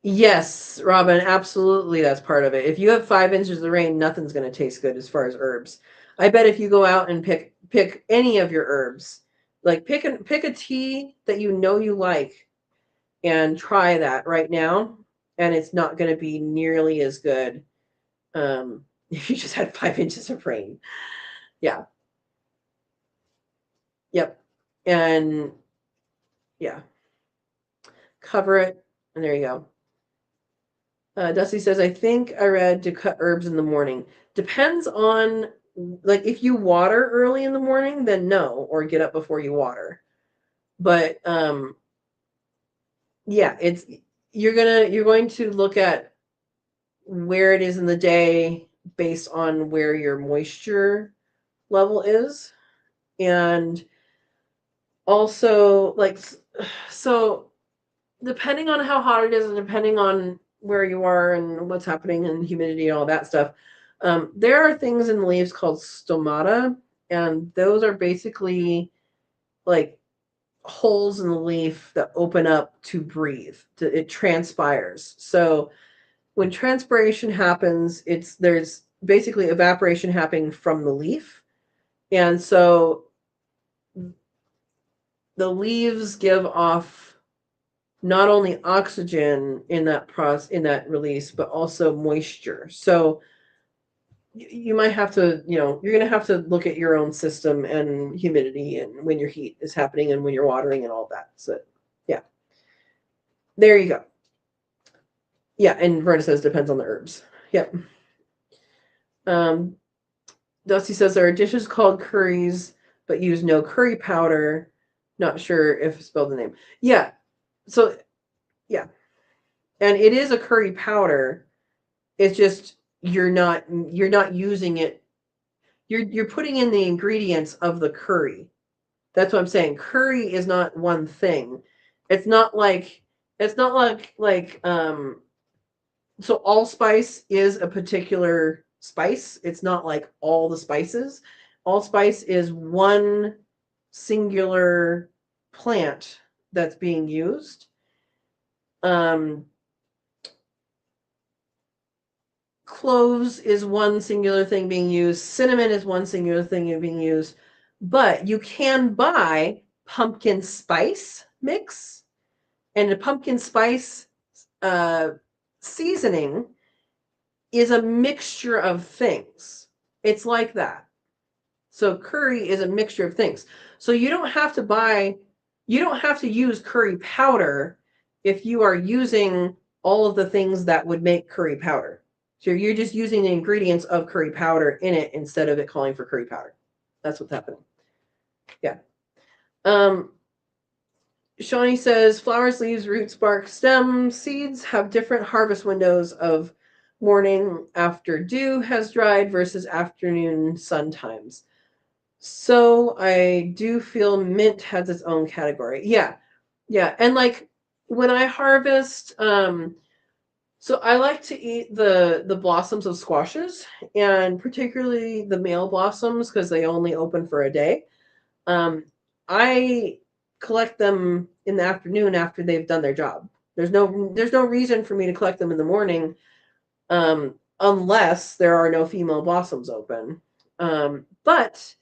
Yes, Robin, absolutely. That's part of it. If you have 5 inches of rain, nothing's going to taste good as far as herbs. I bet if you go out and pick any of your herbs, like pick a tea that you know you like, and try that right now, and it's not going to be nearly as good if you just had 5 inches of rain. Yeah. Yep. And yeah, cover it, and there you go. Dusty says, I think I read to cut herbs in the morning. Depends on, like, if you water early in the morning, then no, or get up before you water. But yeah, you're going to look at where it is in the day based on where your moisture level is. And also, like, so depending on how hot it is and depending on where you are and what's happening and humidity and all that stuff, there are things in the leaves called stomata, and those are basically like holes in the leaf that open up to breathe. It transpires. So when transpiration happens, there's basically evaporation happening from the leaf, and so the leaves give off not only oxygen in that release, but also moisture. So you might have to, you're going to have to look at your own system and humidity and when your heat is happening and when you're watering and all that. So yeah, there you go. Yeah, and Verna says depends on the herbs. Yep. Dusty says there are dishes called curries, but use no curry powder. Not sure if spelled the name. Yeah. So yeah, and it is a curry powder. It's just you're not using it. You're putting in the ingredients of the curry. That's what I'm saying. Curry is not one thing. It's not like so allspice is a particular spice. It's not like all the spices. Allspice is one singular plant that's being used. Cloves is one singular thing being used. Cinnamon is one singular thing being used. But you can buy pumpkin spice mix, and the pumpkin spice seasoning is a mixture of things. It's like that. So curry is a mixture of things. So you don't have to use curry powder if you are using all of the things that would make curry powder. So you're just using the ingredients of curry powder in it instead of it calling for curry powder. That's what's happening. Yeah. Shawnee says flowers, leaves, roots, bark, stem, seeds have different harvest windows of morning after dew has dried versus afternoon sun times. So I do feel mint has its own category. Yeah. Yeah. And like when I harvest, so I like to eat the blossoms of squashes, and particularly the male blossoms because they only open for a day. I collect them in the afternoon after they've done their job. There's no reason for me to collect them in the morning, unless there are no female blossoms open. But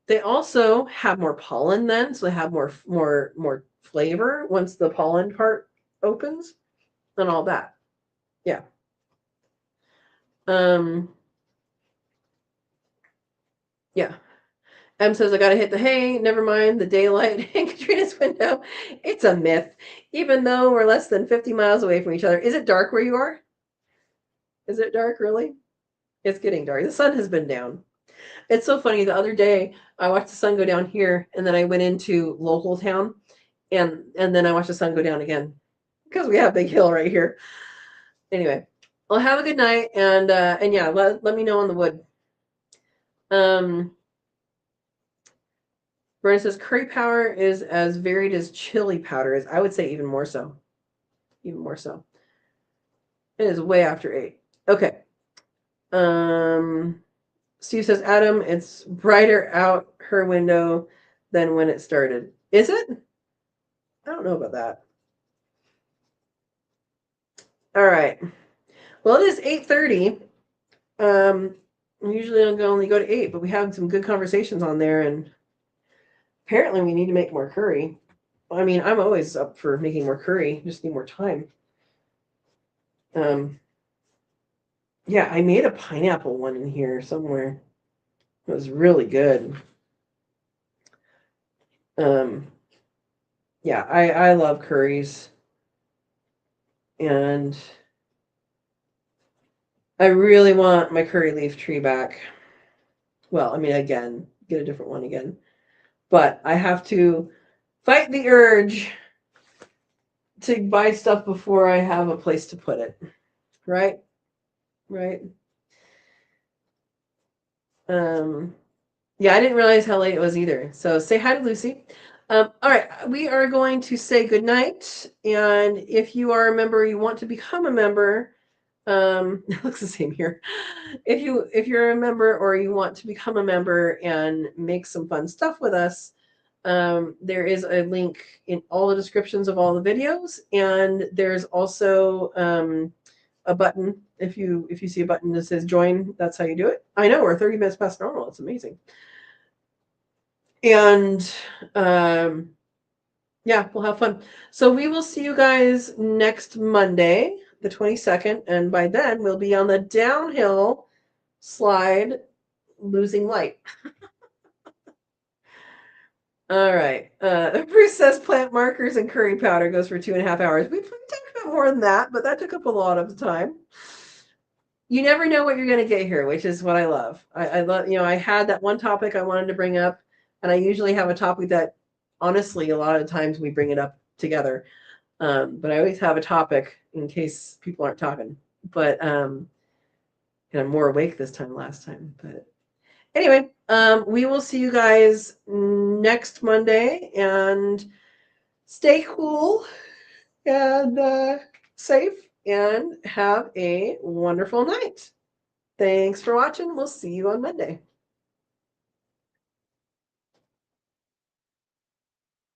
they also have more pollen then, so they have more flavor once the pollen part opens and all that. Yeah. Yeah. M says, I gotta hit the hay. Never mind the daylight in Katrina's window. It's a myth, even though we're less than 50 miles away from each other. Is it dark where you are? Is it dark, really? It's getting dark. The sun has been down. It's so funny. The other day, I watched the sun go down here, and then I went into local town, and then I watched the sun go down again because we have Big Hill right here. Anyway, well, have a good night, and yeah, let me know on the wood. Brenda says curry powder is as varied as chili powder is. I would say even more so. Even more so. It is way after 8. Okay. Steve says, Adam, it's brighter out her window than when it started. Is it? I don't know about that. All right. Well, it is 8:30. Usually I only go to 8, but we had some good conversations on there, and apparently we need to make more curry. I mean, I'm always up for making more curry. Just need more time. Yeah, I made a pineapple one in here somewhere. It was really good. Yeah, I love curries. And I really want my curry leaf tree back. Well, I mean, again, get a different one again. But I have to fight the urge to buy stuff before I have a place to put it. Right? right? Yeah, I didn't realize how late it was either. So say hi to Lucy. All right, we are going to say goodnight. And if you are a member, you want to become a member, it looks the same here. If you're a member or you want to become a member and make some fun stuff with us, there is a link in all the descriptions of all the videos, and there's also a button. If you see a button that says join, that's how you do it. I know we're 30 minutes past normal. It's amazing. And yeah, we'll have fun. So we will see you guys next Monday, the 22nd, and by then we'll be on the downhill slide losing light. All right. Bruce says plant markers and curry powder goes for 2.5 hours. We talked about more than that, but that took up a lot of the time. You never know what you're going to get here, which is what I love. I love, I had that one topic I wanted to bring up, and I usually have a topic that, honestly, a lot of times we bring it up together. But I always have a topic in case people aren't talking. But and I'm more awake this time last time. But anyway, we will see you guys next Monday, and stay cool and safe, and have a wonderful night. Thanks for watching. We'll see you on Monday.